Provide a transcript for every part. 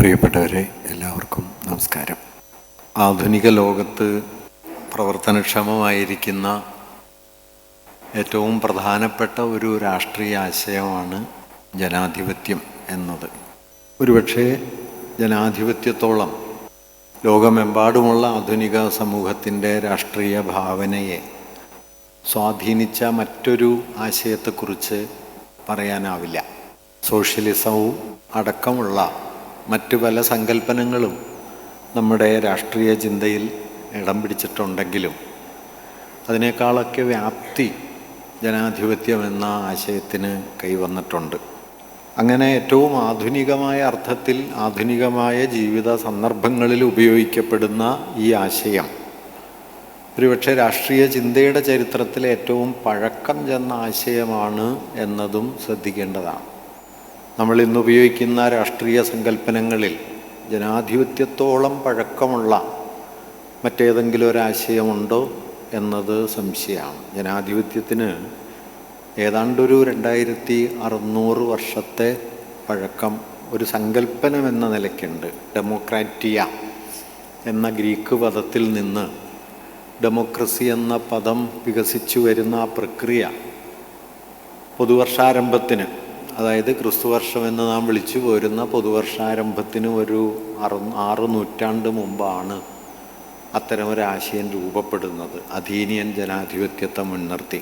പ്രിയപ്പെട്ടവരെ, എല്ലാവർക്കും നമസ്കാരം. ആധുനിക ലോകത്ത് പ്രവർത്തനക്ഷമമായിരിക്കുന്ന ഏറ്റവും പ്രധാനപ്പെട്ട ഒരു രാഷ്ട്രീയ ആശയമാണ് ജനാധിപത്യം എന്നത്. ഒരുപക്ഷെ ജനാധിപത്യത്തോളം ലോകമെമ്പാടുമുള്ള ആധുനിക സമൂഹത്തിൻ്റെ രാഷ്ട്രീയ ഭാവനയെ സ്വാധീനിച്ച മറ്റൊരു ആശയത്തെക്കുറിച്ച് പറയാനാവില്ല. സോഷ്യലിസവും അടക്കമുള്ള മറ്റു പല സങ്കല്പനങ്ങളും നമ്മുടെ രാഷ്ട്രീയ ചിന്തയിൽ ഇടം പിടിച്ചിട്ടുണ്ടെങ്കിലും അതിനേക്കാളൊക്കെ വ്യാപ്തി ജനാധിപത്യം എന്ന ആശയത്തിന് കൈവന്നിട്ടുണ്ട്. അങ്ങനെ ഏറ്റവും ആധുനികമായ അർത്ഥത്തിൽ ആധുനികമായ ജീവിത സന്ദർഭങ്ങളിൽ ഉപയോഗിക്കപ്പെടുന്ന ഈ ആശയം ഒരുപക്ഷെ രാഷ്ട്രീയ ചിന്തയുടെ ചരിത്രത്തിലെ ഏറ്റവും പഴക്കം ചെന്ന ആശയമാണ് എന്നതും ശ്രദ്ധിക്കേണ്ടതാണ്. നമ്മൾ ഇന്ന് ഉപയോഗിക്കുന്ന രാഷ്ട്രീയ സങ്കല്പനങ്ങളിൽ ജനാധിപത്യത്തോളം പഴക്കമുള്ള മറ്റേതെങ്കിലും ഒരാശയമുണ്ടോ എന്നത് സംശയമാണ്. ജനാധിപത്യത്തിന് ഏതാണ്ടൊരു 2600 വർഷത്തെ പഴക്കം ഒരു സങ്കല്പനം എന്ന നിലയ്ക്കുണ്ട്. ഡെമോക്രാറ്റിയ എന്ന ഗ്രീക്ക് പദത്തിൽ നിന്ന് ഡെമോക്രസി എന്ന പദം വികസിച്ചു വരുന്ന ആ പ്രക്രിയ പൊതുവർഷാരംഭത്തിന്, അതായത് ക്രിസ്തുവർഷം എന്ന് നാം വിളിച്ചു പോരുന്ന പൊതുവർഷാരംഭത്തിന് ഒരു 6 നൂറ്റാണ്ട് മുമ്പാണ് അത്തരമൊരാശയം രൂപപ്പെടുന്നത്. അഥീനിയൻ ജനാധിപത്യത്തെ മുൻനിർത്തി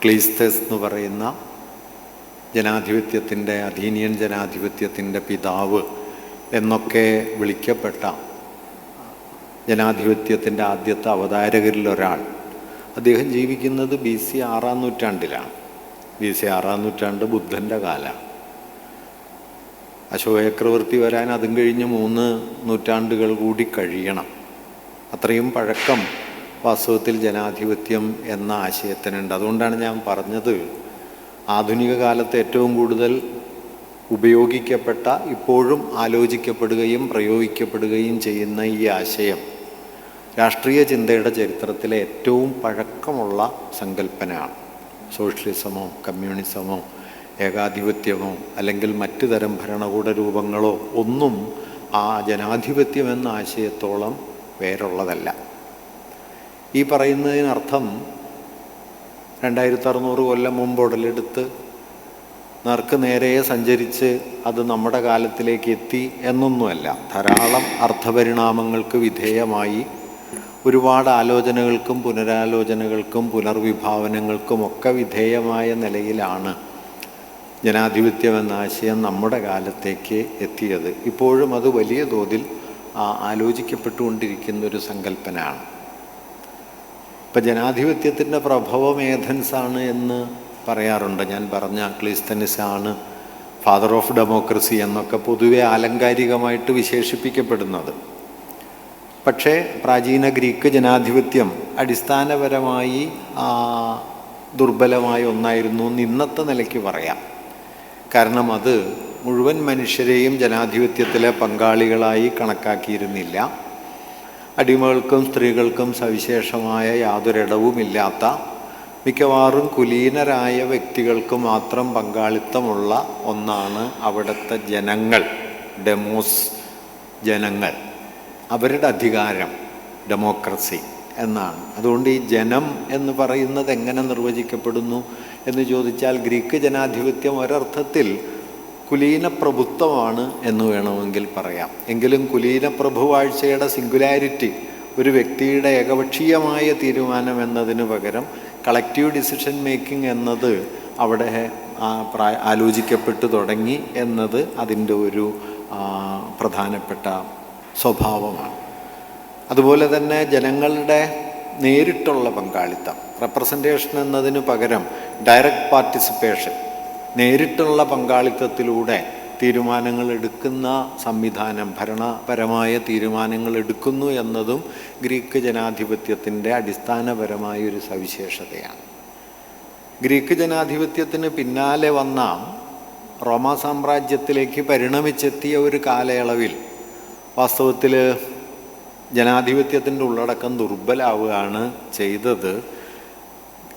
ക്ലീസ്തസ് എന്ന് പറയുന്ന ജനാധിപത്യത്തിൻ്റെ അഥീനിയൻ ജനാധിപത്യത്തിൻ്റെ പിതാവ് എന്നൊക്കെ വിളിക്കപ്പെട്ട ജനാധിപത്യത്തിൻ്റെ ആദ്യത്തെ അവതാരകരിലൊരാൾ. അദ്ദേഹം ജീവിക്കുന്നത് BC 6-ാം നൂറ്റാണ്ടിലാണ്. BC 6-ാം നൂറ്റാണ്ട് ബുദ്ധൻ്റെ കാലമാണ്. അശോകചക്രവർത്തി വരാൻ അതും കഴിഞ്ഞ് 3 നൂറ്റാണ്ടുകൾ കൂടി കഴിയണം. അത്രയും പഴക്കം വാസ്തവത്തിൽ ജനാധിപത്യം എന്ന ആശയത്തിനുണ്ട്. അതുകൊണ്ടാണ് ഞാൻ പറഞ്ഞത്, ആധുനിക കാലത്ത് ഏറ്റവും കൂടുതൽ ഉപയോഗിക്കപ്പെട്ട, ഇപ്പോഴും ആലോചിക്കപ്പെടുകയും പ്രയോഗിക്കപ്പെടുകയും ചെയ്യുന്ന ഈ ആശയം രാഷ്ട്രീയ ചിന്തയുടെ ചരിത്രത്തിലെ ഏറ്റവും പഴക്കമുള്ള സങ്കല്പനയാണ്. സോഷ്യലിസമോ കമ്മ്യൂണിസമോ ഏകാധിപത്യമോ അല്ലെങ്കിൽ മറ്റു തരം ഭരണകൂട രൂപങ്ങളോ ഒന്നും ആ ജനാധിപത്യം എന്ന ആശയത്തോളം വേറുള്ളതല്ല. ഈ പറയുന്നതിനർത്ഥം 2600 കൊല്ലം മുമ്പ് ഉടലെടുത്ത് നേർക്ക് നേരെ സഞ്ചരിച്ച് അത് നമ്മുടെ കാലത്തിലേക്ക് എത്തി എന്നൊന്നുമല്ല. ധാരാളം അർത്ഥപരിണാമങ്ങൾക്ക് വിധേയമായി ഒരുപാട് ആലോചനകൾക്കും പുനരാലോചനകൾക്കും പുനർവിഭാവനങ്ങൾക്കും ഒക്കെ വിധേയമായ നിലയിലാണ് ജനാധിപത്യം എന്ന ആശയം നമ്മുടെ കാലത്തേക്ക് എത്തിയത്. ഇപ്പോഴും അത് വലിയ തോതിൽ ആലോചിക്കപ്പെട്ടുകൊണ്ടിരിക്കുന്നൊരു സങ്കല്പനമാണ്. ഇപ്പം ജനാധിപത്യത്തിൻ്റെ പ്രഭവം ഏഥൻസാണ് എന്ന് പറയാറുണ്ട്. ഞാൻ പറഞ്ഞ ക്ലീസ്തനിസാണ് ഫാദർ ഓഫ് ഡെമോക്രസി എന്നൊക്കെ പൊതുവെ ആലങ്കാരികമായിട്ട് വിശേഷിപ്പിക്കപ്പെടുന്നത്. പക്ഷേ പ്രാചീന ഗ്രീക്ക് ജനാധിപത്യം അടിസ്ഥാനപരമായി ദുർബലമായ ഒന്നായിരുന്നു എന്ന് ഇന്നത്തെ നിലയ്ക്ക് പറയാം. കാരണം അത് മുഴുവൻ മനുഷ്യരെയും ജനാധിപത്യത്തിലെ പങ്കാളികളായി കണക്കാക്കിയിരുന്നില്ല. അടിമകൾക്കും സ്ത്രീകൾക്കും സവിശേഷമായ യാതൊരിടവുമില്ലാത്ത, മിക്കവാറും കുലീനരായ വ്യക്തികൾക്ക് മാത്രം പങ്കാളിത്തമുള്ള ഒന്നാണ് അവിടുത്തെ ജനങ്ങൾ, ഡെമോസ്, ജനങ്ങൾ, അവരുടെ അധികാരം, ഡെമോക്രസി എന്നാണ്. അതുകൊണ്ട് ഈ ജനം എന്ന് പറയുന്നത് എങ്ങനെ നിർവചിക്കപ്പെടുന്നു എന്ന് ചോദിച്ചാൽ ഗ്രീക്ക് ജനാധിപത്യം ഒരർത്ഥത്തിൽ കുലീന പ്രഭുത്വമാണ് എന്ന് വേണമെങ്കിൽ പറയാം. എങ്കിലും കുലീന പ്രഭുവാഴ്ചയുടെ സിംഗുലാരിറ്റി, ഒരു വ്യക്തിയുടെ ഏകപക്ഷീയമായ തീരുമാനം എന്നതിന് പകരം കളക്റ്റീവ് ഡിസിഷൻ മേക്കിംഗ് എന്നത് അവിടെ ആലോചിക്കപ്പെട്ടു തുടങ്ങി എന്നത് അതിൻ്റെ ഒരു പ്രധാനപ്പെട്ട സ്വഭാവമാണ്. അതുപോലെ തന്നെ ജനങ്ങളുടെ നേരിട്ടുള്ള പങ്കാളിത്തം, റെപ്രസെൻറ്റേഷൻ എന്നതിന് പകരം ഡയറക്റ്റ് പാർട്ടിസിപ്പേഷൻ, നേരിട്ടുള്ള പങ്കാളിത്തത്തിലൂടെ തീരുമാനങ്ങൾ എടുക്കുന്ന സംവിധാനം, ഭരണപരമായ തീരുമാനങ്ങൾ എടുക്കുന്നു എന്നതും ഗ്രീക്ക് ജനാധിപത്യത്തിൻ്റെ അടിസ്ഥാനപരമായ ഒരു സവിശേഷതയാണ്. ഗ്രീക്ക് ജനാധിപത്യത്തിന് പിന്നാലെ വന്ന റോമാ സാമ്രാജ്യത്തിലേക്ക് പരിണമിച്ചെത്തിയ ഒരു കാലയളവിൽ വാസ്തവത്തിൽ ജനാധിപത്യത്തിൻ്റെ ഉള്ളടക്കം ദുർബലാവുകയാണ് ചെയ്തത്.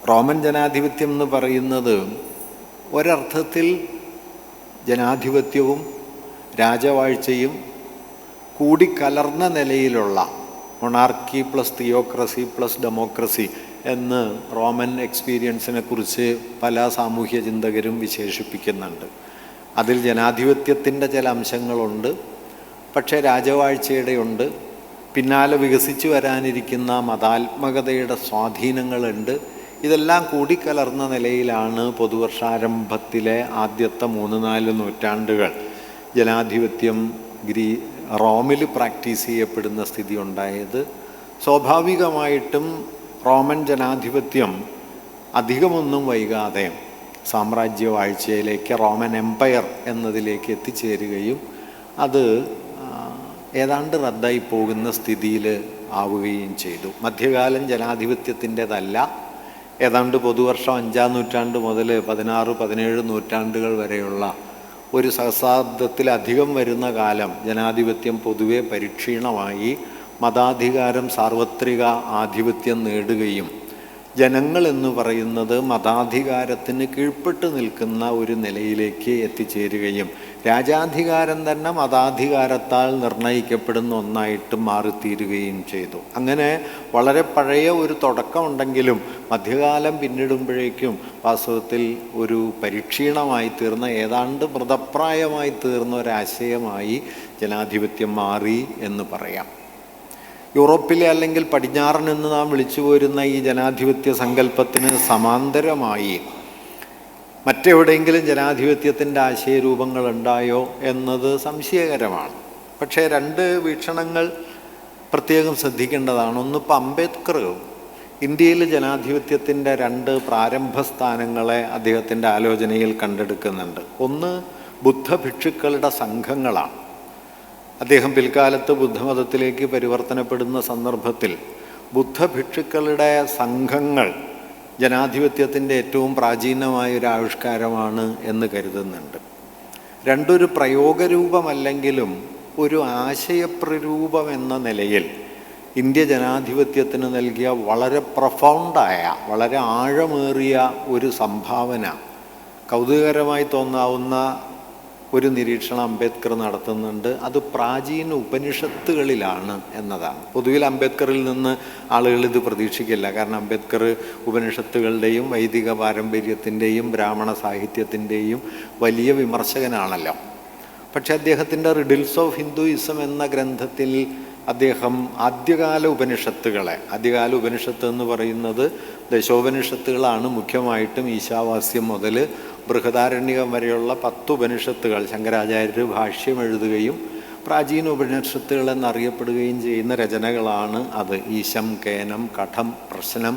റോമൻ ജനാധിപത്യം എന്ന് പറയുന്നത് ഒരർത്ഥത്തിൽ ജനാധിപത്യവും രാജവാഴ്ചയും കൂടിക്കലർന്ന നിലയിലുള്ള monarchy plus theocracy plus democracy എന്ന് റോമൻ എക്സ്പീരിയൻസിനെ കുറിച്ച് പല സാമൂഹ്യ ചിന്തകരും വിശേഷിപ്പിക്കുന്നുണ്ട്. അതിൽ ജനാധിപത്യത്തിൻ്റെ ചില അംശങ്ങളുണ്ട്, പക്ഷേ രാജവാഴ്ചയുടെ ഉണ്ട്, പിന്നാലെ വികസിച്ചു വരാനിരിക്കുന്ന മതാത്മകതയുടെ സ്വാധീനങ്ങളുണ്ട്. ഇതെല്ലാം കൂടിക്കലർന്ന നിലയിലാണ് പൊതുവർഷാരംഭത്തിലെ ആദ്യത്തെ 3-4 നൂറ്റാണ്ടുകൾ ജനാധിപത്യം റോമിൽ പ്രാക്ടീസ് ചെയ്യപ്പെടുന്ന സ്ഥിതി ഉണ്ടായത്. സ്വാഭാവികമായിട്ടും റോമൻ ജനാധിപത്യം അധികമൊന്നും വൈകാതെ സാമ്രാജ്യവാഴ്ചയിലേക്ക്, റോമൻ എംപയർ എന്നതിലേക്ക് എത്തിച്ചേരുകയും അത് ഏതാണ്ട് റദ്ദായി പോകുന്ന സ്ഥിതിയിൽ ആവുകയും ചെയ്തു. മധ്യകാലം ജനാധിപത്യത്തിൻ്റെതല്ല. ഏതാണ്ട് പൊതുവർഷം 5-ാം നൂറ്റാണ്ട് മുതൽ 16-17 നൂറ്റാണ്ടുകൾ വരെയുള്ള ഒരു സഹസ്രാബ്ദത്തിലധികം വരുന്ന കാലം ജനാധിപത്യം പൊതുവെ പരിക്ഷീണമായി മതാധികാരം സാർവത്രിക ആധിപത്യം നേടുകയും ജനങ്ങൾ എന്ന് പറയുന്നത് മതാധികാരത്തിന് കീഴ്പ്പെട്ട് നിൽക്കുന്ന ഒരു നിലയിലേക്ക് എത്തിച്ചേരുകയും രാജാധികാരം തന്നെ മതാധികാരത്താൽ നിർണയിക്കപ്പെടുന്ന ഒന്നായിട്ട് മാറിത്തീരുകയും ചെയ്തു. അങ്ങനെ വളരെ പഴയ ഒരു തുടക്കമുണ്ടെങ്കിലും മധ്യകാലം പിന്നിടുമ്പോഴേക്കും വാസ്തവത്തിൽ ഒരു പരിക്ഷീണമായി തീർന്ന, ഏതാണ്ട് മൃതപ്രായമായി തീർന്ന ഒരാശയമായി ജനാധിപത്യം മാറി എന്ന് പറയാം. യൂറോപ്പിലെ അല്ലെങ്കിൽ പടിഞ്ഞാറൻ എന്ന് നാം വിളിച്ചു പോരുന്ന ഈ ജനാധിപത്യ സങ്കല്പത്തിന് സമാന്തരമായി മറ്റെവിടെയെങ്കിലും ജനാധിപത്യത്തിൻ്റെ ആശയരൂപങ്ങൾ ഉണ്ടായോ എന്നത് സംശയകരമാണ്. പക്ഷേ 2 വീക്ഷണങ്ങൾ പ്രത്യേകം ശ്രദ്ധിക്കേണ്ടതാണ്. ഒന്ന്, ഇപ്പോൾ അംബേദ്കർ ഇന്ത്യയിൽ ജനാധിപത്യത്തിൻ്റെ 2 പ്രാരംഭ സ്ഥാനങ്ങളെ അദ്ദേഹത്തിൻ്റെ ആലോചനയിൽ കണ്ടെടുക്കുന്നുണ്ട്. ഒന്ന്, ബുദ്ധഭിക്ഷുക്കളുടെ സംഘങ്ങളാണ്. അദ്ദേഹം പിൽക്കാലത്ത് ബുദ്ധമതത്തിലേക്ക് പരിവർത്തനപ്പെടുന്ന സന്ദർഭത്തിൽ ബുദ്ധഭിക്ഷുക്കളുടെ സംഘങ്ങൾ ജനാധിപത്യത്തിൻ്റെ ഏറ്റവും പ്രാചീനമായൊരു ആവിഷ്കാരമാണ് എന്ന് കരുതുന്നുണ്ട്. 2 ഒരു പ്രയോഗരൂപമല്ലെങ്കിലും ഒരു ആശയപ്രരൂപം എന്ന നിലയിൽ ഇന്ത്യ ജനാധിപത്യത്തിന് നൽകിയ വളരെ പ്രൊഫൗണ്ടായ, വളരെ ആഴമേറിയ ഒരു സംഭാവന, കൗതുകകരമായി തോന്നാവുന്ന ഒരു നിരീക്ഷണം അംബേദ്കർ നടത്തുന്നുണ്ട്. അത് പ്രാചീന ഉപനിഷത്തുകളിലാണ് എന്നതാണ്. പൊതുവിൽ അംബേദ്കറിൽ നിന്ന് ആളുകൾ ഇത് പ്രതീക്ഷിക്കില്ല. കാരണം അംബേദ്കർ ഉപനിഷത്തുകളുടെയും വൈദിക പാരമ്പര്യത്തിൻ്റെയും ബ്രാഹ്മണ സാഹിത്യത്തിൻ്റെയും വലിയ വിമർശകനാണല്ലോ. പക്ഷെ അദ്ദേഹത്തിൻ്റെ റിഡിൽസ് ഓഫ് ഹിന്ദുയിസം എന്ന ഗ്രന്ഥത്തിൽ അദ്ദേഹം ആദ്യകാല ഉപനിഷത്ത് എന്ന് പറയുന്നത് ദശോപനിഷത്തുകളാണ്. മുഖ്യമായിട്ടും ഈശാവാസ്യം മുതൽ ബൃഹദാരണ്യകം വരെയുള്ള 10 ഉപനിഷത്തുകൾ ശങ്കരാചാര്യർ ഭാഷ്യം എഴുതുകയും പ്രാചീന ഉപനിഷത്തുകൾ എന്നറിയപ്പെടുകയും ചെയ്യുന്ന രചനകളാണ് അത്. ഈശം, കേനം, കഠം, പ്രശ്നം,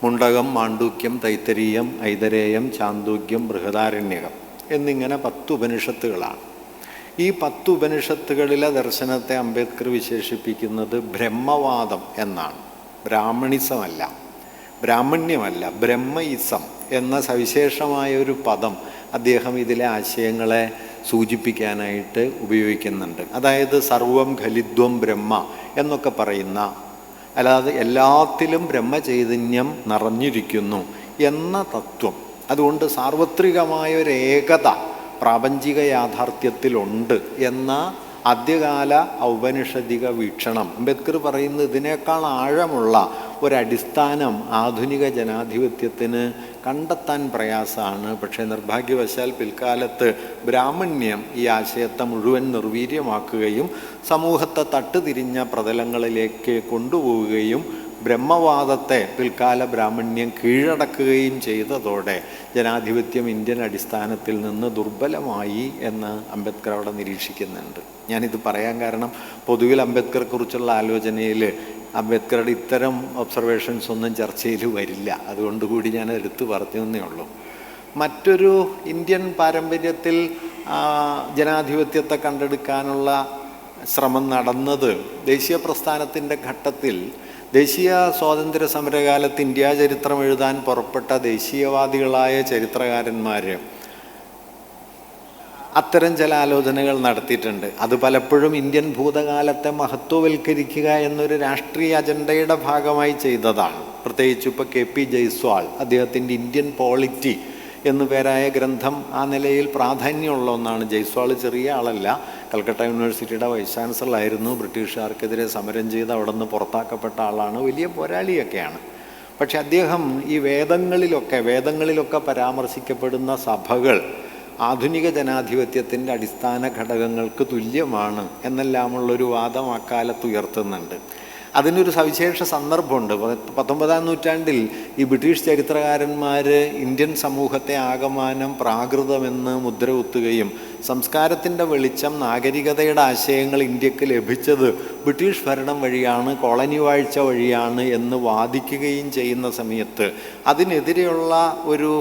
മുണ്ടകം, മാണ്ഡൂക്യം, തൈത്തരീയം, ഐതരേയം, ചാന്തോക്യം, ബൃഹദാരണ്യകം എന്നിങ്ങനെ 10 ഉപനിഷത്തുകളാണ്. ഈ 10 ഉപനിഷത്തുകളിലെ ദർശനത്തെ അംബേദ്കർ വിശേഷിപ്പിക്കുന്നത് ബ്രഹ്മവാദം എന്നാണ്. ബ്രാഹ്മണിസമല്ല, ബ്രാഹ്മണ്യമല്ല, ബ്രഹ്മയിസം എന്ന സവിശേഷമായ ഒരു പദം അദ്ദേഹം ഇതിലെ ആശയങ്ങളെ സൂചിപ്പിക്കാനായിട്ട് ഉപയോഗിക്കുന്നുണ്ട്. അതായത് സർവം ഖലിദ്വം ബ്രഹ്മ എന്നൊക്കെ പറയുന്ന, അല്ലാതെ എല്ലാത്തിലും ബ്രഹ്മചൈതന്യം നിറഞ്ഞിരിക്കുന്നു എന്ന തത്വം. അതുകൊണ്ട് സാർവത്രികമായ ഒരു ഏകത പ്രാപഞ്ചിക യാഥാർത്ഥ്യത്തിലുണ്ട് എന്ന ആദ്യകാല ഔപനിഷദിക വീക്ഷണം അംബേദ്കർ പറയുന്നത് ഇതിനേക്കാൾ ആഴമുള്ള ഒരടിസ്ഥാനം ആധുനിക ജനാധിപത്യത്തിന് കണ്ടെത്താൻ പ്രയാസമാണ്. പക്ഷേ നിർഭാഗ്യവശാൽ പിൽക്കാലത്ത് ബ്രാഹ്മണ്യം ഈ ആശയത്തെ മുഴുവൻ നിർവീര്യമാക്കുകയും സമൂഹത്തെ തട്ടുതിരിഞ്ഞ പ്രതലങ്ങളിലേക്ക് കൊണ്ടുപോവുകയും ബ്രഹ്മവാദത്തെ പിൽക്കാല ബ്രാഹ്മണ്യം കീഴടക്കുകയും ചെയ്തതോടെ ജനാധിപത്യം ഇന്ത്യൻ അടിസ്ഥാനത്തിൽ നിന്ന് ദുർബലമായി എന്ന് അംബേദ്കർ അവിടെ നിരീക്ഷിക്കുന്നുണ്ട്. ഞാനിത് പറയാൻ കാരണം പൊതുവിൽ അംബേദ്കറെക്കുറിച്ചുള്ള ആലോചനയിൽ അംബേദ്കറുടെ ഇത്തരം ഒബ്സർവേഷൻസ് ഒന്നും ചർച്ചയിൽ വരില്ല. അതുകൊണ്ടുകൂടി ഞാൻ എടുത്തു പറഞ്ഞതേ ഉള്ളൂ. മറ്റൊരു ഇന്ത്യൻ പാരമ്പര്യത്തിൽ ജനാധിപത്യത്തെ കണ്ടെടുക്കാനുള്ള ശ്രമം നടന്നത് ദേശീയ പ്രസ്ഥാനത്തിൻ്റെ ഘട്ടത്തിൽ ദേശീയ സ്വാതന്ത്ര്യ സമരകാലത്ത് ഇന്ത്യാ ചരിത്രം എഴുതാൻ പുറപ്പെട്ട ദേശീയവാദികളായ ചരിത്രകാരന്മാർ അത്തരം ചില ആലോചനകൾ നടത്തിയിട്ടുണ്ട്. അത് പലപ്പോഴും ഇന്ത്യൻ ഭൂതകാലത്തെ മഹത്വവൽക്കരിക്കുക എന്നൊരു രാഷ്ട്രീയ അജണ്ടയുടെ ഭാഗമായി ചെയ്തതാണ്. പ്രത്യേകിച്ച് ഇപ്പോൾ KP ജയ്സ്വാൾ അദ്ദേഹത്തിൻ്റെ ഇന്ത്യൻ പോളിറ്റി എന്നു പേരായ ഗ്രന്ഥം ആ നിലയിൽ പ്രാധാന്യമുള്ള ഒന്നാണ്. ജയ്സ്വാൾ ചെറിയ ആളല്ല, കൽക്കട്ട യൂണിവേഴ്സിറ്റിയുടെ വൈസ് ചാൻസലറായിരുന്നു, ബ്രിട്ടീഷുകാർക്കെതിരെ സമരം ചെയ്ത് അവിടെ നിന്ന് പുറത്താക്കപ്പെട്ട ആളാണ്, വലിയ പോരാളിയൊക്കെയാണ്. പക്ഷെ അദ്ദേഹം ഈ വേദങ്ങളിലൊക്കെ പരാമർശിക്കപ്പെടുന്ന സഭകൾ ആധുനിക ജനാധിപത്യത്തിൻ്റെ അടിസ്ഥാന ഘടകങ്ങൾക്ക് തുല്യമാണ് എന്നെല്ലാമുള്ളൊരു വാദം അക്കാലത്ത് ഉയർത്തുന്നുണ്ട്. അതിനൊരു സവിശേഷ സന്ദർഭമുണ്ട്. 19-ാം നൂറ്റാണ്ടിൽ ഈ ബ്രിട്ടീഷ് ചരിത്രകാരന്മാർ ഇന്ത്യൻ സമൂഹത്തെ ആകമാനം പ്രാകൃതമെന്ന് മുദ്ര കുത്തുകയും സംസ്കാരത്തിൻ്റെ വെളിച്ചം, നാഗരികതയുടെ ആശയങ്ങൾ ഇന്ത്യക്ക് ലഭിച്ചത് ബ്രിട്ടീഷ് ഭരണം വഴിയാണ്, കോളനി വാഴ്ച വഴിയാണ് എന്ന് വാദിക്കുകയും ചെയ്യുന്ന സമയത്ത് അതിനെതിരെയുള്ള ഒരു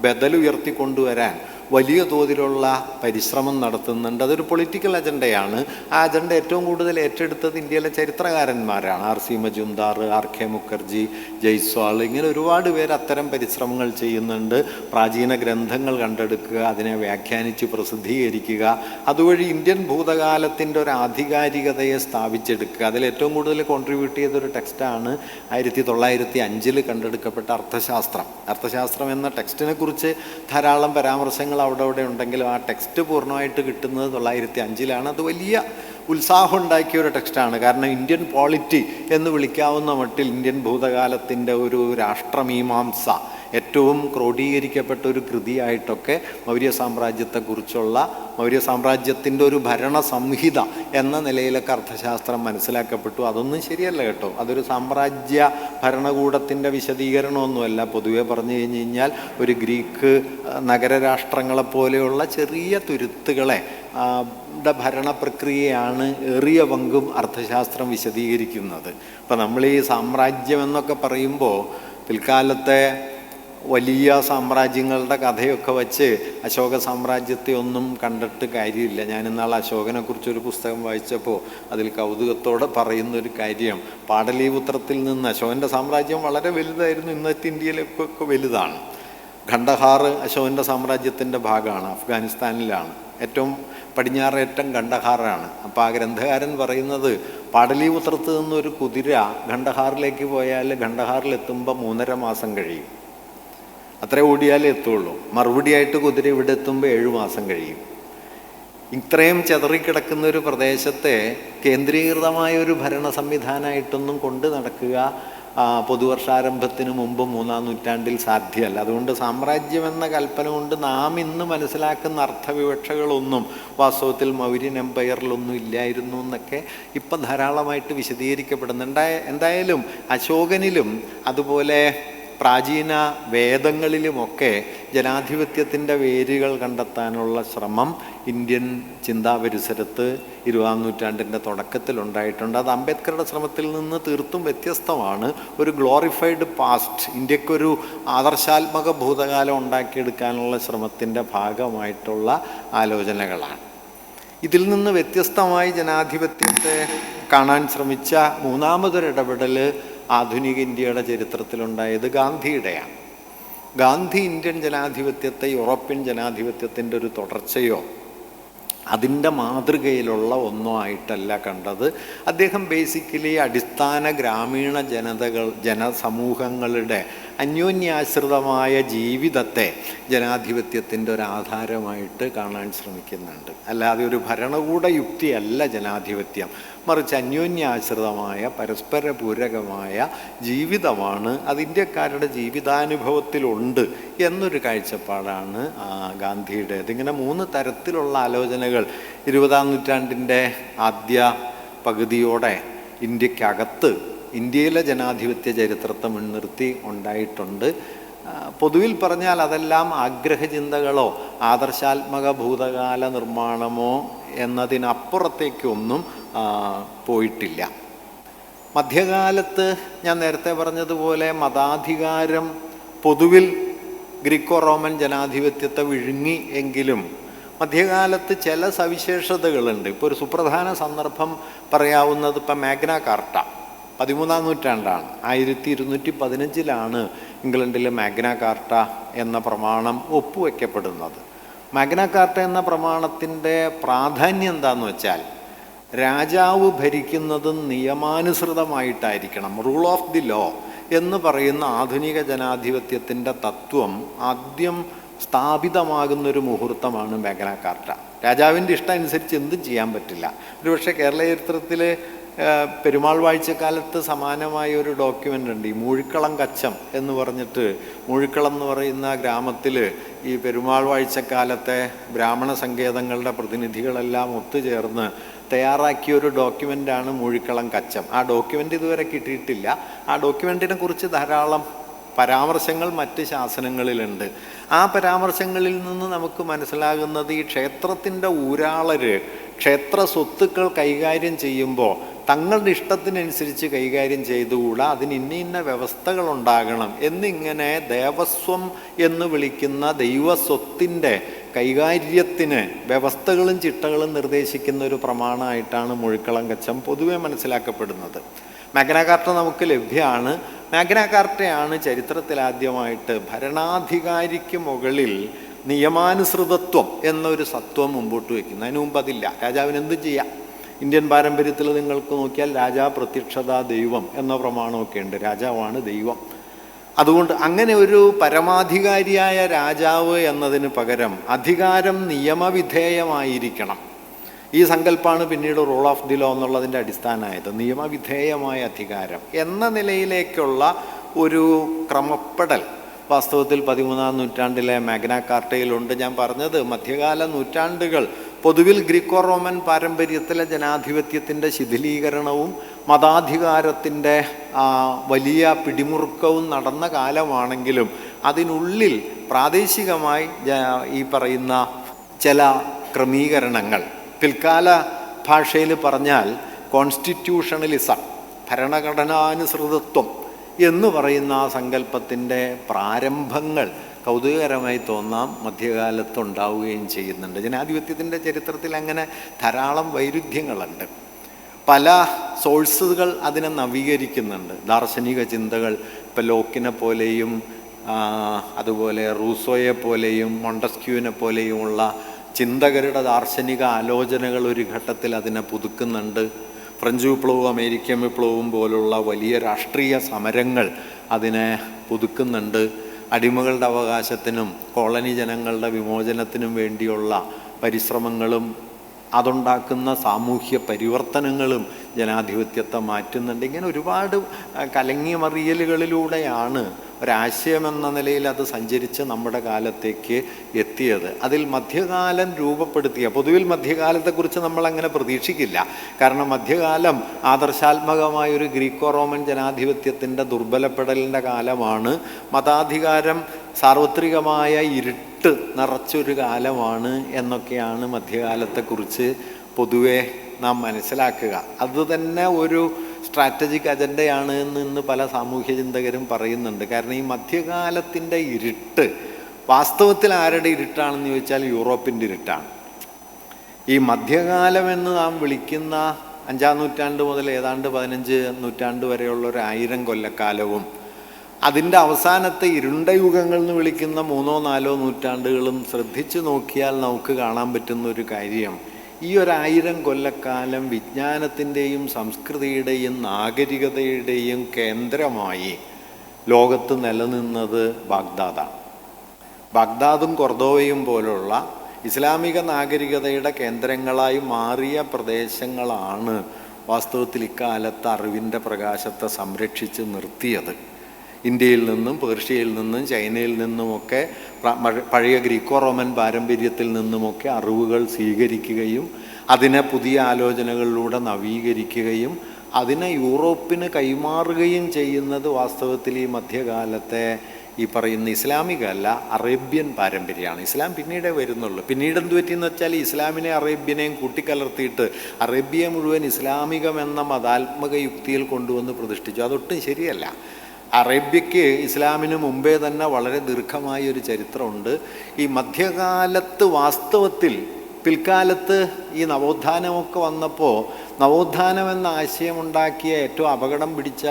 ബദലുയർത്തിക്കൊണ്ടുവരാൻ വലിയ തോതിലുള്ള പരിശ്രമം നടത്തുന്നുണ്ട്. അതൊരു പൊളിറ്റിക്കൽ അജണ്ടയാണ്. ആ അജണ്ട ഏറ്റവും കൂടുതൽ ഏറ്റെടുത്തത് ഇന്ത്യയിലെ ചരിത്രകാരന്മാരാണ്. R.C. മജുംദാർ, R.K. മുഖർജി, ജയ്സ്വാൾ, ഇങ്ങനെ ഒരുപാട് പേര് അത്തരം പരിശ്രമങ്ങൾ ചെയ്യുന്നുണ്ട്. പ്രാചീന ഗ്രന്ഥങ്ങൾ കണ്ടെടുക്കുക, അതിനെ വ്യാഖ്യാനിച്ച് പ്രസിദ്ധീകരിക്കുക, അതുവഴി ഇന്ത്യൻ ഭൂതകാലത്തിൻ്റെ ഒരു ആധികാരികതയെ സ്ഥാപിച്ചെടുക്കുക. അതിലേറ്റവും കൂടുതൽ കോൺട്രിബ്യൂട്ട് ചെയ്തൊരു ടെക്സ്റ്റാണ് 1905 കണ്ടെടുക്കപ്പെട്ട അർത്ഥശാസ്ത്രം എന്ന ടെക്സ്റ്റിനെ കുറിച്ച് ധാരാളം പരാമർശങ്ങൾ അവിടെ ഉണ്ടെങ്കിലും ആ ടെക്സ്റ്റ് പൂർണ്ണമായിട്ട് കിട്ടുന്നത് 1905. അത് വലിയ ഉത്സാഹം ഉണ്ടാക്കിയ ഒരു ടെക്സ്റ്റാണ്. കാരണം ഇന്ത്യൻ പോളിറ്റി എന്ന് വിളിക്കാവുന്ന മട്ടിൽ ഇന്ത്യൻ ഭൂതകാലത്തിൻ്റെ ഒരു രാഷ്ട്രമീമാംസ ഏറ്റവും ക്രോഡീകരിക്കപ്പെട്ട ഒരു കൃതിയായിട്ടൊക്കെ മൗര്യ സാമ്രാജ്യത്തിൻ്റെ ഒരു ഭരണ സംഹിത എന്ന നിലയിലൊക്കെ അർത്ഥശാസ്ത്രം മനസ്സിലാക്കപ്പെട്ടു. അതൊന്നും ശരിയല്ല കേട്ടോ. അതൊരു സാമ്രാജ്യ ഭരണകൂടത്തിൻ്റെ വിശദീകരണമൊന്നുമല്ല. പൊതുവെ പറഞ്ഞു കഴിഞ്ഞാൽ ഒരു ഗ്രീക്ക് നഗരരാഷ്ട്രങ്ങളെപ്പോലെയുള്ള ചെറിയ തുരുത്തുകളെ ഭരണ പ്രക്രിയയാണ് ഏറിയ പങ്കും അർത്ഥശാസ്ത്രം വിശദീകരിക്കുന്നത്. ഇപ്പം നമ്മൾ ഈ സാമ്രാജ്യം എന്നൊക്കെ പറയുമ്പോൾ പിൽക്കാലത്തെ വലിയ സാമ്രാജ്യങ്ങളുടെ കഥയൊക്കെ വച്ച് അശോക സാമ്രാജ്യത്തെ ഒന്നും കണ്ടിട്ട് കാര്യമില്ല. ഞാനിന്നാൾ അശോകനെക്കുറിച്ചൊരു പുസ്തകം വായിച്ചപ്പോൾ അതിൽ കൗതുകത്തോടെ പറയുന്നൊരു കാര്യം, പാടലീപുത്രത്തിൽ നിന്ന് അശോകൻ്റെ സാമ്രാജ്യം വളരെ വലുതായിരുന്നു, ഇന്നത്തെ ഇന്ത്യയിലേക്കൊക്കെ വലുതാണ്. ഖണ്ഡഹാർ അശോകൻ്റെ സാമ്രാജ്യത്തിൻ്റെ ഭാഗമാണ്, അഫ്ഗാനിസ്ഥാനിലാണ്. ഏറ്റവും പടിഞ്ഞാറേറ്റം ഖണ്ഡഹാറാണ്. അപ്പോൾ ആ ഗ്രന്ഥകാരൻ പറയുന്നത് പാടലീപുത്രത്ത് നിന്നൊരു കുതിര ഖണ്ഡഹാറിലേക്ക് പോയാൽ ഖണ്ഡഹാറിലെത്തുമ്പോൾ 3.5 മാസം കഴിയും. അത്ര ഓടിയാലേ എത്തുള്ളൂ. മറുപടിയായിട്ട് കുതിര ഇവിടെ എത്തുമ്പോൾ 7 മാസം കഴിയും. ഇത്രയും ചെതറിക്കിടക്കുന്ന ഒരു പ്രദേശത്തെ കേന്ദ്രീകൃതമായ ഒരു ഭരണ സംവിധാനമായിട്ടൊന്നും കൊണ്ട് നടക്കുക പൊതുവർഷാരംഭത്തിന് മുമ്പ് 3-ാം നൂറ്റാണ്ടിൽ സാധ്യമല്ല. അതുകൊണ്ട് സാമ്രാജ്യം എന്ന കൽപ്പന കൊണ്ട് നാം ഇന്ന് മനസ്സിലാക്കുന്ന അർത്ഥവിവക്ഷകളൊന്നും വാസ്തവത്തിൽ മൗര്യൻ എംപയറിലൊന്നും ഇല്ലായിരുന്നു എന്നൊക്കെ ഇപ്പം ധാരാളമായിട്ട് വിശദീകരിക്കപ്പെടുന്നുണ്ട്. എന്തായാലും അശോകനിലും അതുപോലെ പ്രാചീന വേദങ്ങളിലുമൊക്കെ ജനാധിപത്യത്തിൻ്റെ വേരുകൾ കണ്ടെത്താനുള്ള ശ്രമം ഇന്ത്യൻ ചിന്താപരിസരത്ത് 20-ാം നൂറ്റാണ്ടിൻ്റെ തുടക്കത്തിലുണ്ടായിട്ടുണ്ട്. അത് അംബേദ്കറുടെ ശ്രമത്തിൽ നിന്ന് തീർത്തും വ്യത്യസ്തമാണ്. ഒരു ഗ്ലോറിഫൈഡ് പാസ്റ്റ്, ഇന്ത്യക്കൊരു ആദർശാത്മക ഭൂതകാലം ഉണ്ടാക്കിയെടുക്കാനുള്ള ശ്രമത്തിൻ്റെ ഭാഗമായിട്ടുള്ള ആലോചനകളാണ്. ഇതിൽ നിന്ന് വ്യത്യസ്തമായി ജനാധിപത്യത്തെ കാണാൻ ശ്രമിച്ച മൂന്നാമതൊരിടപെടൽ ആധുനിക ഇന്ത്യയുടെ ചരിത്രത്തിലുണ്ടായത് ഗാന്ധിയുടെയാണ്. ഗാന്ധി ഇന്ത്യൻ ജനാധിപത്യത്തെ യൂറോപ്യൻ ജനാധിപത്യത്തിൻ്റെ ഒരു തുടർച്ചയോ അതിൻ്റെ മാതൃകയിലുള്ള ഒന്നോ ആയിട്ടല്ല കണ്ടത്. അദ്ദേഹം ബേസിക്കലി അടിസ്ഥാന ഗ്രാമീണ ജനസമൂഹങ്ങളുടെ അന്യോന്യാശ്രിതമായ ജീവിതത്തെ ജനാധിപത്യത്തിൻ്റെ ഒരു ആധാരമായിട്ട് കാണാൻ ശ്രമിക്കുന്നുണ്ട്. അല്ലാതെ ഒരു ഭരണകൂട യുക്തിയല്ല ജനാധിപത്യം, മറിച്ച് അന്യോന്യാശ്രിതമായ പരസ്പര പൂരകമായ ജീവിതമാണ്. അത് ഇന്ത്യക്കാരുടെ ജീവിതാനുഭവത്തിലുണ്ട് എന്നൊരു കാഴ്ചപ്പാടാണ് ഗാന്ധിയുടേത്. ഇങ്ങനെ 3 തരത്തിലുള്ള ആലോചനകൾ 20-ാം നൂറ്റാണ്ടിൻ്റെ ആദ്യ പകുതിയോടെ ഇന്ത്യക്കകത്ത് ഇന്ത്യയിലെ ജനാധിപത്യ ചരിത്രത്തെ മുൻനിർത്തി ഉണ്ടായിട്ടുണ്ട്. പൊതുവിൽ പറഞ്ഞാൽ അതെല്ലാം ആഗ്രഹചിന്തകളോ ആദർശാത്മക ഭൂതകാല നിർമ്മാണമോ എന്നതിനപ്പുറത്തേക്കൊന്നും പോയിട്ടില്ല. മധ്യകാലത്ത് ഞാൻ നേരത്തെ പറഞ്ഞതുപോലെ മതാധികാരം പൊതുവിൽ ഗ്രീക്കോ റോമൻ ജനാധിപത്യത്തെ വിഴുങ്ങി എങ്കിലും മധ്യകാലത്ത് ചില സവിശേഷതകളുണ്ട്. ഇപ്പോൾ ഒരു സുപ്രധാന സന്ദർഭം പറയാവുന്നത് ഇപ്പം മാഗ്ന കാർട്ട 13-ാം നൂറ്റാണ്ടാണ്. 1215 ഇംഗ്ലണ്ടിലെ മാഗ്ന കാർട്ട എന്ന പ്രമാണം ഒപ്പുവെക്കപ്പെടുന്നത്. മാഗ്ന കാർട്ട എന്ന പ്രമാണത്തിൻ്റെ പ്രാധാന്യം എന്താണെന്ന് വെച്ചാൽ രാജാവ് ഭരിക്കുന്നത് നിയമാനുസൃതമായിട്ടായിരിക്കണം, റൂൾ ഓഫ് ദി ലോ എന്ന് പറയുന്ന ആധുനിക ജനാധിപത്യത്തിൻ്റെ തത്വം ആദ്യം സ്ഥാപിതമാകുന്നൊരു മുഹൂർത്തമാണ് മാഗ്ന കാർട്ട. രാജാവിൻ്റെ ഇഷ്ടം അനുസരിച്ച് എന്തും ചെയ്യാൻ പറ്റില്ല. ഒരുപക്ഷെ കേരള ചരിത്രത്തിൽ പെരുമാൾ വാഴ്ചക്കാലത്ത് സമാനമായ ഒരു ഡോക്യുമെൻ്റ് ഉണ്ട്, ഈ മൂഴിക്കളം കച്ചം എന്ന് പറഞ്ഞിട്ട്. മൂഴിക്കളം എന്ന് പറയുന്ന ഗ്രാമത്തിൽ ഈ പെരുമാൾ വാഴ്ചക്കാലത്തെ ബ്രാഹ്മണ സങ്കേതങ്ങളുടെ പ്രതിനിധികളെല്ലാം ഒത്തുചേർന്ന് തയ്യാറാക്കിയൊരു ഡോക്യുമെൻ്റാണ് മൂഴിക്കളം കച്ചം. ആ ഡോക്യുമെൻ്റ് ഇതുവരെ കിട്ടിയിട്ടില്ല. ആ ഡോക്യുമെൻറ്റിനെ കുറിച്ച് ധാരാളം പരാമർശങ്ങൾ മറ്റ് ശാസനങ്ങളിലുണ്ട്. ആ പരാമർശങ്ങളിൽ നിന്ന് നമുക്ക് മനസ്സിലാകുന്നത് ഈ ക്ഷേത്രത്തിൻ്റെ ഊരാളർ ക്ഷേത്ര സ്വത്തുക്കൾ കൈകാര്യം ചെയ്യുമ്പോൾ തങ്ങളുടെ ഇഷ്ടത്തിനനുസരിച്ച് കൈകാര്യം ചെയ്തുകൂടാ, അതിന് ഇന്ന വ്യവസ്ഥകളുണ്ടാകണം എന്നിങ്ങനെ ദേവസ്വം എന്ന് വിളിക്കുന്ന ദൈവസ്വത്തിൻ്റെ കൈകാര്യത്തിന് വ്യവസ്ഥകളും ചിട്ടകളും നിർദ്ദേശിക്കുന്ന ഒരു പ്രമാണമായിട്ടാണ് മൂഴിക്കളം കച്ചം പൊതുവെ മനസ്സിലാക്കപ്പെടുന്നത്. മാഗ്ന കാർട്ട നമുക്ക് ലഭ്യമാണ്. മാഗ്ന കാർട്ടയാണ് ചരിത്രത്തിലാദ്യമായിട്ട് ഭരണാധികാരിക്ക് മുകളിൽ നിയമാനുസൃതത്വം എന്നൊരു സത്വം മുമ്പോട്ട് വയ്ക്കുന്നത്. അതിനു മുമ്പ് അതില്ല. രാജാവിന് എന്തും ചെയ്യാം. ഇന്ത്യൻ പാരമ്പര്യത്തിൽ നിങ്ങൾക്ക് നോക്കിയാൽ രാജാ പ്രത്യക്ഷതാ ദൈവം എന്ന പ്രമാണമൊക്കെ ഉണ്ട്. രാജാവാണ് ദൈവം. അതുകൊണ്ട് അങ്ങനെ ഒരു പരമാധികാരിയായ രാജാവ് എന്നതിന് പകരം അധികാരം നിയമവിധേയമായിരിക്കണം. ഈ സങ്കല്പമാണ് പിന്നീട് റൂൾ ഓഫ് ദി ലോ എന്നുള്ളതിൻ്റെ അടിസ്ഥാനമായത്. നിയമവിധേയമായ അധികാരം എന്ന നിലയിലേക്കുള്ള ഒരു ക്രമപ്പെടൽ വാസ്തവത്തിൽ 13-ാം നൂറ്റാണ്ടിലെ മാഗ്ന കാർട്ടയിലുണ്ട്. ഞാൻ പറഞ്ഞത് മധ്യകാല നൂറ്റാണ്ടുകൾ പൊതുവിൽ ഗ്രീക്കോ റോമൻ പാരമ്പര്യത്തിലെ ജനാധിപത്യത്തിൻ്റെ ശിഥിലീകരണവും മതാധികാരത്തിൻ്റെ വലിയ പിടിമുറുക്കവും നടന്ന കാലമാണെങ്കിലും അതിനുള്ളിൽ പ്രാദേശികമായി ഈ പറയുന്ന ചില ക്രമീകരണങ്ങൾ, പിൽക്കാല ഭാഷയിൽ പറഞ്ഞാൽ കോൺസ്റ്റിറ്റ്യൂഷണലിസം, ഭരണഘടനാനുസൃതത്വം എന്ന് പറയുന്ന ആ സങ്കല്പത്തിൻ്റെ പ്രാരംഭങ്ങൾ കൗതുകകരമായി തോന്നാം മധ്യകാലത്തുണ്ടാവുകയും ചെയ്യുന്നുണ്ട്. ജനാധിപത്യത്തിൻ്റെ ചരിത്രത്തിൽ അങ്ങനെ ധാരാളം വൈരുദ്ധ്യങ്ങളുണ്ട്. പല സോഴ്സുകൾ അതിനെ നവീകരിക്കുന്നുണ്ട്. ദാർശനിക ചിന്തകൾ, ഇപ്പോൾ ലോക്കിനെ പോലെയും അതുപോലെ റൂസോയെ പോലെയും മൊണ്ടസ്ക്യൂവിനെ പോലെയുമുള്ള ചിന്തകരുടെ ദാർശനിക ആലോചനകൾ ഒരു ഘട്ടത്തിൽ അതിനെ പുതുക്കുന്നുണ്ട്. ഫ്രഞ്ച് വിപ്ലവവും അമേരിക്കൻ വിപ്ലവവും പോലുള്ള വലിയ രാഷ്ട്രീയ സമരങ്ങൾ അതിനെ പുതുക്കുന്നുണ്ട്. അടിമകളുടെ അവകാശത്തിനും കോളനി ജനങ്ങളുടെ വിമോചനത്തിനും വേണ്ടിയുള്ള പരിശ്രമങ്ങളും അതുണ്ടാക്കുന്ന സാമൂഹ്യ പരിവർത്തനങ്ങളും ജനാധിപത്യത്തെ മാറ്റുന്നുണ്ട്. ഇങ്ങനെ ഒരുപാട് കലങ്ങിയ മറിയലുകളിലൂടെയാണ് ഒരാശയമെന്ന നിലയിൽ അത് സഞ്ചരിച്ച് നമ്മുടെ കാലത്തേക്ക് എത്തിയത്. അതിൽ മധ്യകാലം രൂപപ്പെടുത്തിയ, പൊതുവിൽ മധ്യകാലത്തെക്കുറിച്ച് നമ്മളങ്ങനെ പ്രതീക്ഷിക്കില്ല. കാരണം മധ്യകാലം ആദർശാത്മകമായൊരു ഗ്രീക്കോ റോമൻ ജനാധിപത്യത്തിൻ്റെ ദുർബലപ്പെടലിൻ്റെ കാലമാണ്. മതാധികാരം സാർവത്രികമായ ഇരുട്ട് നിറച്ചൊരു കാലമാണ് എന്നൊക്കെയാണ് മധ്യകാലത്തെക്കുറിച്ച് പൊതുവെ നാം മനസ്സിലാക്കുക. അതുതന്നെ ഒരു സ്ട്രാറ്റജിക് അജണ്ടയാണ് എന്ന് ഇന്ന് പല സാമൂഹ്യ ചിന്തകരും പറയുന്നുണ്ട്. കാരണം ഈ മധ്യകാലത്തിൻ്റെ ഇരുട്ട് വാസ്തവത്തിൽ ആരുടെ ഇരുട്ടാണെന്ന് ചോദിച്ചാൽ യൂറോപ്പിൻ്റെ ഇരുട്ടാണ്. ഈ മധ്യകാലം എന്ന് നാം വിളിക്കുന്ന 5-ാം നൂറ്റാണ്ട് മുതൽ ഏതാണ്ട് 15 നൂറ്റാണ്ട് വരെയുള്ള ഒരു 1000 കൊല്ലക്കാലവും അതിൻ്റെ അവസാനത്തെ ഇരുണ്ട യുഗങ്ങൾ എന്ന് വിളിക്കുന്ന 3-4 നൂറ്റാണ്ടുകളും ശ്രദ്ധിച്ചു നോക്കിയാൽ നമുക്ക് കാണാൻ പറ്റുന്ന ഒരു കാര്യം, ഈ ഒരു 1000 കൊല്ലക്കാലം വിജ്ഞാനത്തിൻ്റെയും സംസ്കൃതിയുടെയും നാഗരികതയുടെയും കേന്ദ്രമായി ലോകത്ത് നിലനിന്നത് ബാഗ്ദാദാണ്. ബാഗ്ദാദും കൊർദോവയും പോലുള്ള ഇസ്ലാമിക നാഗരികതയുടെ കേന്ദ്രങ്ങളായി മാറിയ പ്രദേശങ്ങളാണ് വാസ്തവത്തിൽ ഇക്കാലത്ത് അറിവിൻ്റെ പ്രകാശത്തെ സംരക്ഷിച്ച് നിർത്തിയത്. ഇന്ത്യയിൽ നിന്നും പേർഷ്യയിൽ നിന്നും ചൈനയിൽ നിന്നുമൊക്കെ പഴയ ഗ്രീക്കോ റോമൻ പാരമ്പര്യത്തിൽ നിന്നുമൊക്കെ അറിവുകൾ സ്വീകരിക്കുകയും അതിനെ പുതിയ ആലോചനകളിലൂടെ നവീകരിക്കുകയും അതിനെ യൂറോപ്പിന് കൈമാറുകയും ചെയ്യുന്നത് വാസ്തവത്തിൽ ഈ മധ്യകാലത്തെ ഈ പറയുന്ന ഇസ്ലാമിക അല്ല, അറേബ്യൻ പാരമ്പര്യമാണ്. ഇസ്ലാം പിന്നീടേ വരുന്നുള്ളൂ. പിന്നീട് എന്ത് പറ്റിയെന്ന് വെച്ചാൽ ഇസ്ലാമിനെ അറേബ്യനെയും കൂട്ടിക്കലർത്തിയിട്ട് അറേബ്യ മുഴുവൻ ഇസ്ലാമികമെന്ന മതാത്മക യുക്തിയിൽ കൊണ്ടുവന്ന് പ്രതിഷ്ഠിച്ചു. അതൊട്ടും ശരിയല്ല. അറേബ്യയ്ക്ക് ഇസ്ലാമിന് മുമ്പേ തന്നെ വളരെ ദീർഘമായൊരു ചരിത്രമുണ്ട്. ഈ മധ്യകാലത്ത് വാസ്തവത്തിൽ പിൽക്കാലത്ത് ഈ നവോത്ഥാനമൊക്കെ വന്നപ്പോൾ നവോത്ഥാനം എന്ന ആശയമുണ്ടാക്കിയ ഏറ്റവും അപകടം പിടിച്ച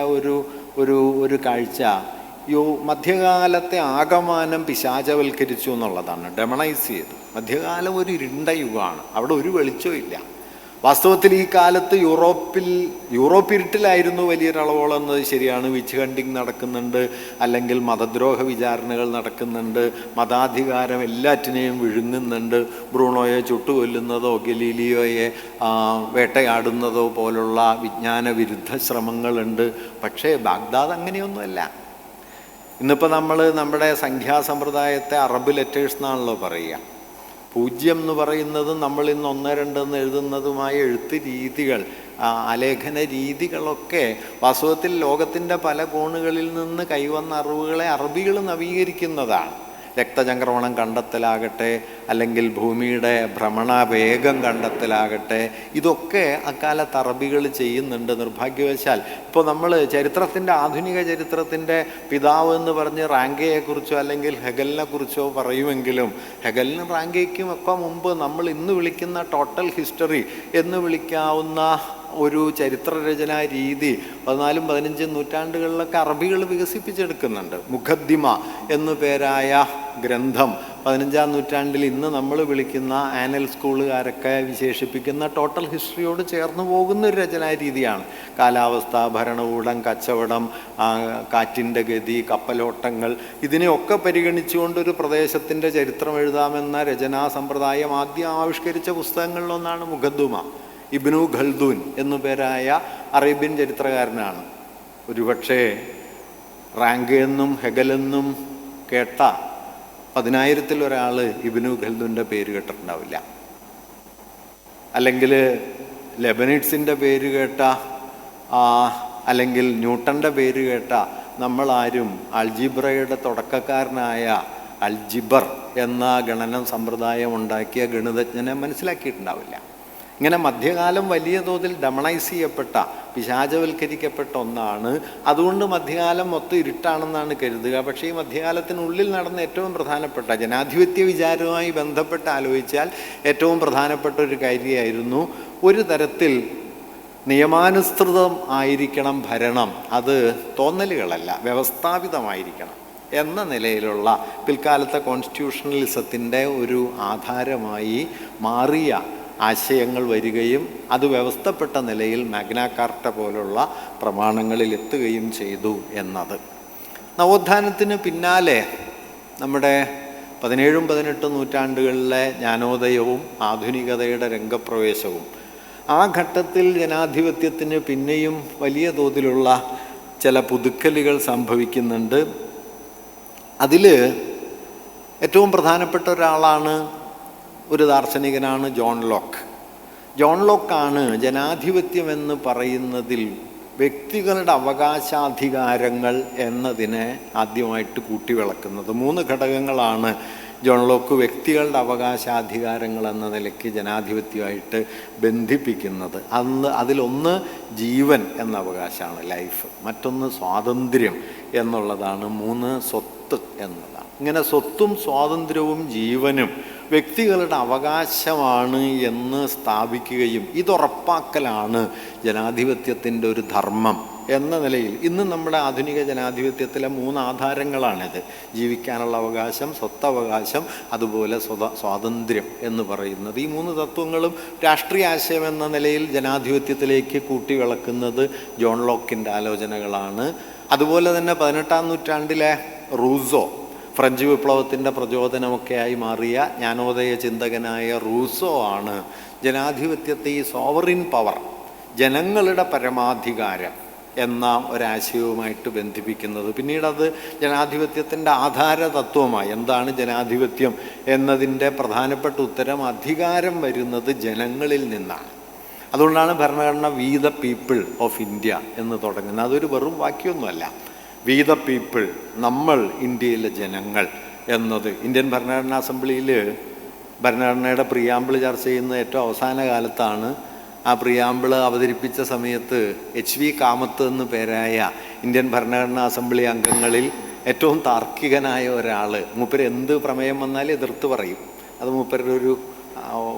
ഒരു കാഴ്ച മധ്യകാലത്തെ ആകമാനം പിശാചവൽക്കരിച്ചു എന്നുള്ളതാണ്. ഡെമണൈസ് ചെയ്തു. മധ്യകാലം ഒരു ഇരുണ്ട യുഗമാണ്. അവിടെ ഒരു വെളിച്ചവും ഇല്ല. വാസ്തവത്തിൽ ഈ കാലത്ത് യൂറോപ്പ് ഇരുട്ടിലായിരുന്നു വലിയൊരളവോളം എന്നത് ശരിയാണ്. വിച്ച് ഹണ്ടിങ് നടക്കുന്നുണ്ട്, അല്ലെങ്കിൽ മതദ്രോഹ വിചാരണകൾ നടക്കുന്നുണ്ട്, മതാധികാരം എല്ലാറ്റിനെയും വിഴുങ്ങുന്നുണ്ട്. ബ്രൂണോയെ ചുട്ടുകൊല്ലുന്നതോ ഗലീലിയോയെ വേട്ടയാടുന്നതോ പോലുള്ള വിജ്ഞാന വിരുദ്ധ ശ്രമങ്ങളുണ്ട്. പക്ഷേ ബാഗ്ദാദ് അങ്ങനെയൊന്നുമല്ല. ഇന്നിപ്പോൾ നമ്മൾ നമ്മുടെ സംഖ്യാസമ്പ്രദായത്തെ അറബ് ലെറ്റേഴ്സ് എന്നാണല്ലോ പറയുക. 0 എന്ന് പറയുന്നതും നമ്മൾ ഇന്ന് 1, 2 എന്ന് എഴുതുന്നതുമായ എഴുത്ത് രീതികൾ, ആലേഖന രീതികളൊക്കെ വാസ്തവത്തിൽ ലോകത്തിൻ്റെ പല കോണുകളിൽ നിന്ന് കൈവന്ന അറിവുകളെ അറബികൾ നവീകരിക്കുന്നതാണ്. രക്തചംക്രമണം കണ്ടെത്തലാകട്ടെ, അല്ലെങ്കിൽ ഭൂമിയുടെ ഭ്രമണവേഗം കണ്ടെത്തലാകട്ടെ, ഇതൊക്കെ അക്കാലത്ത് അറബികൾ ചെയ്യുന്നുണ്ട്. നിർഭാഗ്യവശാൽ ഇപ്പോൾ നമ്മൾ ചരിത്രത്തിൻ്റെ, ആധുനിക ചരിത്രത്തിൻ്റെ പിതാവ് എന്ന് പറഞ്ഞ് റാങ്കയെക്കുറിച്ചോ അല്ലെങ്കിൽ ഹെഗലിനെ കുറിച്ചോ പറയുമെങ്കിലും ഹെഗലിനും റാങ്കയ്ക്കും ഒക്കെ മുമ്പ് നമ്മൾ ഇന്ന് വിളിക്കുന്ന ടോട്ടൽ ഹിസ്റ്ററി എന്ന് വിളിക്കാവുന്ന ഒരു ചരിത്രരചനാ രീതി 14ഉം 15ഉം നൂറ്റാണ്ടുകളിലൊക്കെ അറബികൾ വികസിപ്പിച്ചെടുക്കുന്നുണ്ട്. മുഖദ്ദിമ എന്നു പേരായ ഗ്രന്ഥം 15ആം നൂറ്റാണ്ടിൽ ഇന്ന് നമ്മൾ വിളിക്കുന്ന ആനൽ സ്കൂളുകാരൊക്കെ വിശേഷിപ്പിക്കുന്ന ടോട്ടൽ ഹിസ്റ്ററിയോട് ചേർന്ന് പോകുന്ന ഒരു രചനാ രീതിയാണ്. കാലാവസ്ഥ, ഭരണകൂടം, കച്ചവടം, കാറ്റിൻ്റെ ഗതി, കപ്പലോട്ടങ്ങൾ, ഇതിനെയൊക്കെ പരിഗണിച്ചുകൊണ്ടൊരു പ്രദേശത്തിൻ്റെ ചരിത്രം എഴുതാമെന്ന രചനാ സമ്പ്രദായം ആദ്യം ആവിഷ്കരിച്ച പുസ്തകങ്ങളിലൊന്നാണ് മുഖദ്ദിമ. ഇബ്നു ഖൽദൂൻ എന്നു പേരായ അറേബ്യൻ ചരിത്രകാരനാണ്. ഒരുപക്ഷെ റാങ്ക് എന്നും ഹെഗലെന്നും കേട്ട 10,000-ൽ ഒരാൾ ഇബ്നു ഖൽദൂൻ്റെ പേര് കേട്ടിട്ടുണ്ടാവില്ല. അല്ലെങ്കിൽ ലെബനിഡ്സിൻ്റെ പേര് കേട്ട, അല്ലെങ്കിൽ ന്യൂട്ടൻ്റെ പേര് കേട്ട നമ്മളാരും അൾജിബ്രയുടെ തുടക്കക്കാരനായ അൾജിബർ എന്ന ഗണന സമ്പ്രദായം ഉണ്ടാക്കിയ ഗണിതജ്ഞനെ മനസ്സിലാക്കിയിട്ടുണ്ടാവില്ല. ഇങ്ങനെ മധ്യകാലം വലിയ തോതിൽ ഡമണൈസ് ചെയ്യപ്പെട്ട, പിശാചവൽക്കരിക്കപ്പെട്ട ഒന്നാണ്. അതുകൊണ്ട് മധ്യകാലം മൊത്തം ഇരുട്ടാണെന്നാണ് കരുതുക. പക്ഷേ ഈ മധ്യകാലത്തിനുള്ളിൽ നടന്ന ഏറ്റവും പ്രധാനപ്പെട്ട ജനാധിപത്യ വിചാരവുമായി ബന്ധപ്പെട്ട് ആലോചിച്ചാൽ ഏറ്റവും പ്രധാനപ്പെട്ട ഒരു കാര്യമായിരുന്നു ഒരു തരത്തിൽ നിയമാനുസൃതം ആയിരിക്കണം ഭരണം, അത് തോന്നലുകളല്ല, വ്യവസ്ഥാപിതമായിരിക്കണം എന്ന നിലയിലുള്ള പിൽക്കാലത്തെ കോൺസ്റ്റിറ്റ്യൂഷണലിസത്തിൻ്റെ ഒരു ആധാരമായി മാറിയ ആശയങ്ങൾ വരികയും അത് വ്യവസ്ഥപ്പെട്ട നിലയിൽ മാഗ്നാ കാർട്ട പോലുള്ള പ്രമാണങ്ങളിൽ എത്തുകയും ചെയ്തു എന്നത്. നവോത്ഥാനത്തിന് പിന്നാലെ നമ്മുടെ 17ഉം 18ഉം നൂറ്റാണ്ടുകളിലെ ജ്ഞാനോദയവും ആധുനികതയുടെ രംഗപ്രവേശവും, ആ ഘട്ടത്തിൽ ജനാധിപത്യത്തിന് പിന്നെയും വലിയ തോതിലുള്ള ചില പുതുക്കലുകൾ സംഭവിക്കുന്നുണ്ട്. അതിൽ ഏറ്റവും പ്രധാനപ്പെട്ട ഒരാളാണ്, ഒരു ദാർശനികനാണ് ജോൺ ലോക്ക്. ജോൺ ലോക്കാണ് ജനാധിപത്യം എന്ന് പറയുന്നതിൽ വ്യക്തികളുടെ അവകാശാധികാരങ്ങൾ എന്നതിനെ ആദ്യമായിട്ട് കൂട്ടിവിളക്കുന്നത്. 3 ഘടകങ്ങളാണ് ജോൺ ലോക്ക് വ്യക്തികളുടെ അവകാശാധികാരങ്ങൾ എന്ന നിലയ്ക്ക് ജനാധിപത്യമായിട്ട് ബന്ധിപ്പിക്കുന്നത്. അതിലൊന്ന് ജീവൻ എന്ന അവകാശമാണ്, ലൈഫ്. മറ്റൊന്ന് സ്വാതന്ത്ര്യം എന്നുള്ളതാണ്. 3 സ്വത്ത് എന്നതാണ്. ഇങ്ങനെ സ്വത്തും സ്വാതന്ത്ര്യവും ജീവനും വ്യക്തികളുടെ അവകാശമാണ് എന്ന് സ്ഥാപിക്കുകയും ഇതുറപ്പാക്കലാണ് ജനാധിപത്യത്തിൻ്റെ ഒരു ധർമ്മം എന്ന നിലയിൽ ഇന്ന് നമ്മുടെ ആധുനിക ജനാധിപത്യത്തിലെ 3 ആധാരങ്ങളാണിത്. ജീവിക്കാനുള്ള അവകാശം, സ്വത്തവകാശം, അതുപോലെ സ്വാതന്ത്ര്യം എന്ന് പറയുന്നത്. ഈ 3 തത്വങ്ങളും രാഷ്ട്രീയ ആശയം എന്ന നിലയിൽ ജനാധിപത്യത്തിലേക്ക് കൂട്ടിവിളക്കുന്നത് ജോൺ ലോക്കിൻ്റെ ആലോചനകളാണ്. അതുപോലെ തന്നെ 18ആം നൂറ്റാണ്ടിലെ റൂസോ, ഫ്രഞ്ച് വിപ്ലവത്തിൻ്റെ പ്രചോദനമൊക്കെയായി മാറിയ ജ്ഞാനോദയ ചിന്തകനായ റൂസോ ആണ് ജനാധിപത്യത്തെ ഈ സോവറിൻ പവർ, ജനങ്ങളുടെ പരമാധികാരം എന്ന ഒരാശയവുമായിട്ട് ബന്ധിപ്പിക്കുന്നത്. പിന്നീട് അത് ജനാധിപത്യത്തിൻ്റെ ആധാര തത്വമായി. എന്താണ് ജനാധിപത്യം എന്നതിൻ്റെ പ്രധാനപ്പെട്ട ഉത്തരം, അധികാരം വരുന്നത് ജനങ്ങളിൽ നിന്നാണ്. അതുകൊണ്ടാണ് ഭരണഘടന we the people of India എന്ന് തുടങ്ങുന്നത്. അതൊരു വെറും വാക്യമൊന്നുമല്ല. വി ദ പീപ്പിൾ, നമ്മൾ ഇന്ത്യയിലെ ജനങ്ങൾ എന്നത്. ഇന്ത്യൻ ഭരണഘടനാ അസംബ്ലിയിൽ ഭരണഘടനയുടെ പ്രിയാമ്പിൾ ചർച്ച ചെയ്യുന്ന ഏറ്റവും അവസാന കാലത്താണ്. ആ പ്രിയാമ്പിൾ അവതരിപ്പിച്ച സമയത്ത് HV കാമത്ത് എന്ന് പേരായ ഇന്ത്യൻ ഭരണഘടനാ അസംബ്ലി അംഗങ്ങളിൽ ഏറ്റവും താർക്കികനായ ഒരാൾ, മൂപ്പര് എന്ത് പ്രമേയം വന്നാലും എതിർത്ത് പറയും. അത് മൂപ്പരുടെ ഒരു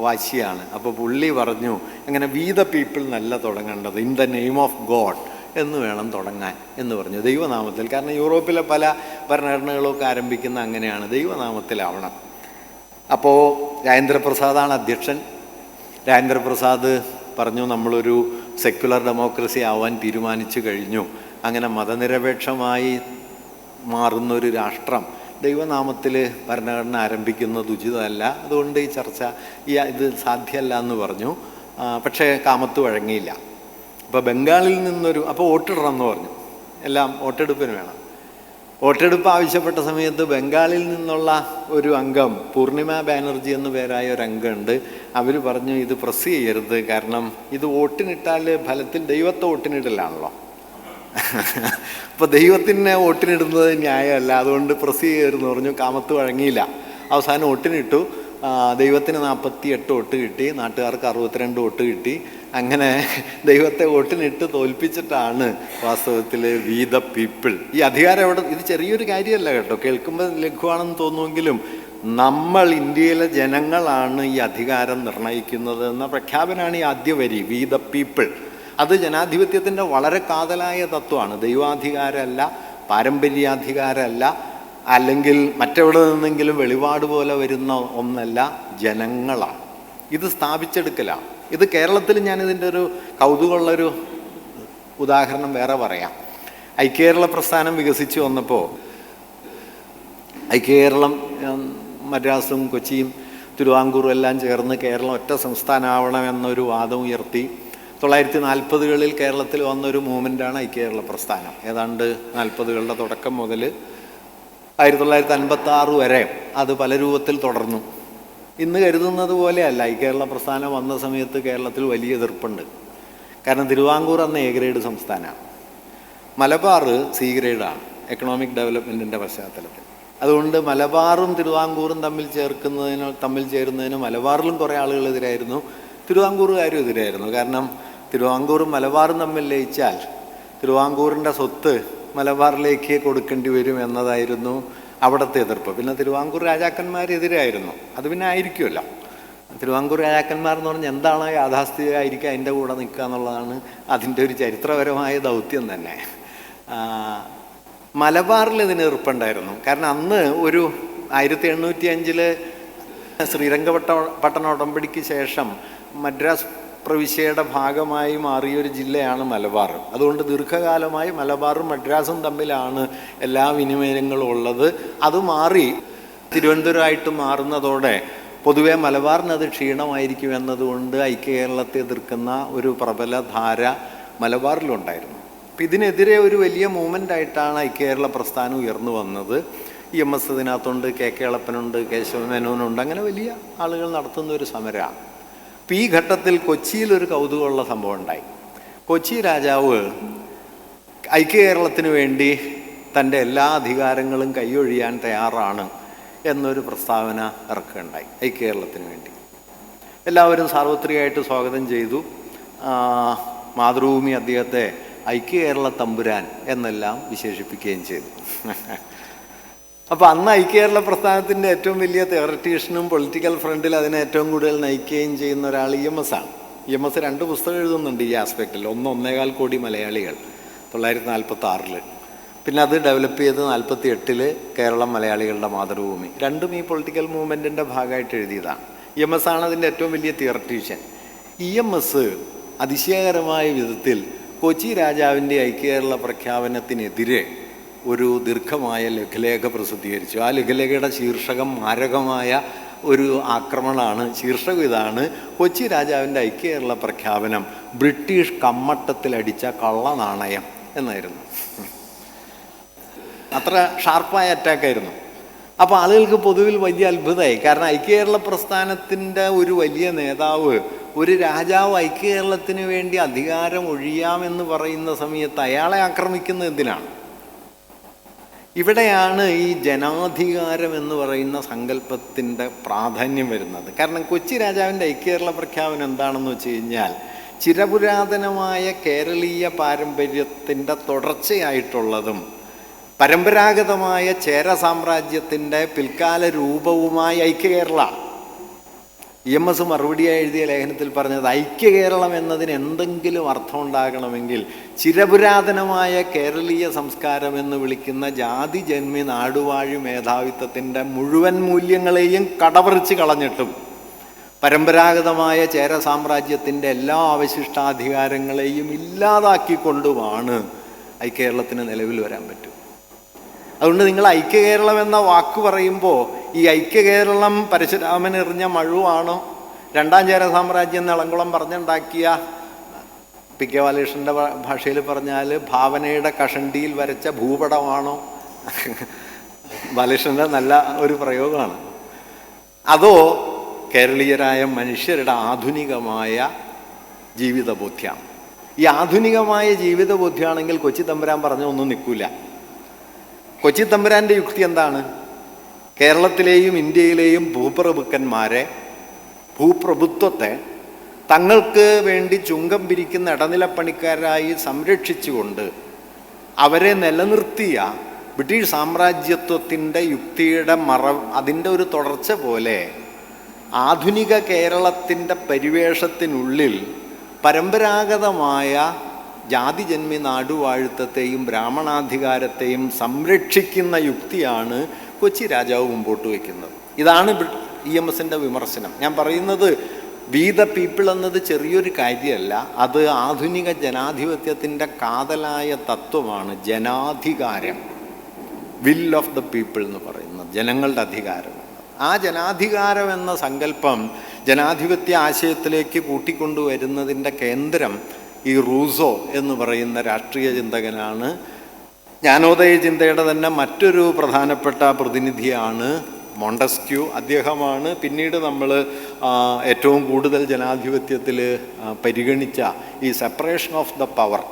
വാശിയാണ്. അപ്പോൾ പുള്ളി പറഞ്ഞു, അങ്ങനെ വി ദ പീപ്പിൾ നല്ല തുടങ്ങേണ്ടത്, in the name of God എന്ന് വേണം തുടങ്ങാൻ എന്ന് പറഞ്ഞു. ദൈവനാമത്തിൽ. കാരണം യൂറോപ്പിലെ പല ഭരണഘടനകളൊക്കെ ആരംഭിക്കുന്ന അങ്ങനെയാണ്, ദൈവനാമത്തിലാവണം. അപ്പോൾ രാജേന്ദ്രപ്രസാദാണ് അധ്യക്ഷൻ. രാജേന്ദ്രപ്രസാദ് പറഞ്ഞു നമ്മളൊരു സെക്യുലർ ഡെമോക്രസി ആവാൻ തീരുമാനിച്ചു കഴിഞ്ഞു. അങ്ങനെ മതനിരപേക്ഷമായി മാറുന്നൊരു രാഷ്ട്രം ദൈവനാമത്തിൽ ഭരണഘടന ആരംഭിക്കുന്നത് ഉചിതമല്ല, അതുകൊണ്ട് ഈ ചർച്ച ഇത് സാധ്യമല്ല എന്ന് പറഞ്ഞു. പക്ഷേ കാമത്ത് വഴങ്ങിയില്ല. അപ്പോൾ ബംഗാളിൽ നിന്നൊരു വോട്ടിടണം എന്ന് പറഞ്ഞു. എല്ലാം വോട്ടെടുപ്പിന് വേണം. വോട്ടെടുപ്പ് ആവശ്യപ്പെട്ട സമയത്ത് ബംഗാളിൽ നിന്നുള്ള ഒരു അംഗം, പൂർണിമ ബാനർജി എന്നു പേരായ ഒരു അംഗമുണ്ട്, അവർ പറഞ്ഞു ഇത് പ്രസ് ചെയ്യരുത്, കാരണം ഇത് വോട്ടിനിട്ടാൽ ഫലത്തിൽ ദൈവത്തെ വോട്ടിനിടലാണല്ലോ. അപ്പോൾ ദൈവത്തിനെ വോട്ടിനിടുന്നത് ന്യായമല്ല, അതുകൊണ്ട് പ്രസ് ചെയ്യരുതെന്ന് പറഞ്ഞു. കാമത്ത് വഴങ്ങിയില്ല. അവസാനം വോട്ടിനിട്ടു. ദൈവത്തിന് 48 വോട്ട് കിട്ടി, നാട്ടുകാർക്ക് 62 വോട്ട് കിട്ടി. അങ്ങനെ ദൈവത്തെ വോട്ടിനിട്ട് തോൽപ്പിച്ചിട്ടാണ് വാസ്തവത്തിൽ വി ദ പീപ്പിൾ. ഈ അധികാരം ഇത് ചെറിയൊരു കാര്യമല്ല കേട്ടോ, കേൾക്കുമ്പോൾ ലഘുവാണെന്ന് തോന്നുമെങ്കിലും നമ്മൾ ഇന്ത്യയിലെ ജനങ്ങളാണ് ഈ അധികാരം നിർണ്ണയിക്കുന്നത് എന്ന പ്രഖ്യാപനമാണ് ഈ ആദ്യ വരി, വി ദ പീപ്പിൾ. അത് ജനാധിപത്യത്തിൻ്റെ വളരെ കാതലായ തത്വമാണ്. ദൈവാധികാരമല്ല, പാരമ്പര്യാധികാരമല്ല, അല്ലെങ്കിൽ മറ്റെവിടെ നിന്നെങ്കിലും വെളിപാട് പോലെ വരുന്ന ഒന്നല്ല, ജനങ്ങളാണ്. ഇത് സ്ഥാപിച്ചെടുക്കലാണ്. ഇത് കേരളത്തിൽ ഞാനിതിൻ്റെ ഒരു കൗതുകമുള്ളൊരു ഉദാഹരണം വേറെ പറയാം. ഐക്യകേരള പ്രസ്ഥാനം വികസിച്ച് വന്നപ്പോൾ ഐക്യകേരളം മദ്രാസും കൊച്ചിയും തിരുവിതാംകൂറും എല്ലാം ചേർന്ന് കേരളം ഒറ്റ സംസ്ഥാനമാവണമെന്നൊരു വാദം ഉയർത്തി. 1940കളിൽ കേരളത്തിൽ വന്നൊരു മൂവ്മെൻ്റാണ് ഐക്യകേരള പ്രസ്ഥാനം. ഏതാണ്ട് 40കളുടെ തുടക്കം മുതൽ 1956 വരെ അത് പല രൂപത്തിൽ തുടർന്നു. ഇന്ന് കരുതുന്നത് പോലെയല്ല. ഐക്യകേരള പ്രസ്ഥാനം വന്ന സമയത്ത് കേരളത്തിൽ വലിയ എതിർപ്പുണ്ട്. കാരണം തിരുവിതാംകൂർ അന്ന് എ ഗ്രേഡ് സംസ്ഥാനമാണ്, മലബാർ സി ഗ്രേഡാണ് എക്കണോമിക് ഡെവലപ്മെൻറ്റിൻ്റെ പശ്ചാത്തലത്തിൽ. അതുകൊണ്ട് മലബാറും തിരുവിതാംകൂറും തമ്മിൽ ചേരുന്നതിന് മലബാറിലും കുറേ ആളുകൾ എതിരായിരുന്നു, തിരുവിതാംകൂറുകാരും എതിരായിരുന്നു. കാരണം തിരുവിതാംകൂറും മലബാറും തമ്മിൽ ലയിച്ചാൽ തിരുവിതാംകൂറിൻ്റെ സ്വത്ത് മലബാറിലേക്ക് കൊടുക്കേണ്ടി വരും എന്നതായിരുന്നു അവിടുത്തെ എതിർപ്പ്. പിന്നെ തിരുവിതാംകൂർ രാജാക്കന്മാരെതിരായിരുന്നു. അത് പിന്നെ ആയിരിക്കുമല്ലോ. തിരുവിതാംകൂർ രാജാക്കന്മാർ എന്ന് പറഞ്ഞാൽ എന്താണോ യാഥാസ്ഥിതികമായിരിക്കുക, അതിൻ്റെ കൂടെ നിൽക്കുക എന്നുള്ളതാണ് അതിൻ്റെ ഒരു ചരിത്രപരമായ ദൗത്യം തന്നെ. മലബാറിൽ ഇതിന് എതിർപ്പുണ്ടായിരുന്നു. കാരണം അന്ന് ഒരു 1805 ശ്രീരംഗപട്ടണ ഉടമ്പടിക്ക് ശേഷം മദ്രാസ് പ്രവിശ്യയുടെ ഭാഗമായി മാറിയൊരു ജില്ലയാണ് മലബാർ. അതുകൊണ്ട് ദീർഘകാലമായി മലബാറും മദ്രാസും തമ്മിലാണ് എല്ലാ വിനിമയങ്ങളും ഉള്ളത്. അത് മാറി തിരുവനന്തപുരമായിട്ട് മാറുന്നതോടെ പൊതുവെ മലബാറിനത് ക്ഷീണമായിരിക്കും എന്നതുകൊണ്ട് ഐക്യകേരളത്തെ എതിർക്കുന്ന ഒരു പ്രബല ധാര മലബാറിലുണ്ടായിരുന്നു. അപ്പം ഇതിനെതിരെ ഒരു വലിയ മൂവ്മെൻ്റായിട്ടാണ് ഐക്യകേരള പ്രസ്ഥാനം ഉയർന്നു വന്നത്. EMS ഇതിനകത്തുണ്ട്, KK എളപ്പനുണ്ട്, കേശവമേനോനുണ്ട്, അങ്ങനെ വലിയ ആളുകൾ നടത്തുന്ന ഒരു സമരമാണ്. അപ്പം ഈ ഘട്ടത്തിൽ കൊച്ചിയിലൊരു കൗതുകമുള്ള സംഭവം ഉണ്ടായി. കൊച്ചി രാജാവ് ഐക്യകേരളത്തിന് വേണ്ടി തൻ്റെ എല്ലാ അധികാരങ്ങളും കൈയൊഴിയാൻ തയ്യാറാണ് എന്നൊരു പ്രസ്താവന ഇറക്കുകയുണ്ടായി. ഐക്യകേരളത്തിന് വേണ്ടി എല്ലാവരും സാർവത്രികമായിട്ട് സ്വാഗതം ചെയ്തു. മാതൃഭൂമി അദ്ദേഹത്തെ ഐക്യകേരള തമ്പുരാൻ എന്നെല്ലാം വിശേഷിപ്പിക്കുകയും ചെയ്തു. അപ്പോൾ അന്ന് ഐക്യകേരള പ്രസ്ഥാനത്തിൻ്റെ ഏറ്റവും വലിയ തിയററ്റീഷ്യനും പൊളിറ്റിക്കൽ ഫ്രണ്ടിൽ അതിനെ ഏറ്റവും കൂടുതൽ നയിക്കുകയും ചെയ്യുന്ന ഒരാൾ EMS ആണ്. EMS 2 പുസ്തകം എഴുതുന്നുണ്ട് ഈ ആസ്പെക്റ്റിൽ. 1.25 കോടി മലയാളികൾ 1946. പിന്നെ അത് ഡെവലപ്പ് ചെയ്ത് 48 കേരളം മലയാളികളുടെ മാതൃഭൂമി. രണ്ടും ഈ പൊളിറ്റിക്കൽ മൂവ്മെൻറ്റിൻ്റെ ഭാഗമായിട്ട് എഴുതിയതാണ്. EMS ആണ് അതിൻ്റെ ഏറ്റവും വലിയ തിയററ്റീഷ്യൻ. EMS അതിശയകരമായ വിധത്തിൽ കൊച്ചി രാജാവിൻ്റെ ഐക്യകേരള പ്രഖ്യാപനത്തിനെതിരെ ഒരു ദീർഘമായ ലഘുലേഖ പ്രസിദ്ധീകരിച്ചു. ആ ലഘുലേഖയുടെ ശീർഷകം മാരകമായ ഒരു ആക്രമണമാണ്. ശീർഷകം ഇതാണ്: കൊച്ചി രാജാവിൻ്റെ ഐക്യകേരള പ്രഖ്യാപനം ബ്രിട്ടീഷ് കമ്മട്ടത്തിലടിച്ച കള്ളനാണയം എന്നായിരുന്നു. അത്ര ഷാർപ്പായ അറ്റാക്കായിരുന്നു. അപ്പോൾ ആളുകൾക്ക് പൊതുവിൽ വലിയ അത്ഭുതമായി. കാരണം ഐക്യകേരള പ്രസ്ഥാനത്തിൻ്റെ ഒരു വലിയ നേതാവ്, ഒരു രാജാവ് ഐക്യകേരളത്തിന് വേണ്ടി അധികാരം ഒഴിയാമെന്ന് പറയുന്ന സമയത്ത് അയാളെ ആക്രമിക്കുന്നത് എന്തിനാണ്? ഇവിടെയാണ് ഈ ജനാധികാരം എന്ന് പറയുന്ന സങ്കല്പത്തിൻ്റെ പ്രാധാന്യം വരുന്നത്. കാരണം കൊച്ചി രാജാവിൻ്റെ ഐക്യകേരള പ്രഖ്യാപനം എന്താണെന്ന് വെച്ച് കഴിഞ്ഞാൽ ചിരപുരാതനമായ കേരളീയ പാരമ്പര്യത്തിൻ്റെ തുടർച്ചയായിട്ടുള്ളതും പരമ്പരാഗതമായ ചേര സാമ്രാജ്യത്തിൻ്റെ പിൽക്കാല രൂപവുമായി ഐക്യകേരള. EMS മറുപടിയായി എഴുതിയ ലേഖനത്തിൽ പറഞ്ഞത് ഐക്യകേരളം എന്നതിന് എന്തെങ്കിലും അർത്ഥം ഉണ്ടാകണമെങ്കിൽ ചിരപുരാതനമായ കേരളീയ സംസ്കാരം എന്ന് വിളിക്കുന്ന ജാതി ജന്മി നാടുവാഴി മേധാവിത്വത്തിൻ്റെ മുഴുവൻ മൂല്യങ്ങളെയും കടപറിച്ച് കളഞ്ഞിട്ടും പരമ്പരാഗതമായ ചേര സാമ്രാജ്യത്തിൻ്റെ എല്ലാ അവശിഷ്ടാധികാരങ്ങളെയും ഇല്ലാതാക്കിക്കൊണ്ടുമാണ് ഐക്യകേരളത്തിന് നിലവിൽ വരാൻ പറ്റും. അതുകൊണ്ട് നിങ്ങൾ ഐക്യകേരളം എന്ന വാക്ക് പറയുമ്പോൾ ഈ ഐക്യകേരളം പരശുരാമൻ എറിഞ്ഞ മഴുവാണോ, രണ്ടാം ചേര സാമ്രാജ്യം എളംകുളം പറഞ്ഞുണ്ടാക്കിയ പി കെ ബാലകൃഷ്ണൻ്റെ ഭാഷയിൽ പറഞ്ഞാൽ ഭാവനയുടെ കഷണ്ടിയിൽ വരച്ച ഭൂപടമാണോ? ബാലകൃഷ്ണൻ്റെ നല്ല ഒരു പ്രയോഗമാണ്. അതോ കേരളീയരായ മനുഷ്യരുടെ ആധുനികമായ ജീവിതബോധ്യമാണ്? ഈ ആധുനികമായ ജീവിതബോധ്യമാണെങ്കിൽ കൊച്ചി തമ്പുരാൻ പറഞ്ഞ ഒന്നും നിൽക്കില്ല. കൊച്ചി തമ്പുരാൻ്റെ യുക്തി എന്താണ്? കേരളത്തിലെയും ഇന്ത്യയിലെയും ഭൂപ്രഭുത്വത്തെ തങ്ങൾക്ക് വേണ്ടി ചുങ്കം പിരിക്കുന്ന ഇടനിലപ്പണിക്കാരായി സംരക്ഷിച്ചുകൊണ്ട് അവരെ നിലനിർത്തിയ ബ്രിട്ടീഷ് സാമ്രാജ്യത്വത്തിൻ്റെ യുക്തിയുടെ അതിൻ്റെ ഒരു തുടർച്ച പോലെ ആധുനിക കേരളത്തിൻ്റെ പരിവേഷത്തിനുള്ളിൽ പരമ്പരാഗതമായ ജാതിജന്മി നാടുവാഴുത്തത്തെയും ബ്രാഹ്മണാധികാരത്തെയും സംരക്ഷിക്കുന്ന യുക്തിയാണ് കൊച്ചി രാജാവ് മുമ്പോട്ട് വയ്ക്കുന്നത്. ഇതാണ് EMSൻ്റെ വിമർശനം. ഞാൻ പറയുന്നത് വി ദ പീപ്പിൾ എന്നത് ചെറിയൊരു കാര്യമല്ല, അത് ആധുനിക ജനാധിപത്യത്തിൻ്റെ കാതലായ തത്വമാണ്. ജനാധികാരം, വിൽ ഓഫ് ദ പീപ്പിൾ എന്ന് പറയുന്നത്, ജനങ്ങളുടെ അധികാരം. ആ ജനാധികാരം എന്ന സങ്കല്പം ജനാധിപത്യ ആശയത്തിലേക്ക് കൂട്ടിക്കൊണ്ടുവരുന്നതിൻ്റെ കേന്ദ്രം ഈ റൂസോ എന്ന് പറയുന്ന രാഷ്ട്രീയ ചിന്തകനാണ്. ജ്ഞാനോദയ ചിന്തയുടെ തന്നെ മറ്റൊരു പ്രധാനപ്പെട്ട പ്രതിനിധിയാണ് മോണ്ടസ്ക്യൂ. അദ്ദേഹമാണ് പിന്നീട് നമ്മൾ ഏറ്റവും കൂടുതൽ ജനാധിപത്യത്തിൽ പരിഗണിച്ച ഈ സെപ്പറേഷൻ ഓഫ് ദ പവർ,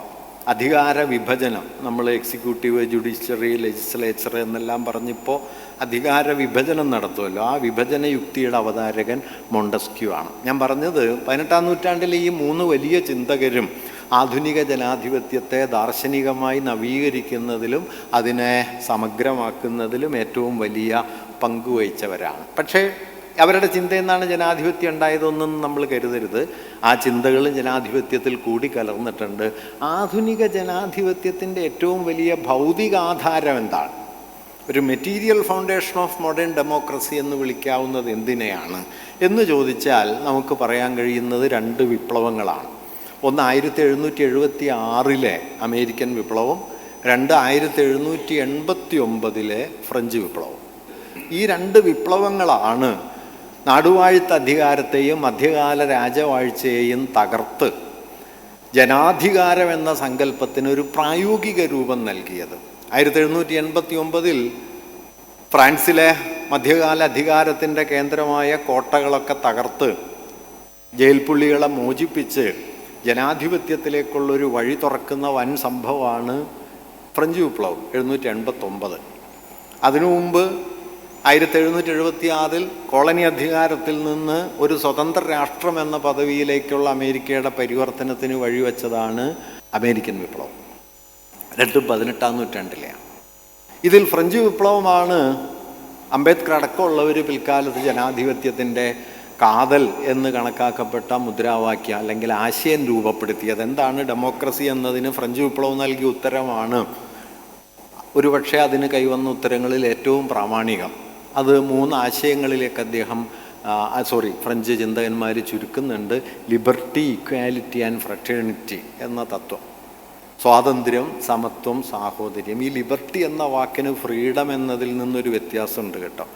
അധികാര വിഭജനം. നമ്മൾ എക്സിക്യൂട്ടീവ്, ജുഡീഷ്യറി, ലെജിസ്ലേച്ചർ എന്നെല്ലാം പറഞ്ഞപ്പോൾ അധികാര വിഭജനം നടത്തുമല്ലോ, ആ വിഭജന യുക്തിയുടെ അവതാരകൻ മോണ്ടസ്ക്യൂ ആണ്. ഞാൻ പറഞ്ഞത് 18-ാം നൂറ്റാണ്ടിലെ ഈ 3 വലിയ ചിന്തകരും ആധുനിക ജനാധിപത്യത്തെ ദാർശനികമായി നവീകരിക്കുന്നതിലും അതിനെ സമഗ്രമാക്കുന്നതിലും ഏറ്റവും വലിയ പങ്കുവഹിച്ചവരാണ്. പക്ഷേ അവരുടെ ചിന്ത എന്നാണ് ജനാധിപത്യം ഉണ്ടായതൊന്നും നമ്മൾ കരുതരുത്. ആ ചിന്തകൾ ജനാധിപത്യത്തിൽ കൂടി കലർന്നിട്ടുണ്ട്. ആധുനിക ജനാധിപത്യത്തിൻ്റെ ഏറ്റവും വലിയ ഭൗതികാധാരം എന്താണ്? ഒരു material foundation of modern democracy എന്ന് വിളിക്കാവുന്നത് എന്തിനെയാണ് എന്ന് ചോദിച്ചാൽ നമുക്ക് പറയാൻ കഴിയുന്നത് 2 വിപ്ലവങ്ങളാണ്. ഒന്ന് 1776-ലെ അമേരിക്കൻ വിപ്ലവം, 2 1789-ലെ ഫ്രഞ്ച് വിപ്ലവം. ഈ 2 വിപ്ലവങ്ങളാണ് നാടുവാഴ്ത്ത അധികാരത്തെയും മധ്യകാല രാജവാഴ്ചയെയും തകർത്ത് ജനാധികാരം എന്ന സങ്കല്പത്തിന് ഒരു പ്രായോഗിക രൂപം നൽകിയത്. 1789-ൽ ഫ്രാൻസിലെ മധ്യകാല അധികാരത്തിൻ്റെ കേന്ദ്രമായ കോട്ടകളൊക്കെ തകർത്ത് ജയിൽപ്പുള്ളികളെ മോചിപ്പിച്ച് ജനാധിപത്യത്തിലേക്കുള്ളൊരു വഴി തുറക്കുന്ന വൻ സംഭവമാണ് ഫ്രഞ്ച് വിപ്ലവം 1789. അതിനു മുമ്പ് 1776-ൽ കോളനി അധികാരത്തിൽ നിന്ന് ഒരു സ്വതന്ത്ര രാഷ്ട്രം എന്ന പദവിയിലേക്കുള്ള അമേരിക്കയുടെ പരിവർത്തനത്തിന് വഴിവെച്ചതാണ് അമേരിക്കൻ വിപ്ലവം. 18-ാം നൂറ്റാണ്ടിലെയാണ്. ഇതിൽ ഫ്രഞ്ച് വിപ്ലവമാണ് അംബേദ്കർ അടക്കമുള്ളവർ പിൽക്കാലത്ത് ജനാധിപത്യത്തിൻ്റെ കാതൽ എന്ന് കണക്കാക്കപ്പെട്ട മുദ്രാവാക്യം അല്ലെങ്കിൽ ആശയം രൂപപ്പെടുത്തിയത്. എന്താണ് ഡെമോക്രസി എന്നതിന് ഫ്രഞ്ച് വിപ്ലവം നൽകിയ ഉത്തരമാണ് ഒരുപക്ഷെ അതിന് കൈവന്ന ഉത്തരങ്ങളിൽ ഏറ്റവും പ്രാമാണികം. അത് 3 ആശയങ്ങളിലേക്ക് അദ്ദേഹം ഫ്രഞ്ച് ചിന്തകന്മാർ ചുരുക്കുന്നുണ്ട്. ലിബർട്ടി, ഇക്വാലിറ്റി ആൻഡ് ഫ്രറ്റേണിറ്റി എന്ന തത്വം. സ്വാതന്ത്ര്യം, സമത്വം, സാഹോദര്യം. ഈ ലിബർട്ടി എന്ന വാക്കിന് ഫ്രീഡം എന്നതിൽ നിന്നൊരു വ്യത്യാസമുണ്ട് കേട്ടോ.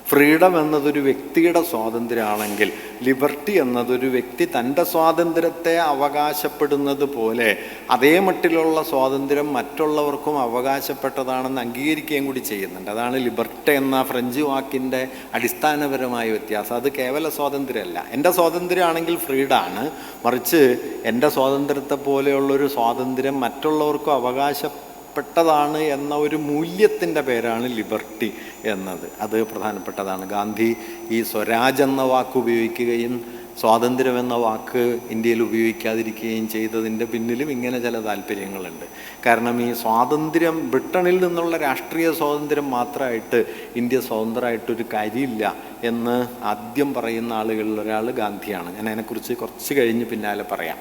ഫ്രീഡം എന്നതൊരു വ്യക്തിയുടെ സ്വാതന്ത്ര്യമാണെങ്കിൽ ലിബർട്ടി എന്നതൊരു വ്യക്തി തൻ്റെ സ്വാതന്ത്ര്യത്തെ അവകാശപ്പെടുന്നത് പോലെ അതേ മട്ടിലുള്ള സ്വാതന്ത്ര്യം മറ്റുള്ളവർക്കും അവകാശപ്പെട്ടതാണെന്ന് അംഗീകരിക്കുകയും കൂടി ചെയ്യുന്നുണ്ട്. അതാണ് ലിബർട്ടി എന്ന ഫ്രഞ്ച് വാക്കിൻ്റെ അടിസ്ഥാനപരമായ വ്യത്യാസം. അത് കേവല സ്വാതന്ത്ര്യമല്ല. എൻ്റെ സ്വാതന്ത്ര്യമാണെങ്കിൽ ഫ്രീഡമാണ്, മറിച്ച് എൻ്റെ സ്വാതന്ത്ര്യത്തെ പോലെയുള്ളൊരു സ്വാതന്ത്ര്യം മറ്റുള്ളവർക്കും അവകാശപ്പെട്ടതാണ് എന്ന ഒരു മൂല്യത്തിൻ്റെ പേരാണ് ലിബർട്ടി എന്നത്. അത് പ്രധാനപ്പെട്ടതാണ്. ഗാന്ധി ഈ സ്വരാജ് എന്ന വാക്ക് ഉപയോഗിക്കുകയും സ്വാതന്ത്ര്യം എന്ന വാക്ക് ഇന്ത്യയിൽ ഉപയോഗിക്കാതിരിക്കുകയും ചെയ്തതിൻ്റെ പിന്നിലും ഇങ്ങനെ ചില താല്പര്യങ്ങളുണ്ട്. കാരണം ഈ സ്വാതന്ത്ര്യം, ബ്രിട്ടനിൽ നിന്നുള്ള രാഷ്ട്രീയ സ്വാതന്ത്ര്യം മാത്രമായിട്ട് ഇന്ത്യ സ്വതന്ത്രമായിട്ടൊരു കാര്യമില്ല എന്ന് ആദ്യം പറയുന്ന ആളുകളിൽ ഒരാൾ ഗാന്ധിയാണ്. ഞാൻ അതിനെക്കുറിച്ച് കുറച്ച് കഴിഞ്ഞ് പിന്നാലെ പറയാം.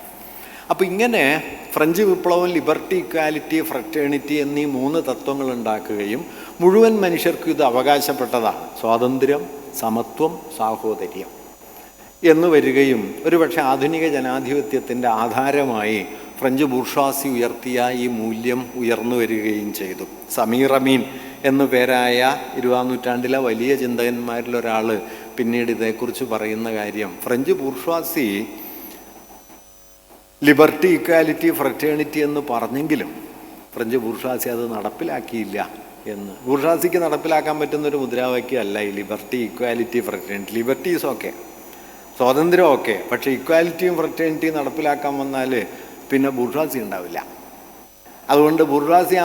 അപ്പോൾ ഇങ്ങനെ ഫ്രഞ്ച് വിപ്ലവം ലിബർട്ടി, ഇക്വാലിറ്റി, ഫ്രറ്റേണിറ്റി എന്നീ 3 തത്വങ്ങൾ ഉണ്ടാക്കുകയും മുഴുവൻ മനുഷ്യർക്കും ഇത് അവകാശപ്പെട്ടതാണ്. സ്വാതന്ത്ര്യം, സമത്വം, സാഹോദര്യം. എന്ന് വരികയും ഒരുപക്ഷെ ആധുനിക ജനാധിപത്യത്തിൻ്റെ ആധാരമായി ഫ്രഞ്ച് ബൂർഷ്വാസി ഉയർത്തിയ ഈ മൂല്യം ഉയർന്നു വരികയും ചെയ്തു. സമീർ അമീൻ എന്നു പേരായ 20-ാം നൂറ്റാണ്ടിലെ വലിയ ചിന്തകന്മാരിലൊരാൾ പിന്നീട് ഇതേക്കുറിച്ച് പറയുന്ന കാര്യം, French bourgeoisie liberty, equality, fraternity എന്ന് പറഞ്ഞെങ്കിലും ഫ്രഞ്ച് ബൂർഷ്വാസി അത് നടപ്പിലാക്കിയില്ല എന്ന്. ബൂർഷ്വാസിക്ക് നടപ്പിലാക്കാൻ പറ്റുന്നൊരു മുദ്രാവാക്യമല്ല ഈ liberty, equality, fraternity. Liberty is okay, സ്വാതന്ത്ര്യം ഓക്കെ, പക്ഷേ ഇക്വാലിറ്റിയും ഫ്രറ്റേണിറ്റിയും നടപ്പിലാക്കാൻ വന്നാൽ പിന്നെ ബൂർഷ്വാസി ഉണ്ടാവില്ല. അതുകൊണ്ട് ബൂർഷ്വാസി ആ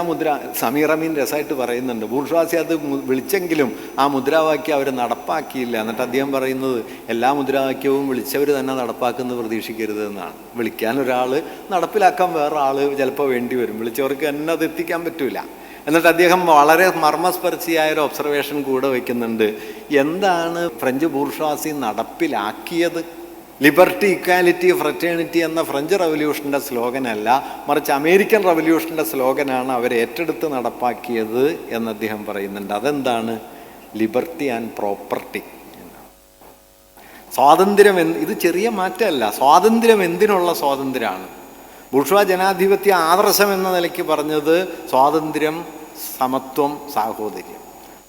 സമീർ അമീൻ രസമായിട്ട് പറയുന്നുണ്ട്, ബൂർഷ്വാസി അത് വിളിച്ചെങ്കിലും ആ മുദ്രാവാക്യം അവർ നടപ്പാക്കിയില്ല. എന്നിട്ട് അദ്ദേഹം പറയുന്നത് എല്ലാ മുദ്രാവാക്യവും വിളിച്ചവർ തന്നെ നടപ്പാക്കുന്നത് പ്രതീക്ഷിക്കരുത് എന്നാണ്. വിളിക്കാൻ ഒരാൾ, നടപ്പിലാക്കാൻ വേറെ ആൾ ചിലപ്പോൾ വേണ്ടി വരും. വിളിച്ചവർക്ക് തന്നെ അത് എത്തിക്കാൻ പറ്റില്ല. എന്നിട്ട് അദ്ദേഹം വളരെ മർമ്മസ്പർശിയായ ഒരു ഒബ്സർവേഷൻ കൂടെ വയ്ക്കുന്നുണ്ട്. എന്താണ് ഫ്രഞ്ച് ബൂർഷ്വാസി നടപ്പിലാക്കിയത്? ലിബർട്ടി, ഇക്വാലിറ്റി, ഫ്രറ്റേണിറ്റി എന്ന ഫ്രഞ്ച് റവല്യൂഷൻ്റെ സ്ലോഗനല്ല, മറിച്ച് അമേരിക്കൻ റവല്യൂഷൻ്റെ സ്ലോഗനാണ് അവർ ഏറ്റെടുത്ത് നടപ്പാക്കിയത് എന്ന് അദ്ദേഹം പറയുന്നുണ്ട്. അതെന്താണ്? Liberty and property. സ്വാതന്ത്ര്യം ഇത് ചെറിയ മാറ്റമല്ല. സ്വാതന്ത്ര്യം എന്തിനുള്ള സ്വാതന്ത്ര്യമാണ്? ബൂർഷ്വാ ജനാധിപത്യ ആദർശം എന്ന നിലയ്ക്ക് പറഞ്ഞത് സ്വാതന്ത്ര്യം, സമത്വം, സാഹോദര്യം.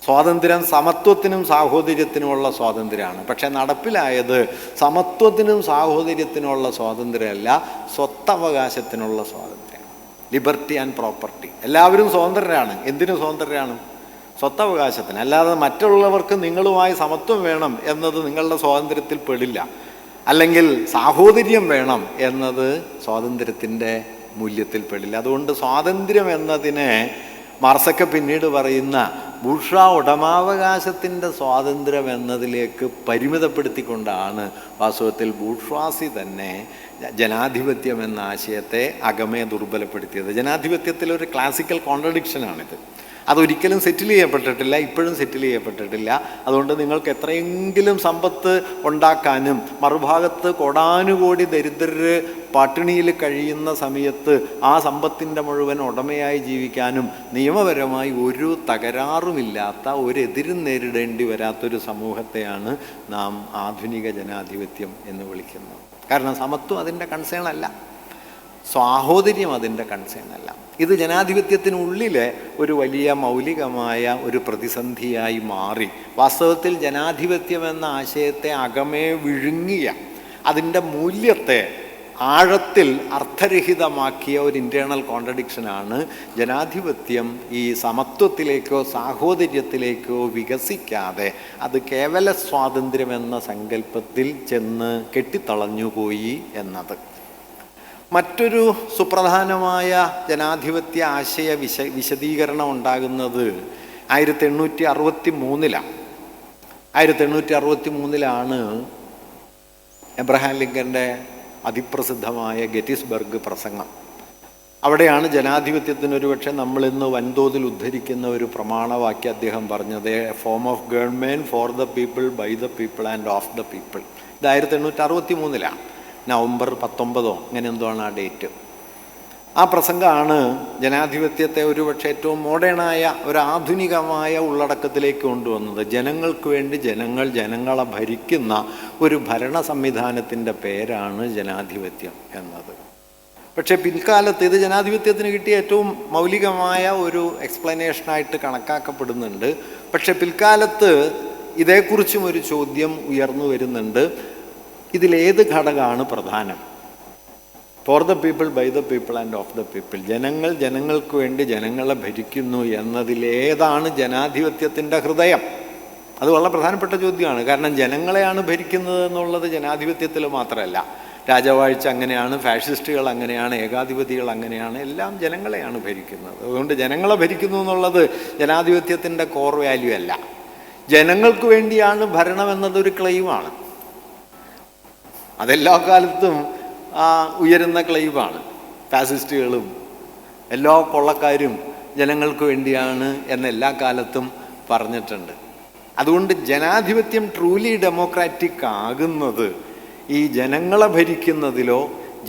സ്വാതന്ത്ര്യം സമത്വത്തിനും സാഹോദര്യത്തിനുമുള്ള സ്വാതന്ത്ര്യമാണ്. പക്ഷെ നടപ്പിലായത് സമത്വത്തിനും സാഹോദര്യത്തിനുമുള്ള സ്വാതന്ത്ര്യമല്ല, സ്വത്തവകാശത്തിനുള്ള സ്വാതന്ത്ര്യം. Liberty and property. എല്ലാവരും സ്വതന്ത്രരാണ്. എന്തിനു സ്വതന്ത്രരാണ്? സ്വത്തവകാശത്തിന്. അല്ലാതെ മറ്റുള്ളവർക്ക് നിങ്ങളുമായി സമത്വം വേണം എന്നത് നിങ്ങളുടെ സ്വാതന്ത്ര്യത്തിൽ പെടില്ല. അല്ലെങ്കിൽ സാഹോദര്യം വേണം എന്നത് സ്വാതന്ത്ര്യത്തിൻ്റെ മൂല്യത്തിൽ പെടില്ല. അതുകൊണ്ട് സ്വാതന്ത്ര്യം എന്നതിനെ മാർസൊക്കെ പിന്നീട് പറയുന്ന ബൂർഷ്വാ ഉടമാവകാശത്തിൻ്റെ സ്വാതന്ത്ര്യം എന്നതിലേക്ക് പരിമിതപ്പെടുത്തിക്കൊണ്ടാണ് വാസ്തവത്തിൽ ബൂർഷ്വാസി തന്നെ ജനാധിപത്യം എന്ന ആശയത്തെ അകമേ ദുർബലപ്പെടുത്തിയത്. ജനാധിപത്യത്തിലൊരു ക്ലാസിക്കൽ കോൺട്രഡിക്ഷനാണിത്. അതൊരിക്കലും സെറ്റിൽ ചെയ്യപ്പെട്ടിട്ടില്ല, ഇപ്പോഴും സെറ്റിൽ ചെയ്യപ്പെട്ടിട്ടില്ല. അതുകൊണ്ട് നിങ്ങൾക്ക് എത്രയെങ്കിലും സമ്പത്ത് ഉണ്ടാക്കാനും മറുഭാഗത്ത് കോടാനുകോടി ദരിദ്രർ പട്ടിണിയിൽ കഴിയുന്ന സമയത്ത് ആ സമ്പത്തിൻ്റെ മുഴുവൻ ഉടമയായി ജീവിക്കാനും നിയമപരമായി ഒരു തകരാറുമില്ലാത്ത, ഒരു എതിരും നേരിടേണ്ടി വരാത്തൊരു സമൂഹത്തെയാണ് നാം ആധുനിക ജനാധിപത്യം എന്ന് വിളിക്കുന്നത്. കാരണം സമത്വം അതിൻ്റെ കൺസേൺ അല്ല, സാഹോദര്യം അതിൻ്റെ കൺസേൺ അല്ല. ഇത് ജനാധിപത്യത്തിനുള്ളിലെ ഒരു വലിയ മൗലികമായ ഒരു പ്രതിസന്ധിയായി മാറി. വാസ്തവത്തിൽ ജനാധിപത്യം എന്ന ആശയത്തെ അകമേ വിഴുങ്ങിയ, അതിൻ്റെ മൂല്യത്തെ ആഴത്തിൽ അർത്ഥരഹിതമാക്കിയ ഒരു ഇൻറ്റേർണൽ കോൺട്രഡിക്ഷനാണ് ജനാധിപത്യം ഈ സമത്വത്തിലേക്കോ സാഹോദര്യത്തിലേക്കോ വികസിക്കാതെ അത് കേവല സ്വാതന്ത്ര്യം എന്ന സങ്കല്പത്തിൽ ചെന്ന് കെട്ടിത്തളഞ്ഞുപോയി എന്നത്. മറ്റൊരു സുപ്രധാനമായ ജനാധിപത്യ ആശയ വിശദീകരണം ഉണ്ടാകുന്നത് 1863-ലാണ്. 1863-ലാണ് എബ്രഹാം ലിങ്കൻ്റെ അതിപ്രസിദ്ധമായ ഗെറ്റിസ്ബർഗ് പ്രസംഗം. അവിടെയാണ് ജനാധിപത്യത്തിനൊരു പക്ഷേ നമ്മളിന്ന് വൻതോതിൽ ഉദ്ധരിക്കുന്ന ഒരു പ്രമാണവാക്യം അദ്ദേഹം പറഞ്ഞത്, a form of government for the people, by the people and of the people. ഇത് 1863-ലാണ്, നവംബർ 19 അങ്ങനെ എന്തോ ആണ് ആ ഡേറ്റ്. ആ പ്രസംഗമാണ് ജനാധിപത്യത്തെ ഒരുപക്ഷെ ഏറ്റവും മോഡേണായ ഒരു ആധുനികമായ ഉള്ളടക്കത്തിലേക്ക് കൊണ്ടുവന്നത്. ജനങ്ങൾക്ക് വേണ്ടി ജനങ്ങളെ ഭരിക്കുന്ന ഒരു ഭരണ സംവിധാനത്തിൻ്റെ പേരാണ് ജനാധിപത്യം എന്നത്. പക്ഷേ പിൽക്കാലത്ത് ഇത് ജനാധിപത്യത്തിന് കിട്ടിയ ഏറ്റവും മൗലികമായ ഒരു എക്സ്പ്ലനേഷനായിട്ട് കണക്കാക്കപ്പെടുന്നുണ്ട്. പക്ഷെ പിൽക്കാലത്ത് ഇതേക്കുറിച്ചും ഒരു ചോദ്യം ഉയർന്നു വരുന്നുണ്ട്. ഇതിലേത് ഘടകമാണ് പ്രധാനം? For the people, by the people and of the people. ജനങ്ങൾക്ക് വേണ്ടി ജനങ്ങളെ ഭരിക്കുന്നു എന്നതിലേതാണ് ജനാധിപത്യത്തിൻ്റെ ഹൃദയം? അത് വളരെ പ്രധാനപ്പെട്ട ചോദ്യമാണ്. കാരണം ജനങ്ങളെയാണ് ഭരിക്കുന്നത് എന്നുള്ളത് ജനാധിപത്യത്തിൽ മാത്രമല്ല. രാജവാഴ്ച അങ്ങനെയാണ്, ഫാഷിസ്റ്റുകൾ അങ്ങനെയാണ്, ഏകാധിപതികൾ അങ്ങനെയാണ്, എല്ലാം ജനങ്ങളെയാണ് ഭരിക്കുന്നത്. അതുകൊണ്ട് ജനങ്ങളെ ഭരിക്കുന്നു എന്നുള്ളത് ജനാധിപത്യത്തിൻ്റെ കോർ വാല്യൂ അല്ല. ജനങ്ങൾക്ക് വേണ്ടിയാണ് ഭരണം എന്നതൊരു ക്ലെയിമാണ്. അതെല്ലാ കാലത്തും ഉയരുന്ന ക്ലെയിമാണ്. ഫാസിസ്റ്റുകളും എല്ലാ കൊള്ളക്കാരും ജനങ്ങൾക്ക് വേണ്ടിയാണ് എന്നെല്ലാ കാലത്തും പറഞ്ഞിട്ടുണ്ട്. അതുകൊണ്ട് ജനാധിപത്യം ട്രൂലി ഡെമോക്രാറ്റിക് ആകുന്നത് ഈ ജനങ്ങളെ ഭരിക്കുന്നതിലോ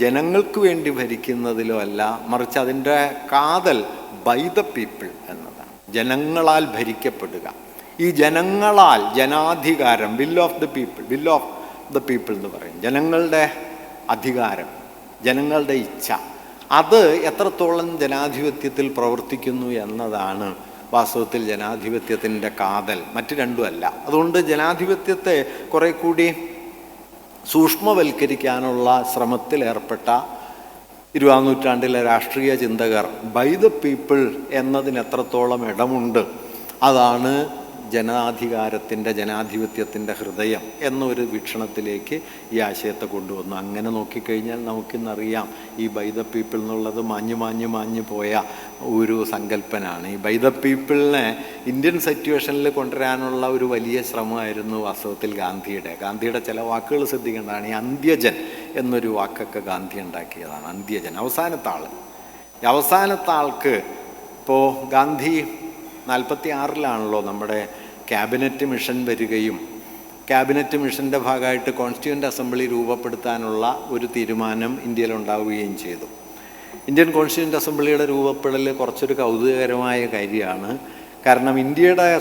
ജനങ്ങൾക്ക് വേണ്ടി ഭരിക്കുന്നതിലോ അല്ല, മറിച്ച് അതിൻ്റെ കാതൽ ബൈ ദ പീപ്പിൾ എന്നതാണ്. ജനങ്ങളാൽ ഭരിക്കപ്പെടുക. ഈ ജനങ്ങളാൽ ജനാധികാരം, will of the people, will of the people എന്ന് പറയും. ജനങ്ങളുടെ അധികാരം, ജനങ്ങളുടെ ഇച്ഛ, അത് എത്രത്തോളം ജനാധിപത്യത്തിൽ പ്രവർത്തിക്കുന്നു എന്നതാണ് വാസ്തവത്തിൽ ജനാധിപത്യത്തിൻ്റെ കാതൽ, മറ്റു രണ്ടുമല്ല. അതുകൊണ്ട് ജനാധിപത്യത്തെ കുറെ കൂടി സൂക്ഷ്മവൽക്കരിക്കാനുള്ള ശ്രമത്തിലേർപ്പെട്ട 20-ാം നൂറ്റാണ്ടിലെ രാഷ്ട്രീയ ചിന്തകർ ബൈ ദ പീപ്പിൾ എന്നതിന് എത്രത്തോളം ഇടമുണ്ട്, അതാണ് ജനാധികാരത്തിൻ്റെ, ജനാധിപത്യത്തിൻ്റെ ഹൃദയം എന്നൊരു വീക്ഷണത്തിലേക്ക് ഈ ആശയത്തെ കൊണ്ടുവന്നു. അങ്ങനെ നോക്കിക്കഴിഞ്ഞാൽ നമുക്കിന്നറിയാം ഈ ബൈ ദ പീപ്പിൾ എന്നുള്ളത് മാഞ്ഞു പോയ ഒരു സങ്കല്പനാണ്. ഈ ബൈ ദ പീപ്പിളിനെ ഇന്ത്യൻ സിറ്റുവേഷനിൽ കൊണ്ടുവരാനുള്ള ഒരു വലിയ ശ്രമമായിരുന്നു വാസ്തവത്തിൽ ഗാന്ധിയുടെ ചില വാക്കുകൾ ശ്രദ്ധിക്കേണ്ടതാണ്. ഈ അന്ത്യജൻ എന്നൊരു വാക്കൊക്കെ ഗാന്ധി ഉണ്ടാക്കിയതാണ്. അന്ത്യജൻ, അവസാനത്തെ ആൾക്ക്. ഇപ്പോൾ ഗാന്ധി 46-ലാണല്ലോ നമ്മുടെ ക്യാബിനറ്റ് മിഷൻ വരികയും ക്യാബിനറ്റ് മിഷൻ്റെ ഭാഗമായിട്ട് കോൺസ്റ്റിറ്റ്യൂവൻ്റ് അസംബ്ലി രൂപപ്പെടുത്താനുള്ള ഒരു തീരുമാനം ഇന്ത്യയിലുണ്ടാവുകയും ചെയ്തു. ഇന്ത്യൻ കോൺസ്റ്റിറ്റ്യൂവൻ്റ് അസംബ്ലിയുടെ രൂപപ്പെടൽ കുറച്ചൊരു കൗതുകകരമായ കാര്യമാണ്. കാരണം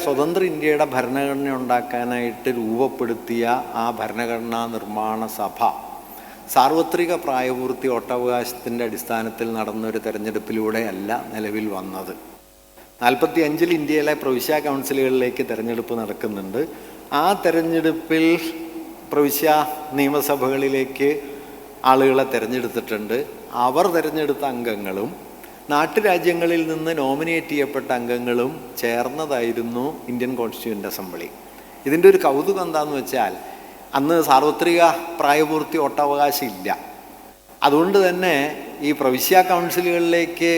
സ്വതന്ത്ര ഇന്ത്യയുടെ ഭരണഘടന ഉണ്ടാക്കാനായിട്ട് രൂപപ്പെടുത്തിയ ആ ഭരണഘടനാ നിർമ്മാണ സഭ സാർവത്രിക പ്രായപൂർത്തി വോട്ടവകാശത്തിൻ്റെ അടിസ്ഥാനത്തിൽ നടന്നൊരു തെരഞ്ഞെടുപ്പിലൂടെയല്ല നിലവിൽ വന്നത്. 45-ൽ ഇന്ത്യയിലെ പ്രവിശ്യ കൗൺസിലുകളിലേക്ക് തെരഞ്ഞെടുപ്പ് നടക്കുന്നുണ്ട്. ആ തെരഞ്ഞെടുപ്പിൽ പ്രവിശ്യ നിയമസഭകളിലേക്ക് ആളുകളെ തിരഞ്ഞെടുത്തിട്ടുണ്ട്. അവർ തിരഞ്ഞെടുത്ത അംഗങ്ങളും നാട്ടുരാജ്യങ്ങളിൽ നിന്ന് നോമിനേറ്റ് ചെയ്യപ്പെട്ട അംഗങ്ങളും ചേർന്നതായിരുന്നു ഇന്ത്യൻ കോൺസ്റ്റിറ്റ്യൂവൻ്റ് അസംബ്ലി. ഇതിൻ്റെ ഒരു കൗതുകം എന്താണെന്ന് വെച്ചാൽ അന്ന് സാർവത്രിക പ്രായപൂർത്തി വോട്ടവകാശം ഇല്ല. അതുകൊണ്ട് തന്നെ ഈ പ്രവിശ്യ കൗൺസിലുകളിലേക്ക്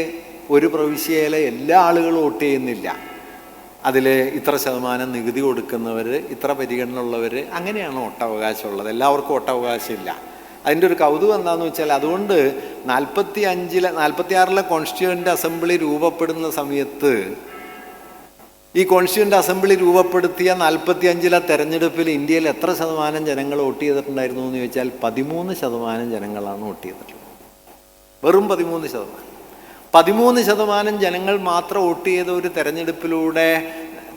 ഒരു പ്രവിശ്യയിലെ എല്ലാ ആളുകളും വോട്ട് ചെയ്യുന്നില്ല. അതിൽ ഇത്ര ശതമാനം നികുതി കൊടുക്കുന്നവർ, ഇത്ര പരിഗണന ഉള്ളവർ, അങ്ങനെയാണ് വോട്ടവകാശമുള്ളത്. എല്ലാവർക്കും വോട്ടവകാശം ഇല്ല. അതിൻ്റെ ഒരു കൗതുകം എന്താണെന്ന് വെച്ചാൽ അതുകൊണ്ട് 46-ലെ കോൺസ്റ്റിറ്റ്യൂവൻ്റ് അസംബ്ലി രൂപപ്പെടുന്ന സമയത്ത് ഈ കോൺസ്റ്റിറ്റ്യൂവൻ്റ് അസംബ്ലി രൂപപ്പെടുത്തിയ 45-ലെ തെരഞ്ഞെടുപ്പിൽ ഇന്ത്യയിൽ എത്ര ശതമാനം ജനങ്ങൾ വോട്ട് ചെയ്തിട്ടുണ്ടായിരുന്നു എന്ന് ചോദിച്ചാൽ 13% ജനങ്ങളാണ് വോട്ട് ചെയ്തിട്ടുള്ളത്. വെറും 13% ജനങ്ങൾ മാത്രം വോട്ട് ചെയ്ത ഒരു തെരഞ്ഞെടുപ്പിലൂടെ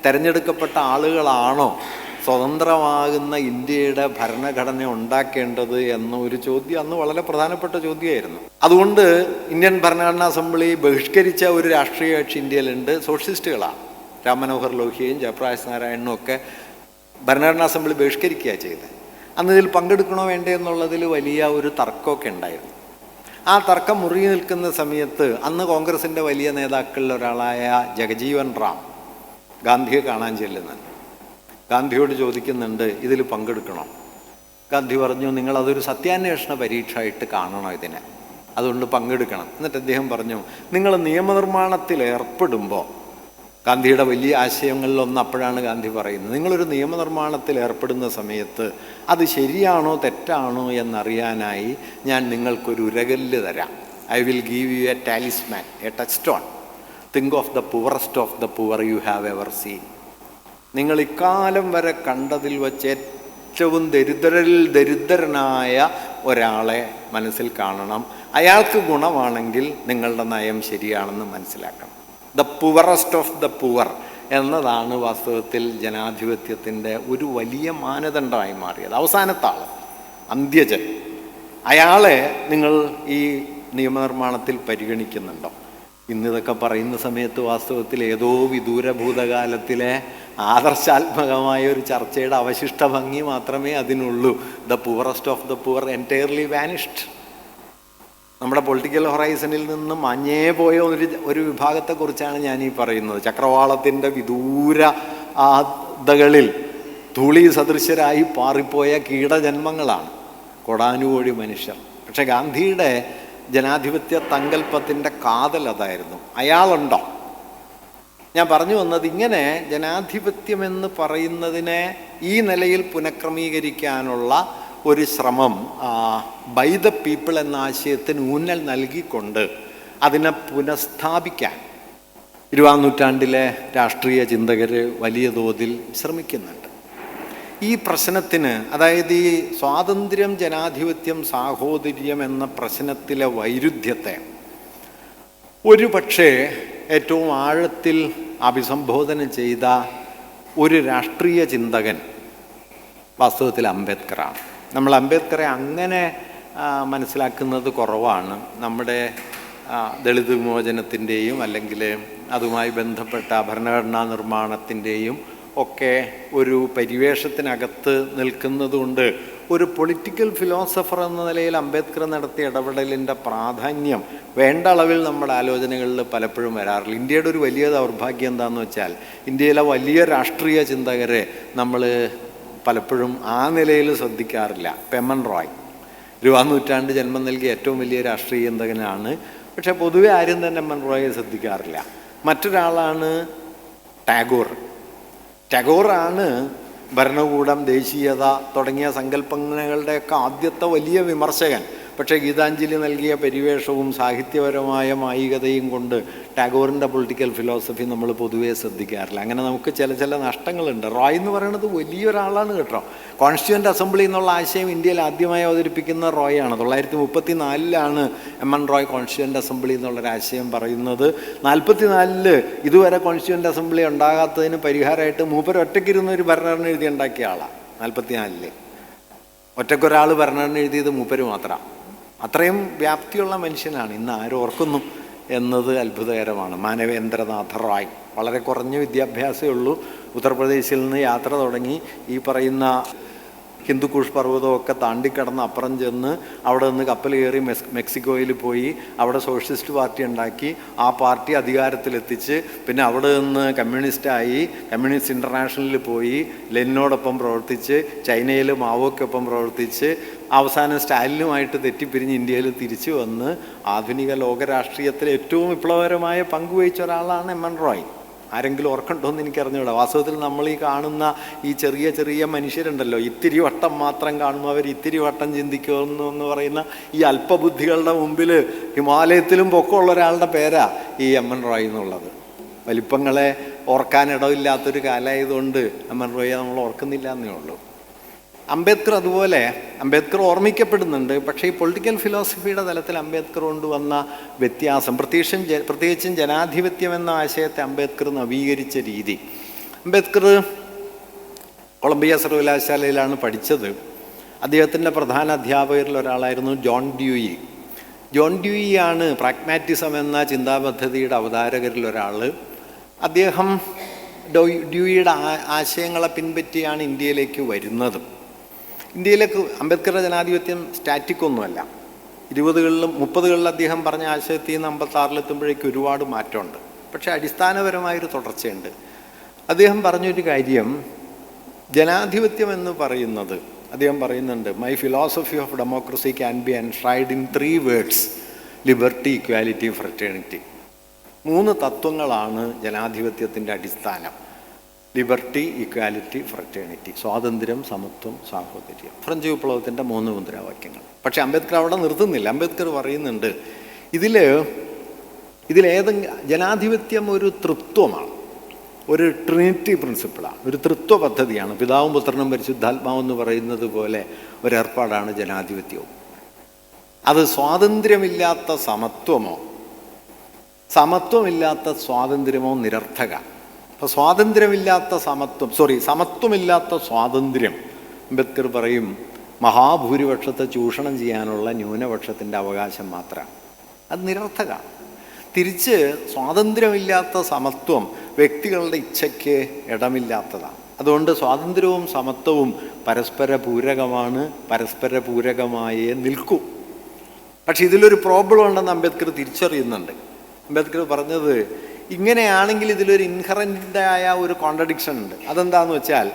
തെരഞ്ഞെടുക്കപ്പെട്ട ആളുകളാണോ സ്വതന്ത്രമാകുന്ന ഇന്ത്യയുടെ ഭരണഘടന ഉണ്ടാക്കേണ്ടത് എന്ന ഒരു ചോദ്യം അന്ന് വളരെ പ്രധാനപ്പെട്ട ചോദ്യമായിരുന്നു. അതുകൊണ്ട് ഇന്ത്യൻ ഭരണഘടനാ അസംബ്ലി ബഹിഷ്കരിച്ച ഒരു രാഷ്ട്രീയ കക്ഷി ഇന്ത്യയിലുണ്ട്. സോഷ്യലിസ്റ്റുകളാണ്. രാം മനോഹർ ലോഹിയയും ജയപ്രകാശ് നാരായണനും ഒക്കെ ഭരണഘടനാ അസംബ്ലി ബഹിഷ്കരിക്കുകയാണ് ചെയ്തത്. അന്ന് ഇതിൽ പങ്കെടുക്കണോ വേണ്ടേ എന്നുള്ളതിൽ വലിയ ഒരു തർക്കമൊക്കെ ഉണ്ടായിരുന്നു. ആ തർക്കം മുറുകി നിൽക്കുന്ന സമയത്ത് അന്ന് കോൺഗ്രസിൻ്റെ വലിയ നേതാക്കളിൽ ഒരാളായ ജഗജീവൻ റാം ഗാന്ധിയെ കാണാൻ ചെല്ലുന്നുണ്ട്. ഗാന്ധിയോട് ചോദിക്കുന്നുണ്ട്, ഇതിൽ പങ്കെടുക്കണം. ഗാന്ധി പറഞ്ഞു, നിങ്ങളതൊരു സത്യാന്വേഷണ പരീക്ഷയായിട്ട് കാണണം ഇതിനെ, അതുകൊണ്ട് പങ്കെടുക്കണം. എന്നിട്ട് അദ്ദേഹം പറഞ്ഞു, നിങ്ങൾ നിയമനിർമ്മാണത്തിൽ ഏർപ്പെടുമ്പോൾ, ഗാന്ധിയുടെ വലിയ ആശയങ്ങളിലൊന്ന് അപ്പോഴാണ് ഗാന്ധി പറയുന്നത്, നിങ്ങളൊരു നിയമനിർമ്മാണത്തിൽ ഏർപ്പെടുന്ന സമയത്ത് അത് ശരിയാണോ തെറ്റാണോ എന്നറിയാനായി ഞാൻ നിങ്ങൾക്കൊരു ഉരകല്ല് തരാം. I will give you A talisman, A touch stone. Think of the poorest of the poor you have ever seen. നിങ്ങൾ ഇക്കാലം വരെ കണ്ടതിൽ വച്ച് ഏറ്റവും ദരിദ്രനായ ഒരാളെ മനസ്സിൽ കാണണം. അയാൾക്ക് ഗുണമാണെങ്കിൽ നിങ്ങളുടെ നയം ശരിയാണെന്ന് മനസ്സിലാക്കണം. The poorest of the poor എന്നതാണ് വാസ്തവത്തിൽ ജനാധിപത്യത്തിൻ്റെ ഒരു വലിയ മാനദണ്ഡമായി മാറിയത്. അവസാനത്തെ ആൾ, അന്ത്യജൻ, അയാളെ നിങ്ങൾ ഈ നിയമനിർമ്മാണത്തിൽ പരിഗണിക്കുന്നുണ്ടോ? ഇന്നിതൊക്കെ പറയുന്ന സമയത്ത് വാസ്തവത്തിൽ ഏതോ വിദൂര ഭൂതകാലത്തിലെ ആദർശാത്മകമായ ഒരു ചർച്ചയുടെ അവശിഷ്ട ഭംഗി മാത്രമേ അതിനുള്ളൂ. The poorest of the poor entirely vanished. നമ്മുടെ പൊളിറ്റിക്കൽ ഹൊറൈസണിൽ നിന്ന് മഞ്ഞേ പോയ ഒരു വിഭാഗത്തെക്കുറിച്ചാണ് ഞാൻ ഈ പറയുന്നത്. ചക്രവാളത്തിൻ്റെ വിദൂര ആദകളിൽ ധൂളി സദൃശരായി പാറിപ്പോയ കീടജന്മങ്ങളാണ് കോടാനുകോടി മനുഷ്യർ. പക്ഷെ ഗാന്ധിയുടെ ജനാധിപത്യ സങ്കല്പത്തിൻ്റെ കാതൽ അതായിരുന്നു. അയാളുണ്ടോ? ഞാൻ പറഞ്ഞു വന്നത്, ഇങ്ങനെ ജനാധിപത്യമെന്ന് പറയുന്നതിനെ ഈ നിലയിൽ പുനഃക്രമീകരിക്കാനുള്ള ഒരു ശ്രമം ബൈ ദ പീപ്പിൾ എന്ന ആശയത്തിന് ഊന്നൽ നൽകിക്കൊണ്ട് അതിനെ പുനഃസ്ഥാപിക്കാൻ 20-ാം നൂറ്റാണ്ടിലെ രാഷ്ട്രീയ ചിന്തകർ വലിയ തോതിൽ ശ്രമിക്കുന്നുണ്ട്. ഈ പ്രശ്നത്തിന്, അതായത് ഈ സ്വാതന്ത്ര്യം, ജനാധിപത്യം, സാഹോദര്യം എന്ന പ്രശ്നത്തിലെ വൈരുദ്ധ്യത്തെ ഒരു പക്ഷേ ഏറ്റവും ആഴത്തിൽ അഭിസംബോധന ചെയ്ത ഒരു രാഷ്ട്രീയ ചിന്തകൻ വാസ്തവത്തിൽ അംബേദ്കറാണ്. നമ്മൾ അംബേദ്കറെ അങ്ങനെ മനസ്സിലാക്കുന്നത് കുറവാണ്. നമ്മുടെ ദളിത് വിമോചനത്തിൻ്റെയും അല്ലെങ്കിൽ അതുമായി ബന്ധപ്പെട്ട ഭരണഘടനാ നിർമ്മാണത്തിൻ്റെയും ഒക്കെ ഒരു പരിവേഷത്തിനകത്ത് നിൽക്കുന്നതുകൊണ്ട് ഒരു പൊളിറ്റിക്കൽ ഫിലോസഫർ എന്ന നിലയിൽ അംബേദ്കർ നടത്തിയ ഇടപെടലിൻ്റെ പ്രാധാന്യം വേണ്ട അളവിൽ നമ്മുടെ ആലോചനകളിൽ പലപ്പോഴും വരാറില്ല. ഇന്ത്യയുടെ ഒരു വലിയ ദൗർഭാഗ്യം എന്താണെന്ന് വെച്ചാൽ ഇന്ത്യയിലെ വലിയ രാഷ്ട്രീയ ചിന്തകരെ നമ്മൾ പലപ്പോഴും ആ നിലയിൽ ശ്രദ്ധിക്കാറില്ല. എം.എൻ. റോയ് 20-ാം നൂറ്റാണ്ട് ജന്മം നൽകിയ ഏറ്റവും വലിയ രാഷ്ട്രീയ ചിന്തകനാണ്. പക്ഷേ പൊതുവെ ആരും തന്നെ എം.എൻ. റോയെ ശ്രദ്ധിക്കാറില്ല. മറ്റൊരാളാണ് ടാഗോർ. ടാഗോറാണ് ഭരണകൂടം, ദേശീയത തുടങ്ങിയ സങ്കല്പങ്ങളുടെയൊക്കെ ആദ്യത്തെ വലിയ വിമർശകൻ. പക്ഷേ ഗീതാഞ്ജലി നൽകിയ പരിവേഷവും സാഹിത്യപരമായ മായികതയും കൊണ്ട് ടാഗോറിൻ്റെ പൊളിറ്റിക്കൽ ഫിലോസഫി നമ്മൾ പൊതുവേ ശ്രദ്ധിക്കാറില്ല. അങ്ങനെ നമുക്ക് ചില നഷ്ടങ്ങളുണ്ട്. റോയ് എന്ന് പറയുന്നത് വലിയൊരാളാണ് കേട്ടോ. കോൺസ്റ്റിറ്റ്യൂവൻ്റ് അസംബ്ലി എന്നുള്ള ആശയം ഇന്ത്യയിൽ ആദ്യമായി അവതരിപ്പിക്കുന്ന റോയാണ്. 1934 എം.എൻ. റോയ് കോൺസ്റ്റിറ്റ്യൂവൻ്റ് അസംബ്ലി എന്നുള്ളൊരാശയം പറയുന്നത്. 44 ഇതുവരെ കോൺസ്റ്റിറ്റ്യൂവൻ്റ് അസംബ്ലി ഉണ്ടാകാത്തതിന് പരിഹാരമായിട്ട് മൂപ്പർ ഒറ്റയ്ക്കിരുന്ന ഒരു ഭരണഘടന എഴുതി ഉണ്ടാക്കിയ ആളാണ്. 44 ഒറ്റക്കൊരാൾ ഭരണഘടന എഴുതിയത് മൂപ്പര് മാത്രമാണ്. അത്രയും വ്യാപ്തിയുള്ള മനുഷ്യനാണ്. ഇന്ന് ആരും ഓർക്കുന്നു എന്നത് അത്ഭുതകരമാണ്. മാനവേന്ദ്രനാഥ റായ് വളരെ കുറഞ്ഞ വിദ്യാഭ്യാസമേ ഉള്ളൂ. ഉത്തർപ്രദേശിൽ നിന്ന് യാത്ര തുടങ്ങി ഈ പറയുന്ന ഹിന്ദുക്കുഷ് പർവ്വതമൊക്കെ താണ്ടിക്കടന്ന് അപ്പുറം ചെന്ന് അവിടെ നിന്ന് കപ്പൽ കയറി മെക്സിക്കോയിൽ പോയി അവിടെ സോഷ്യലിസ്റ്റ് പാർട്ടി ഉണ്ടാക്കി ആ പാർട്ടി അധികാരത്തിലെത്തിച്ച് പിന്നെ അവിടെ നിന്ന് കമ്മ്യൂണിസ്റ്റായി കമ്മ്യൂണിസ്റ്റ് ഇൻ്റർനാഷണലിൽ പോയി ലെനിനോടൊപ്പം പ്രവർത്തിച്ച് ചൈനയിൽ മാവോക്കൊപ്പം പ്രവർത്തിച്ച് അവസാനം സ്റ്റാലിനുമായിട്ട് തെറ്റിപ്പിരിഞ്ഞ് ഇന്ത്യയിൽ തിരിച്ചു വന്ന് ആധുനിക ലോകരാഷ്ട്രീയത്തിൽ ഏറ്റവും വിപ്ലവകരമായ പങ്കുവഹിച്ച ഒരാളാണ് എം.എൻ. റോയ്. ആരെങ്കിലും ഓർക്കണ്ടോ എന്ന് എനിക്കറിഞ്ഞൂടാ. വാസ്തവത്തിൽ നമ്മൾ ഈ കാണുന്ന ഈ ചെറിയ മനുഷ്യരുണ്ടല്ലോ, ഇത്തിരി വട്ടം മാത്രം കാണുമ്പോൾ അവർ ഇത്തിരി വട്ടം ചിന്തിക്കുന്നു എന്ന് പറയുന്ന ഈ അല്പബുദ്ധികളുടെ മുമ്പിൽ ഹിമാലയത്തിലും പൊക്കമുള്ള ഒരാളുടെ പേരാ ഈ എം.എൻ. റോയ് എന്നുള്ളത്. വലിപ്പങ്ങളെ ഓർക്കാനിടമില്ലാത്തൊരു കാലമായതുകൊണ്ട് എം.എൻ. റോയെ നമ്മൾ ഓർക്കുന്നില്ല എന്നേ ഉള്ളൂ. അംബേദ്കർ ഓർമ്മിക്കപ്പെടുന്നുണ്ട്. പക്ഷേ ഈ പൊളിറ്റിക്കൽ ഫിലോസഫിയുടെ തലത്തിൽ അംബേദ്കർ കൊണ്ടുവന്ന വ്യത്യാസം, പ്രത്യേകിച്ചും ജനാധിപത്യം എന്ന ആശയത്തെ അംബേദ്കർ നവീകരിച്ച രീതി. അംബേദ്കർ കൊളംബിയ സർവകലാശാലയിലാണ് പഠിച്ചത്. അദ്ദേഹത്തിൻ്റെ പ്രധാന അധ്യാപകരിൽ ഒരാളായിരുന്നു ജോൺ ഡ്യൂയി. ജോൺ ഡ്യൂയിയാണ് പ്രാഗ്മാറ്റിസം എന്ന ചിന്താപദ്ധതിയുടെ അവതാരകരിൽ ഒരാൾ. അദ്ദേഹം ഡ്യൂയിയുടെ ആശയങ്ങളെ പിൻപറ്റിയാണ് ഇന്ത്യയിലേക്ക് വരുന്നത്. ഇന്ത്യയിലേക്ക് അംബേദ്കറുടെ ജനാധിപത്യം സ്റ്റാറ്റിക്കൊന്നുമല്ല. 20കളിലും 30കളിൽ അദ്ദേഹം പറഞ്ഞ ആശയത്തിൽ നിന്ന് 56 ഒരുപാട് മാറ്റമുണ്ട്. പക്ഷേ അടിസ്ഥാനപരമായൊരു തുടർച്ചയുണ്ട്. അദ്ദേഹം പറഞ്ഞൊരു കാര്യം, ജനാധിപത്യം എന്ന് പറയുന്നത്, അദ്ദേഹം പറയുന്നുണ്ട്, my philosophy of democracy can be enshrined in 3 words: liberty, equality, fraternity. 3 തത്വങ്ങളാണ് ജനാധിപത്യത്തിൻ്റെ അടിസ്ഥാനം. Liberty, equality, fraternity. സ്വാതന്ത്ര്യം, സമത്വം, സാഹോദര്യം. ഫ്രഞ്ച് വിപ്ലവത്തിൻ്റെ 3 മുദ്രാവാക്യങ്ങൾ. പക്ഷെ അംബേദ്കർ അവിടെ നിർത്തുന്നില്ല. അംബേദ്കർ പറയുന്നുണ്ട്, ഇതിലേതെങ്കിലും ജനാധിപത്യം ഒരു തൃത്വമാണ്, ഒരു ട്രിനിറ്റി പ്രിൻസിപ്പിളാണ്, ഒരു തൃത്വ പദ്ധതിയാണ്. പിതാവും പുത്രനും പരിശുദ്ധാത്മാവും എന്ന് പറയുന്നത് പോലെ ഒരേർപ്പാടാണ് ജനാധിപത്യവും. അത് സ്വാതന്ത്ര്യമില്ലാത്ത സമത്വമില്ലാത്ത സ്വാതന്ത്ര്യമോ നിരർത്ഥക. അപ്പോൾ സമത്വമില്ലാത്ത സ്വാതന്ത്ര്യം അംബേദ്കർ പറയും മഹാഭൂരിപക്ഷത്തെ ചൂഷണം ചെയ്യാനുള്ള ന്യൂനപക്ഷത്തിൻ്റെ അവകാശം മാത്രമാണ്. അത് നിരർത്ഥകമാണ്. തിരിച്ച് സ്വാതന്ത്ര്യമില്ലാത്ത സമത്വം വ്യക്തികളുടെ ഇച്ഛയ്ക്ക് ഇടമില്ലാത്തതാണ്. അതുകൊണ്ട് സ്വാതന്ത്ര്യവും സമത്വവും പരസ്പര പൂരകമായേ നിൽക്കൂ. പക്ഷെ ഇതിലൊരു പ്രോബ്ലം ഉണ്ടെന്ന് അംബേദ്കർ തിരിച്ചറിയുന്നുണ്ട്. അംബേദ്കർ പറഞ്ഞത്, ഇങ്ങനെയാണെങ്കിൽ ഇതിലൊരു ഇൻഹറൻ്റായ ഒരു കോൺട്രഡിക്ഷൻ ഉണ്ട്. അതെന്താണെന്ന് വെച്ചാൽ,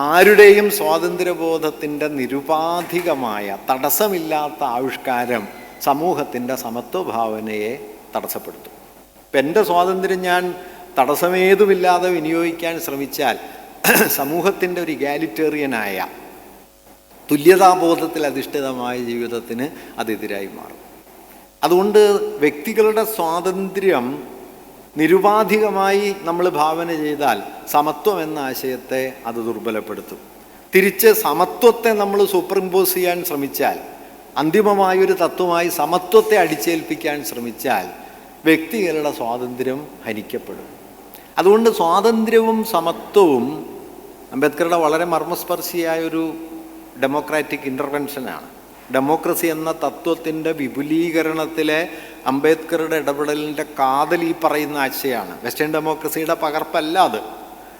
ആരുടെയും സ്വാതന്ത്ര്യബോധത്തിൻ്റെ നിരുപാധികമായ തടസ്സമില്ലാത്ത ആവിഷ്കാരം സമൂഹത്തിൻ്റെ സമത്വഭാവനയെ തടസ്സപ്പെടുത്തും. ഇപ്പം എൻ്റെ സ്വാതന്ത്ര്യം ഞാൻ തടസ്സമേതുമില്ലാതെ വിനിയോഗിക്കാൻ ശ്രമിച്ചാൽ സമൂഹത്തിൻ്റെ ഒരു ഇഗാലിറ്റേറിയനായ തുല്യതാബോധത്തിൽ അധിഷ്ഠിതമായ ജീവിതത്തിന് അതെതിരായി മാറും. അതുകൊണ്ട് വ്യക്തികളുടെ സ്വാതന്ത്ര്യം നിരുപാധികമായി നമ്മൾ ഭാവന ചെയ്താൽ സമത്വം എന്ന ആശയത്തെ അത് ദുർബലപ്പെടുത്തും. തിരിച്ച് സമത്വത്തെ നമ്മൾ സൂപ്പർ ഇമ്പോസ് ചെയ്യാൻ ശ്രമിച്ചാൽ, അന്തിമമായൊരു തത്വമായി സമത്വത്തെ അടിച്ചേൽപ്പിക്കാൻ ശ്രമിച്ചാൽ വ്യക്തികളുടെ സ്വാതന്ത്ര്യം ഹനിക്കപ്പെടും. അതുകൊണ്ട് സ്വാതന്ത്ര്യവും സമത്വവും അംബേദ്കറുടെ വളരെ മർമ്മസ്പർശിയായൊരു ഡെമോക്രാറ്റിക് ഇൻ്റർവെൻഷനാണ്. ഡെമോക്രസി എന്ന തത്വത്തിൻ്റെ വിപുലീകരണത്തിലെ അംബേദ്കറുടെ ഇടപെടലിൻ്റെ കാതൽ ഈ പറയുന്ന ആശയമാണ്. വെസ്റ്റേൺ ഡെമോക്രസിയുടെ പകർപ്പല്ല അത്.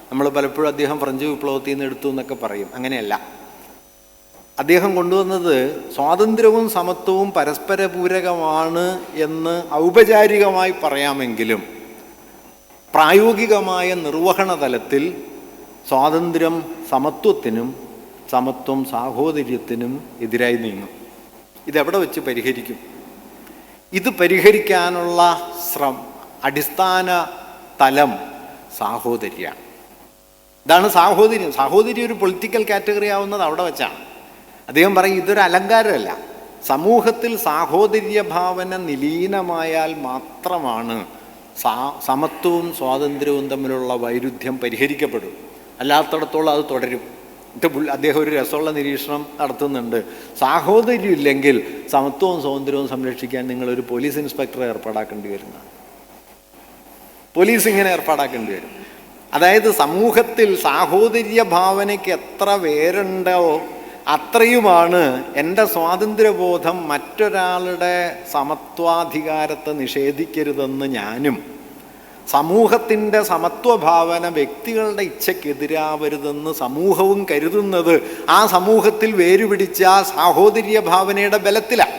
നമ്മൾ പലപ്പോഴും അദ്ദേഹം ഫ്രഞ്ച് വിപ്ലവത്തിൽ നിന്ന് എടുത്തു എന്നൊക്കെ പറയും. അങ്ങനെയല്ല. അദ്ദേഹം കൊണ്ടുവന്നത് സ്വാതന്ത്ര്യവും സമത്വവും പരസ്പര പൂരകമാണ് എന്ന് ഔപചാരികമായി പറയാമെങ്കിലും പ്രായോഗികമായ നിർവഹണ തലത്തിൽ സ്വാതന്ത്ര്യം സമത്വത്തിനും സമത്വം സാഹോദര്യത്തിനും എതിരായി നീങ്ങും. ഇതെവിടെ വെച്ച് പരിഹരിക്കും? ഇത് പരിഹരിക്കാനുള്ള അടിസ്ഥാന തലം സാഹോദര്യമാണ്. ഇതാണ് സാഹോദര്യം. സാഹോദര്യം ഒരു പൊളിറ്റിക്കൽ കാറ്റഗറി ആവുന്നത് അവിടെ വെച്ചാണ്. അദ്ദേഹം പറയും ഇതൊരു അലങ്കാരമല്ല. സമൂഹത്തിൽ സാഹോദര്യ ഭാവന നിലീനമായാൽ മാത്രമാണ് സമത്വവും സ്വാതന്ത്ര്യവും തമ്മിലുള്ള വൈരുദ്ധ്യം പരിഹരിക്കപ്പെടും. അല്ലാത്തടത്തോളം അത് തുടരും. അദ്ദേഹം ഒരു രസമുള്ള നിരീക്ഷണം നടത്തുന്നുണ്ട്. സാഹോദര്യം ഇല്ലെങ്കിൽ സമത്വവും സ്വാതന്ത്ര്യവും സംരക്ഷിക്കാൻ നിങ്ങളൊരു പോലീസ് ഇൻസ്പെക്ടറെ ഏർപ്പാടാക്കേണ്ടി വരുന്നതാണ്. പോലീസ് ഇങ്ങനെ ഏർപ്പാടാക്കേണ്ടി വരും. അതായത് സമൂഹത്തിൽ സാഹോദര്യ ഭാവനയ്ക്ക് എത്ര വേരുണ്ടോ അത്രയുമാണ് എൻ്റെ സ്വാതന്ത്ര്യബോധം മറ്റൊരാളുടെ സമത്വാധികാരത്തെ നിഷേധിക്കരുതെന്ന് ഞാനും സമൂഹത്തിൻ്റെ സമത്വഭാവന വ്യക്തികളുടെ ഇച്ഛയ്ക്കെതിരാവരുതെന്ന് സമൂഹവും കരുതുന്നത് ആ സമൂഹത്തിൽ വേരുപിടിച്ച സാഹോദര്യ ഭാവനയുടെ ബലത്തിലാണ്.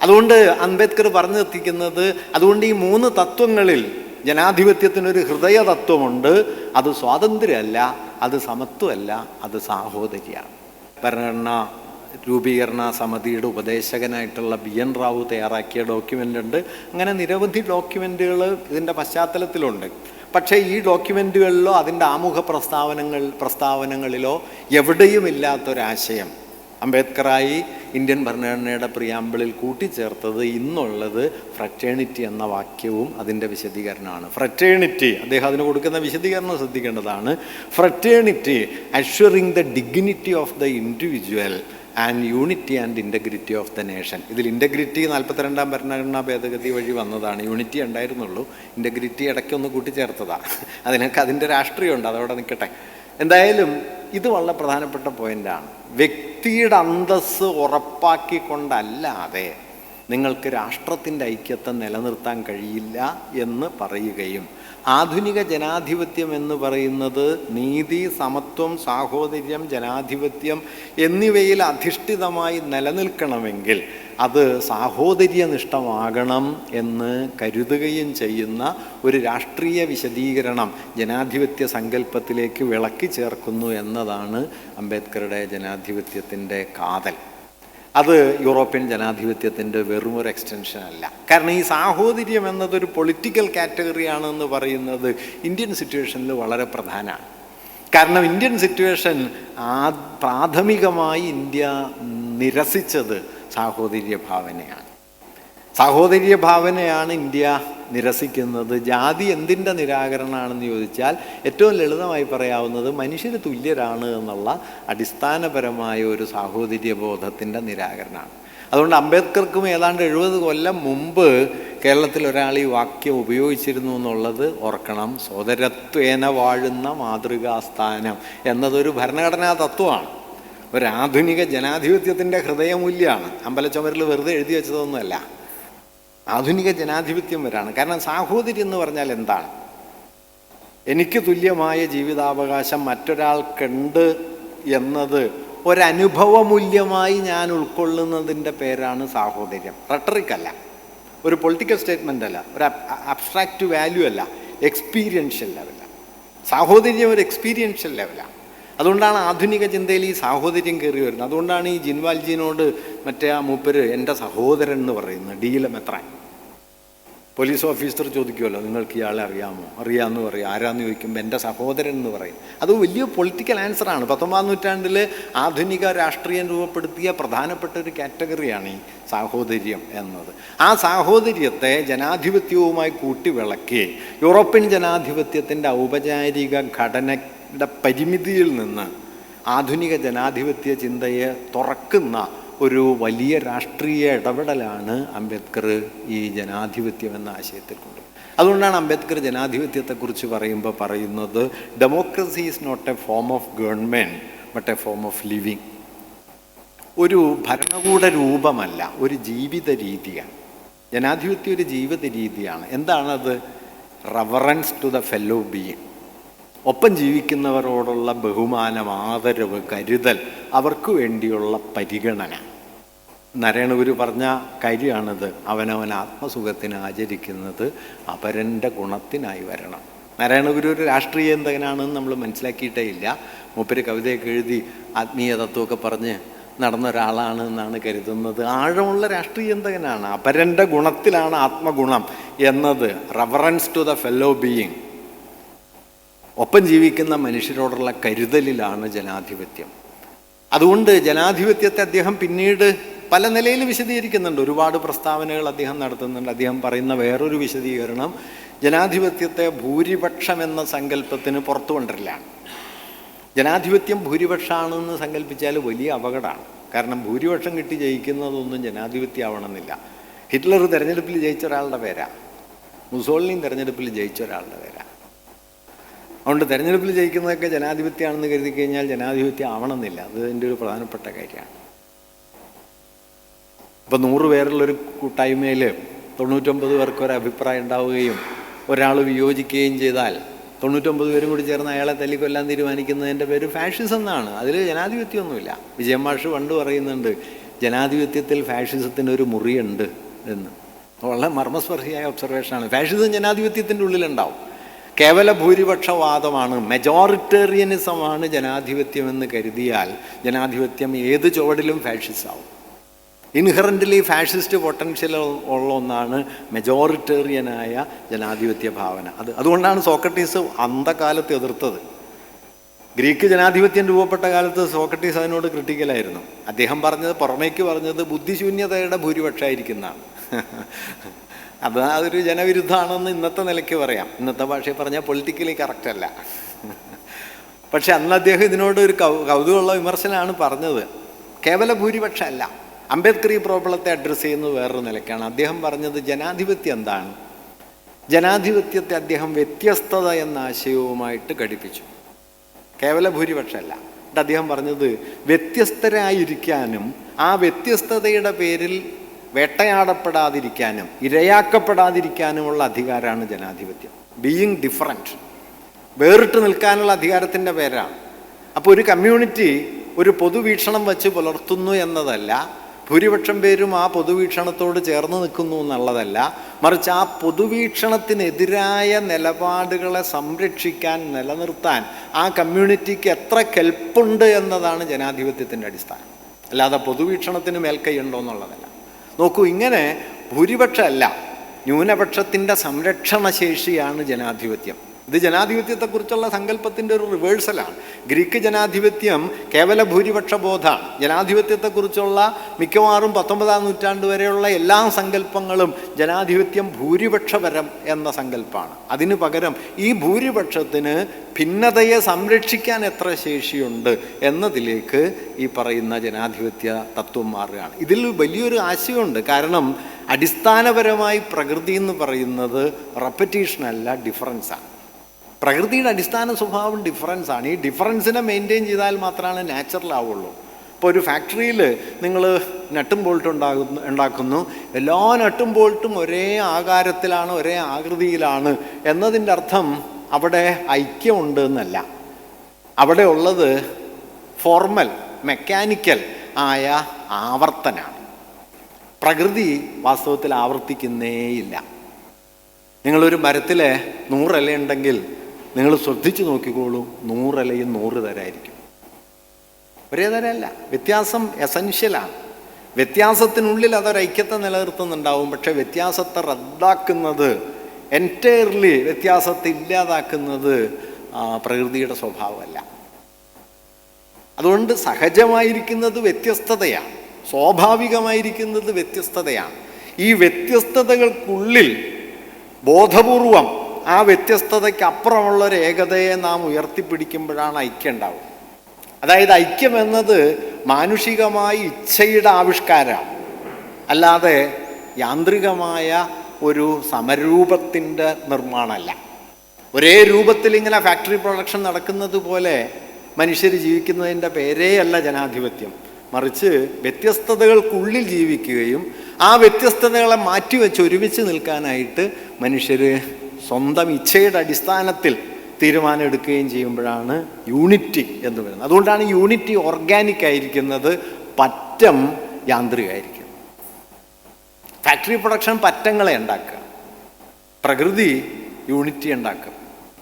അതുകൊണ്ട് അംബേദ്കർ പറഞ്ഞു എത്തിക്കുന്നത്, അതുകൊണ്ട് ഈ 3 തത്വങ്ങളിൽ ജനാധിപത്യത്തിനൊരു ഹൃദയ തത്വമുണ്ട്. അത് സ്വാതന്ത്ര്യമല്ല, അത് സമത്വമല്ല, അത് സാഹോദര്യമാണ്. ഭരണഘടനാ രൂപീകരണ സമിതിയുടെ ഉപദേശകനായിട്ടുള്ള BN റാവു തയ്യാറാക്കിയ ഡോക്യുമെൻ്റ് ഉണ്ട്. അങ്ങനെ നിരവധി ഡോക്യുമെൻറ്റുകൾ ഇതിൻ്റെ പശ്ചാത്തലത്തിലുണ്ട്. പക്ഷേ ഈ ഡോക്യുമെൻറ്റുകളിലോ അതിൻ്റെ ആമുഖ പ്രസ്താവനകളിലോ എവിടെയുമില്ലാത്തൊരാശയം അംബേദ്കറായി ഇന്ത്യൻ ഭരണഘടനയുടെ പ്രിയാമ്പിളിൽ കൂട്ടിച്ചേർത്തത് ഇന്നുള്ളത് ഫ്രറ്റേണിറ്റി എന്ന വാക്യവും അതിൻ്റെ വിശദീകരണമാണ്. ഫ്രറ്റേണിറ്റി, അദ്ദേഹം അതിന് കൊടുക്കുന്ന വിശദീകരണം ശ്രദ്ധിക്കേണ്ടതാണ്. Fraternity assuring the dignity of the individual and unity and integrity of the nation. ഇതിൽ ഇൻ്റഗ്രിറ്റി 42ാം ഭരണഘടനാ ഭേദഗതി വഴി വന്നതാണ്. യൂണിറ്റി ഉണ്ടായിരുന്നുള്ളൂ, ഇൻ്റഗ്രിറ്റി ഇടയ്ക്കൊന്ന് കൂട്ടിച്ചേർത്തതാണ്. അതിനൊക്കെ അതിൻ്റെ രാഷ്ട്രീയമുണ്ട്, അതവിടെ നിൽക്കട്ടെ. എന്തായാലും ഇത് വളരെ പ്രധാനപ്പെട്ട പോയിൻ്റാണ്. വ്യക്തിയുടെ അന്തസ്സ് ഉറപ്പാക്കിക്കൊണ്ടല്ലാതെ നിങ്ങൾക്ക് രാഷ്ട്രത്തിൻ്റെ ഐക്യത്തെ നിലനിർത്താൻ കഴിയില്ല എന്ന് പറയുകയും ആധുനിക ജനാധിപത്യം എന്ന് പറയുന്നത് നീതി, സമത്വം, സാഹോദര്യം, ജനാധിപത്യം എന്നിവയിൽ അധിഷ്ഠിതമായി നിലനിൽക്കണമെങ്കിൽ അത് സാഹോദര്യനിഷ്ഠമാകണം എന്ന് കരുതുകയും ചെയ്യുന്ന ഒരു രാഷ്ട്രീയ വിശദീകരണം ജനാധിപത്യ സങ്കല്പത്തിലേക്ക് വിളക്കി ചേർക്കുന്നു എന്നതാണ് അംബേദ്കറുടെ ജനാധിപത്യത്തിൻ്റെ കാതൽ. അത് യൂറോപ്യൻ ജനാധിപത്യത്തിൻ്റെ വെറുമൊരു എക്സ്റ്റൻഷൻ അല്ല. കാരണം ഈ സാഹോദര്യം എന്നതൊരു പൊളിറ്റിക്കൽ കാറ്റഗറിയാണെന്ന് പറയുന്നത് ഇന്ത്യൻ സിറ്റുവേഷനിൽ വളരെ പ്രധാനമാണ്. കാരണം ഇന്ത്യൻ സിറ്റുവേഷൻ പ്രാഥമികമായി ഇന്ത്യ നിരസിച്ചത് സാഹോദര്യ ഭാവനയാണ്. സാഹോദര്യ ഭാവനയാണ് ഇന്ത്യ നിരസിക്കുന്നത്. ജാതി എന്തിൻ്റെ നിരാകരണമാണെന്ന് ചോദിച്ചാൽ ഏറ്റവും ലളിതമായി പറയാവുന്നത് മനുഷ്യർ തുല്യരാണ് എന്നുള്ള അടിസ്ഥാനപരമായ ഒരു സാഹോദര്യ ബോധത്തിൻ്റെ നിരാകരണമാണ്. അതുകൊണ്ട് അംബേദ്കർക്കും ഏതാണ്ട് 70 കൊല്ലം മുമ്പ് കേരളത്തിൽ ഒരാൾ ഈ വാക്യം ഉപയോഗിച്ചിരുന്നു എന്നുള്ളത് ഓർക്കണം. സോദരത്വേന വാഴുന്ന മാതൃകാസ്ഥാനം എന്നതൊരു ഭരണഘടനാ തത്വമാണ്. ഒരാധുനിക ജനാധിപത്യത്തിൻ്റെ ഹൃദയമൂല്യമാണ്. അമ്പലച്ചുമരിൽ വെറുതെ എഴുതി വെച്ചതൊന്നുമല്ല. ആധുനിക ജനാധിപത്യം വരാണ്. കാരണം സാഹോദര്യം എന്ന് പറഞ്ഞാൽ എന്താണ്? എനിക്ക് തുല്യമായ ജീവിതാവകാശം മറ്റൊരാൾക്കുണ്ട് എന്നത് ഒരനുഭവമൂല്യമായി ഞാൻ ഉൾക്കൊള്ളുന്നതിൻ്റെ പേരാണ് സാഹോദര്യം. റട്ടറിക്കല്ല, ഒരു പൊളിറ്റിക്കൽ സ്റ്റേറ്റ്മെൻ്റ് അല്ല, ഒരു അബ്സ്ട്രാക്റ്റ് വാല്യൂ അല്ല, എക്സ്പീരിയൻഷ്യൽ ലെവലാണ്. സാഹോദര്യം ഒരു എക്സ്പീരിയൻഷ്യൽ ലെവലാണ്. അതുകൊണ്ടാണ് ആധുനിക ചിന്തയിൽ ഈ സാഹോദര്യം കയറി വരുന്നത്. അതുകൊണ്ടാണ് ഈ ജിൻവാൽജിനോട് മറ്റേ ആ മൂപ്പര് എൻ്റെ സഹോദരൻ എന്ന് പറയുന്നത്. ഡിയിലെ മെത്രാൻ പോലീസ് ഓഫീസർ ചോദിക്കുമല്ലോ, നിങ്ങൾക്ക് ഇയാളെ അറിയാമോ? അറിയാമെന്ന് പറയും. ആരാന്ന് ചോദിക്കുമ്പോൾ എൻ്റെ സഹോദരൻ എന്ന് പറയും. അത് വലിയ പൊളിറ്റിക്കൽ ആൻസറാണ്. 19ാം നൂറ്റാണ്ടിൽ ആധുനിക രാഷ്ട്രീയം രൂപപ്പെടുത്തിയ പ്രധാനപ്പെട്ട ഒരു കാറ്റഗറിയാണ് ഈ സാഹോദര്യം എന്നത്. ആ സാഹോദര്യത്തെ ജനാധിപത്യവുമായി കൂട്ടിവിളക്കി യൂറോപ്യൻ ജനാധിപത്യത്തിൻ്റെ ഔപചാരിക ഘടനയുടെ പരിമിതിയിൽ നിന്ന് ആധുനിക ജനാധിപത്യ ചിന്തയെ തുറക്കുന്ന ഒരു വലിയ രാഷ്ട്രീയ ഇടപെടലാണ് അംബേദ്കർ ഈ ജനാധിപത്യം എന്ന ആശയത്തിൽ കൊണ്ട്. അതുകൊണ്ടാണ് അംബേദ്കർ ജനാധിപത്യത്തെക്കുറിച്ച് പറയുന്നത് democracy is not a form of government but a form of living. ഒരു ഭരണകൂട രൂപമല്ല, ഒരു ജീവിത രീതിയാണ്. ജനാധിപത്യം ഒരു ജീവിത രീതിയാണ്. എന്താണത്? Reverence to the fellow being. ഒപ്പം ജീവിക്കുന്നവരോടുള്ള ബഹുമാനം, ആദരവ്, കരുതൽ, അവർക്ക് വേണ്ടിയുള്ള പരിഗണന. നാരായണഗുരു പറഞ്ഞ കാര്യമാണിത്. അവനവൻ ആത്മസുഖത്തിന് ആചരിക്കുന്നത് അപരൻ്റെ ഗുണത്തിനായി വരണം. നാരായണഗുരു ഒരു രാഷ്ട്രീയ ചിന്തകനാണെന്ന് നമ്മൾ മനസ്സിലാക്കിയിട്ടേ ഇല്ല. മൂപ്പര് കവിതയൊക്കെ എഴുതി ആത്മീയ തത്വമൊക്കെ പറഞ്ഞ് നടന്ന ഒരാളാണ് എന്നാണ് കരുതുന്നത്. ആഴമുള്ള രാഷ്ട്രീയ ചിന്തകനാണ്. അപരൻ്റെ ഗുണത്തിലാണ് ആത്മഗുണം എന്നത്. Reverence to the fellow being, ഒപ്പം ജീവിക്കുന്ന മനുഷ്യരോടുള്ള കരുതലിലാണ് ജനാധിപത്യം. അതുകൊണ്ട് ജനാധിപത്യത്തെ അദ്ദേഹം പിന്നീട് പല നിലയിൽ വിശദീകരിക്കുന്നുണ്ട്. ഒരുപാട് പ്രസ്താവനകൾ അദ്ദേഹം നടത്തുന്നുണ്ട്. അദ്ദേഹം പറയുന്ന വേറൊരു വിശദീകരണം ജനാധിപത്യത്തെ ഭൂരിപക്ഷം എന്ന സങ്കല്പത്തിന് പുറത്തു കൊണ്ടരലാണ്. ജനാധിപത്യം ഭൂരിപക്ഷമാണെന്ന് സങ്കല്പിച്ചാൽ വലിയ അപകടമാണ്. കാരണം ഭൂരിപക്ഷം കിട്ടി ജയിക്കുന്നതൊന്നും ജനാധിപത്യം ആവണമെന്നില്ല. ഹിറ്റ്ലർ തെരഞ്ഞെടുപ്പിൽ ജയിച്ച ഒരാളുടെ പേരാ, മുസോളിനിയും തെരഞ്ഞെടുപ്പിൽ ജയിച്ച ഒരാളുടെ പേരാ. അതുകൊണ്ട് തെരഞ്ഞെടുപ്പിൽ ജയിക്കുന്നതൊക്കെ ജനാധിപത്യമാണെന്ന് കരുതി കഴിഞ്ഞാൽ ജനാധിപത്യം ആവണമെന്നില്ല. അത് എൻ്റെ ഒരു പ്രധാനപ്പെട്ട കാര്യമാണ്. ഇപ്പോൾ 100 പേരുള്ളൊരു കൂട്ടായ്മയിൽ 99 പേർക്ക് ഒരു അഭിപ്രായം ഉണ്ടാവുകയും ഒരാൾ വിയോജിക്കുകയും ചെയ്താൽ 99 പേരും കൂടി ചേർന്ന് അയാളെ തല്ലിക്കൊല്ലാൻ തീരുമാനിക്കുന്നതിൻ്റെ പേര് ഫാഷിസം എന്നാണ്. അതിൽ ജനാധിപത്യമൊന്നുമില്ല. വിജയൻ മാഷ് പണ്ട് പറയുന്നുണ്ട്, ജനാധിപത്യത്തിൽ ഫാഷിസത്തിന് ഒരു മുറിയുണ്ട് എന്ന്. വളരെ മർമ്മസ്പർശിയായ ഒബ്സർവേഷനാണ്. ഫാഷിസം ജനാധിപത്യത്തിൻ്റെ ഉള്ളിലുണ്ടാവും. കേവല ഭൂരിപക്ഷവാദമാണ്, മെജോറിറ്റേറിയനിസമാണ് ജനാധിപത്യമെന്ന് കരുതിയാൽ ജനാധിപത്യം ഏത് ചുവടിലും ഫാഷിസമാവും. ഇൻഹറൻ്റ്ലി ഫാഷിസ്റ്റ് പൊട്ടൻഷ്യൽ ഉള്ള ഒന്നാണ് മെജോറിറ്റേറിയനായ ജനാധിപത്യ ഭാവന. അതുകൊണ്ടാണ് സോക്രട്ടീസ് അന്ധകാലത്ത് എതിർത്തത്. ഗ്രീക്ക് ജനാധിപത്യം രൂപപ്പെട്ട കാലത്ത് സോക്രട്ടീസ് അതിനോട് ക്രിട്ടിക്കലായിരുന്നു. അദ്ദേഹം പറഞ്ഞത്, പുറമേക്ക് പറഞ്ഞത് ബുദ്ധിശൂന്യതയുടെ ഭൂരിപക്ഷമായിരിക്കുന്നതാണ്. അതൊരു ജനവിരുദ്ധമാണെന്ന് ഇന്നത്തെ നിലയ്ക്ക് പറയാം. ഇന്നത്തെ ഭാഷയിൽ പറഞ്ഞാൽ പൊളിറ്റിക്കലി കറക്റ്റ് അല്ല. പക്ഷെ അന്ന് അദ്ദേഹം ഇതിനോട് ഒരു കൗതുകമുള്ള വിമർശനമാണ് പറഞ്ഞത്. കേവല ഭൂരിപക്ഷം അല്ല. അംബേദ്കർ ഈ പ്രോബ്ലത്തെ അഡ്രസ്സ് ചെയ്യുന്നത് വേറൊരു നിലയ്ക്കാണ്. അദ്ദേഹം പറഞ്ഞത് ജനാധിപത്യം എന്താണ്? ജനാധിപത്യത്തെ അദ്ദേഹം വ്യത്യസ്തത എന്ന ആശയവുമായിട്ട് ഘടിപ്പിച്ചു. കേവല ഭൂരിപക്ഷമല്ല. എന്നിട്ട് അദ്ദേഹം പറഞ്ഞത് വ്യത്യസ്തരായിരിക്കാനും ആ വ്യത്യസ്തതയുടെ പേരിൽ വേട്ടയാടപ്പെടാതിരിക്കാനും ഇരയാക്കപ്പെടാതിരിക്കാനുമുള്ള അധികാരമാണ് ജനാധിപത്യം. ബീയിങ് ഡിഫറൻറ്റ്, വേറിട്ട് നിൽക്കാനുള്ള അധികാരത്തിൻ്റെ പേരാണ്. അപ്പോൾ ഒരു കമ്മ്യൂണിറ്റി ഒരു പൊതുവീക്ഷണം വച്ച് പുലർത്തുന്നു എന്നതല്ല, ഭൂരിപക്ഷം പേരും ആ പൊതുവീക്ഷണത്തോട് ചേർന്ന് നിൽക്കുന്നു എന്നുള്ളതല്ല, മറിച്ച് ആ പൊതുവീക്ഷണത്തിനെതിരായ നിലപാടുകളെ സംരക്ഷിക്കാൻ, നിലനിർത്താൻ ആ കമ്മ്യൂണിറ്റിക്ക് എത്ര കെൽപ്പുണ്ട് എന്നതാണ് ജനാധിപത്യത്തിൻ്റെ അടിസ്ഥാനം. അല്ലാതെ പൊതുവീക്ഷണത്തിന് മേൽക്കൈയുണ്ടോ എന്നുള്ളതല്ല. നോക്കൂ, ഇങ്ങനെ ഭൂരിപക്ഷമല്ല, ന്യൂനപക്ഷത്തിൻ്റെ സംരക്ഷണശേഷിയാണ് ജനാധിപത്യം. ഇത് ജനാധിപത്യത്തെക്കുറിച്ചുള്ള സങ്കല്പത്തിൻ്റെ ഒരു റിവേഴ്സലാണ്. ഗ്രീക്ക് ജനാധിപത്യം കേവല ഭൂരിപക്ഷ ബോധമാണ്. ജനാധിപത്യത്തെക്കുറിച്ചുള്ള മിക്കവാറും 19-ാം നൂറ്റാണ്ട് വരെയുള്ള എല്ലാ സങ്കല്പങ്ങളും ജനാധിപത്യം ഭൂരിപക്ഷപരം എന്ന സങ്കല്പമാണ്. അതിന് പകരം ഈ ഭൂരിപക്ഷത്തിന് ഭിന്നതയെ സംരക്ഷിക്കാൻ എത്ര ശേഷിയുണ്ട് എന്നതിലേക്ക് ഈ പറയുന്ന ജനാധിപത്യ തത്വം മാറുകയാണ്. ഇതിൽ വലിയൊരു ആശയമുണ്ട്. കാരണം അടിസ്ഥാനപരമായി പ്രകൃതി എന്ന് പറയുന്നത് റെപ്പറ്റീഷനല്ല, ഡിഫറൻസാണ്. പ്രകൃതിയുടെ അടിസ്ഥാന സ്വഭാവം ഡിഫറൻസാണ്. ഈ ഡിഫറൻസിനെ മെയിൻറ്റെയിൻ ചെയ്താൽ മാത്രമാണ് നാച്ചുറൽ ആവുള്ളൂ. ഇപ്പോൾ ഒരു ഫാക്ടറിയിൽ നിങ്ങൾ നട്ടും ബോൾട്ടും ഉണ്ടാക്കുന്നു. എല്ലാ നട്ടും ബോൾട്ടും ഒരേ ആകാരത്തിലാണ്, ഒരേ ആകൃതിയിലാണ് എന്നതിൻ്റെ അർത്ഥം അവിടെ ഐക്യമുണ്ട് എന്നല്ല. അവിടെ ഉള്ളത് ഫോർമൽ, മെക്കാനിക്കൽ ആയ ആവർത്തനാണ്. പ്രകൃതി വാസ്തവത്തിൽ ആവർത്തിക്കുന്നേയില്ല. നിങ്ങളൊരു മരത്തിലെ 100 ഇലയുണ്ടെങ്കിൽ നിങ്ങൾ ശ്രദ്ധിച്ച് നോക്കിക്കോളൂ, 100 ഇലയും 100 തരമായിരിക്കും. ഒരേ തരമല്ല. വ്യത്യാസം എസൻഷ്യലാണ്. വ്യത്യാസത്തിനുള്ളിൽ അതൊരൈക്യത്തെ നിലനിർത്തുന്നുണ്ടാവും. പക്ഷെ വ്യത്യാസത്തെ റദ്ദാക്കുന്നത്, എൻറ്റയർലി വ്യത്യാസത്തെ ഇല്ലാതാക്കുന്നത് പ്രകൃതിയുടെ സ്വഭാവമല്ല. അതുകൊണ്ട് സഹജമായിരിക്കുന്നത് വ്യത്യസ്തതയാണ്, സ്വാഭാവികമായിരിക്കുന്നത് വ്യത്യസ്തതയാണ്. ഈ വ്യത്യസ്തതകൾക്കുള്ളിൽ ബോധപൂർവം ആ വ്യത്യസ്തതയ്ക്കപ്പുറമുള്ളൊരു ഏകതയെ നാം ഉയർത്തിപ്പിടിക്കുമ്പോഴാണ് ഐക്യം ഉണ്ടാവുക. അതായത് ഐക്യം എന്നത് മാനുഷികമായ ഇച്ഛയുടെ ആവിഷ്കാരമാണ്, അല്ലാതെ യാന്ത്രികമായ ഒരു സമരൂപത്തിൻ്റെ നിർമ്മാണമല്ല. ഒരേ രൂപത്തിൽ ഇങ്ങനെ ഫാക്ടറി പ്രൊഡക്ഷൻ നടക്കുന്നത് പോലെ മനുഷ്യർ ജീവിക്കുന്നതിൻ്റെ പേരേ അല്ല ജനാധിപത്യം. മറിച്ച് വ്യത്യസ്തതകൾക്കുള്ളിൽ ജീവിക്കുകയും ആ വ്യത്യസ്തതകളെ മാറ്റിവെച്ച് ഒരുമിച്ച് നിൽക്കാനായിട്ട് മനുഷ്യർ സ്വന്തം ഇച്ഛയുടെ അടിസ്ഥാനത്തിൽ തീരുമാനം എടുക്കുകയും ചെയ്യുമ്പോഴാണ് യൂണിറ്റി എന്ന് പറയുന്നത്. അതുകൊണ്ടാണ് യൂണിറ്റി ഓർഗാനിക് ആയിരിക്കുന്നത്, പറ്റം യാന്ത്രികമായിരിക്കും. ഫാക്ടറി പ്രൊഡക്ഷൻ പറ്റങ്ങളെ ഉണ്ടാക്കുക, പ്രകൃതി യൂണിറ്റി ഉണ്ടാക്കുക.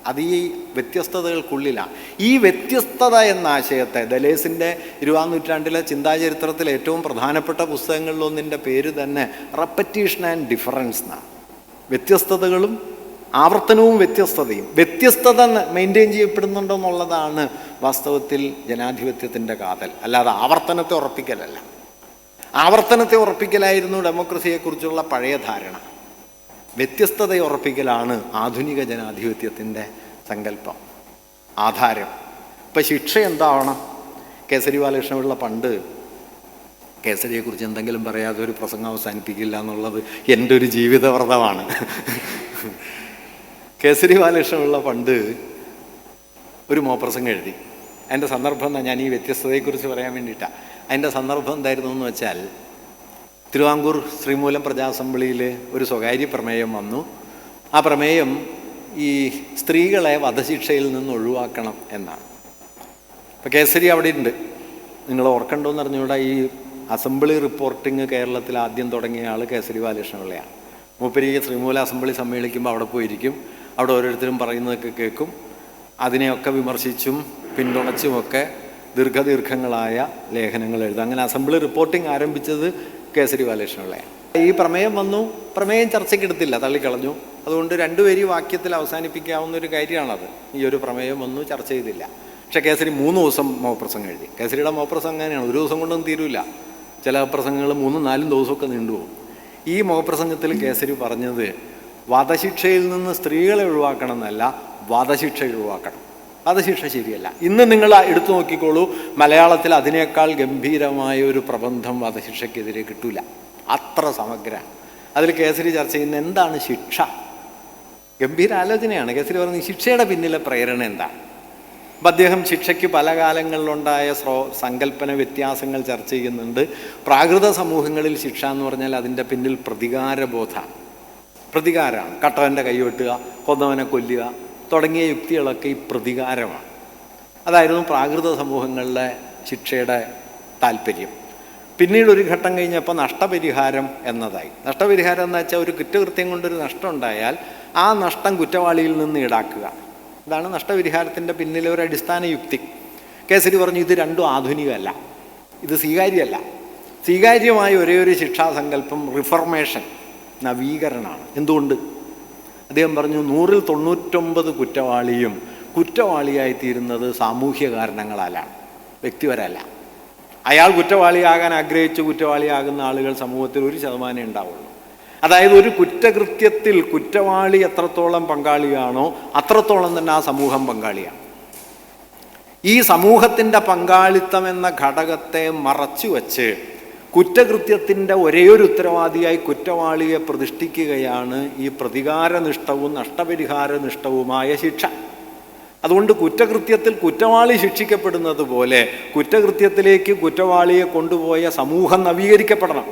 അത് ഈ വ്യത്യസ്തതകൾക്കുള്ളിലാണ്. ഈ വ്യത്യസ്തത എന്ന ആശയത്തെ ദലേസിൻ്റെ 20-ാം നൂറ്റാണ്ടിലെ ചിന്താചരിത്രത്തിലെ ഏറ്റവും പ്രധാനപ്പെട്ട പുസ്തകങ്ങളിലൊന്നിൻ്റെ പേര് തന്നെ റെപ്പറ്റീഷൻ ആൻഡ് ഡിഫറൻസ് എന്നാണ്. വ്യത്യസ്തതകളും ആവർത്തനവും വ്യത്യസ്തത മെയിൻറ്റെയിൻ ചെയ്യപ്പെടുന്നുണ്ടെന്നുള്ളതാണ് വാസ്തവത്തിൽ ജനാധിപത്യത്തിൻ്റെ കാതൽ, അല്ലാതെ ആവർത്തനത്തെ ഉറപ്പിക്കലല്ല. ആവർത്തനത്തെ ഉറപ്പിക്കലായിരുന്നു ഡെമോക്രസിയെക്കുറിച്ചുള്ള പഴയ ധാരണ. വ്യത്യസ്തതയെ ഉറപ്പിക്കലാണ് ആധുനിക ജനാധിപത്യത്തിൻ്റെ സങ്കല്പം, ആധാരം. ഇപ്പം ശിക്ഷ എന്താവണം? കേസരിവാല കൃഷ്ണപിള്ള പണ്ട് കേസരിയെക്കുറിച്ച് എന്തെങ്കിലും പറയാതെ ഒരു പ്രസംഗം അവസാനിപ്പിക്കില്ല എന്നുള്ളത് എൻ്റെ ഒരു ജീവിതവ്രതമാണ്. കേസരിവാല കൃഷ്ണപിള്ള പണ്ട് ഒരു മോപ്രസംഗം എഴുതി. അതിൻ്റെ സന്ദർഭം എന്താ, ഞാൻ ഈ വ്യത്യസ്തതയെക്കുറിച്ച് പറയാൻ വേണ്ടിയിട്ടാണ്. അതിൻ്റെ സന്ദർഭം എന്തായിരുന്നു എന്ന് വെച്ചാൽ, തിരുവാങ്കൂർ ശ്രീമൂലം പ്രജാസംബളിയിൽ ഒരു സ്വകാര്യ പ്രമേയം വന്നു. ആ പ്രമേയം ഈ സ്ത്രീകളെ വധശിക്ഷയിൽ നിന്ന് ഒഴിവാക്കണം എന്നാണ്. അപ്പോൾ കേസരി അവിടെ ഉണ്ട്. നിങ്ങൾ ഓർക്കണ്ടോന്ന് അറിഞ്ഞുകൂടാ, ഈ അസംബ്ലി റിപ്പോർട്ടിങ് കേരളത്തിൽ ആദ്യം തുടങ്ങിയ ആൾ കേസരിവാല കൃഷ്ണപിള്ളയാണ്. മൂപ്പര് ശ്രീമൂല അസംബ്ലി സമ്മേളിക്കുമ്പോൾ അവിടെ പോയിരിക്കും. അവിടെ ഓരോരുത്തരും പറയുന്നതൊക്കെ കേൾക്കും. അതിനെയൊക്കെ വിമർശിച്ചും പിന്തുണച്ചുമൊക്കെ ദീർഘങ്ങളായ ലേഖനങ്ങൾ എഴുതും. അങ്ങനെ അസംബ്ലി റിപ്പോർട്ടിംഗ് ആരംഭിച്ചത് കേസരിവാല കൃഷ്ണപിള്ളയാണ്. ഈ പ്രമേയം വന്നു, പ്രമേയം ചർച്ചയ്ക്കെടുത്തില്ല, തള്ളിക്കളഞ്ഞു. അതുകൊണ്ട് 2 വരി വാക്യത്തിൽ അവസാനിപ്പിക്കാവുന്ന ഒരു കാര്യമാണത്. ഈ ഒരു പ്രമേയം വന്നു, ചർച്ച ചെയ്തില്ല. പക്ഷേ കേസരി 3 ദിവസം മോപ്രസംഗം എഴുതി. കേസരിയുടെ മോപ്രസംഗം അങ്ങനെയാണ്, ഒരു ദിവസം കൊണ്ടൊന്നും തീരില്ല. ചില പ്രസംഗങ്ങൾ 3-4 ദിവസമൊക്കെ നീണ്ടുപോകും. ഈ മോപ്രസംഗത്തിൽ കേസരി പറഞ്ഞത് വധശിക്ഷയിൽ നിന്ന് സ്ത്രീകളെ ഒഴിവാക്കണം എന്നല്ല, വധശിക്ഷ ഒഴിവാക്കണം. വധശിക്ഷ ശരിയല്ല. ഇന്ന് നിങ്ങൾ എടുത്തു നോക്കിക്കോളൂ, മലയാളത്തിൽ അതിനേക്കാൾ ഗംഭീരമായ ഒരു പ്രബന്ധം വധശിക്ഷയ്ക്കെതിരെ കിട്ടൂല. അത്ര സമഗ്രമാണ്. അതിൽ കേസരി ചർച്ച ചെയ്യുന്ന എന്താണ് ശിക്ഷ. ഗംഭീര ആലോചനയാണ്. കേസരി പറഞ്ഞത് ശിക്ഷയുടെ പിന്നിലെ പ്രേരണ എന്താണ്. അപ്പം അദ്ദേഹം ശിക്ഷയ്ക്ക് പല കാലങ്ങളിലുണ്ടായ സങ്കല്പന വ്യത്യാസങ്ങൾ ചർച്ച ചെയ്യുന്നുണ്ട്. പ്രാകൃത സമൂഹങ്ങളിൽ ശിക്ഷ എന്ന് പറഞ്ഞാൽ അതിൻ്റെ പിന്നിൽ പ്രതികാരമാണ്. കട്ടവൻ്റെ കൈവെട്ടുക, കൊന്നവനെ കൊല്ലുക തുടങ്ങിയ യുക്തികളൊക്കെ ഈ പ്രതികാരമാണ്. അതായിരുന്നു പ്രാകൃത സമൂഹങ്ങളിലെ ശിക്ഷയുടെ താല്പര്യം. പിന്നീട് ഒരു ഘട്ടം കഴിഞ്ഞപ്പോൾ നഷ്ടപരിഹാരം എന്നതായി. നഷ്ടപരിഹാരം എന്ന് വെച്ചാൽ ഒരു കുറ്റകൃത്യം കൊണ്ടൊരു നഷ്ടം ഉണ്ടായാൽ ആ നഷ്ടം കുറ്റവാളിയിൽ നിന്ന് ഈടാക്കുക. ഇതാണ് നഷ്ടപരിഹാരത്തിൻ്റെ പിന്നിലെ ഒരു അടിസ്ഥാന യുക്തി. കേസരി പറഞ്ഞു ഇത് രണ്ടും ആധുനികമല്ല, ഇത് സ്വീകാര്യമല്ല. സ്വീകാര്യമായ ഒരേ ഒരു ശിക്ഷാസങ്കല്പം റിഫർമേഷൻ, നവീകരണമാണ്. എന്തുകൊണ്ട്? അദ്ദേഹം പറഞ്ഞു 100-ൽ 99 കുറ്റവാളിയും കുറ്റവാളിയായിത്തീരുന്നത് സാമൂഹ്യ കാരണങ്ങളാലാണ്, വ്യക്തിപരമല്ല. അയാൾ കുറ്റവാളിയാകാൻ ആഗ്രഹിച്ച് കുറ്റവാളിയാകുന്ന ആളുകൾ സമൂഹത്തിൽ 1% ഉണ്ടാവുള്ളൂ. അതായത് ഒരു കുറ്റകൃത്യത്തിൽ കുറ്റവാളി എത്രത്തോളം പങ്കാളിയാണോ അത്രത്തോളം തന്നെ ആ സമൂഹം പങ്കാളിയാണ്. ഈ സമൂഹത്തിൻ്റെ പങ്കാളിത്തം എന്ന ഘടകത്തെ മറച്ചു വച്ച് കുറ്റകൃത്യത്തിൻ്റെ ഒരേയൊരു ഉത്തരവാദിയായി കുറ്റവാളിയെ പ്രതിഷ്ഠിക്കുകയാണ് ഈ പ്രതികാരനിഷ്ഠവും നഷ്ടപരിഹാരനിഷ്ഠവുമായ ശിക്ഷ. അതുകൊണ്ട് കുറ്റകൃത്യത്തിൽ കുറ്റവാളി ശിക്ഷിക്കപ്പെടുന്നത് പോലെ കുറ്റകൃത്യത്തിലേക്ക് കുറ്റവാളിയെ കൊണ്ടുപോയ സമൂഹം നവീകരിക്കപ്പെടണം.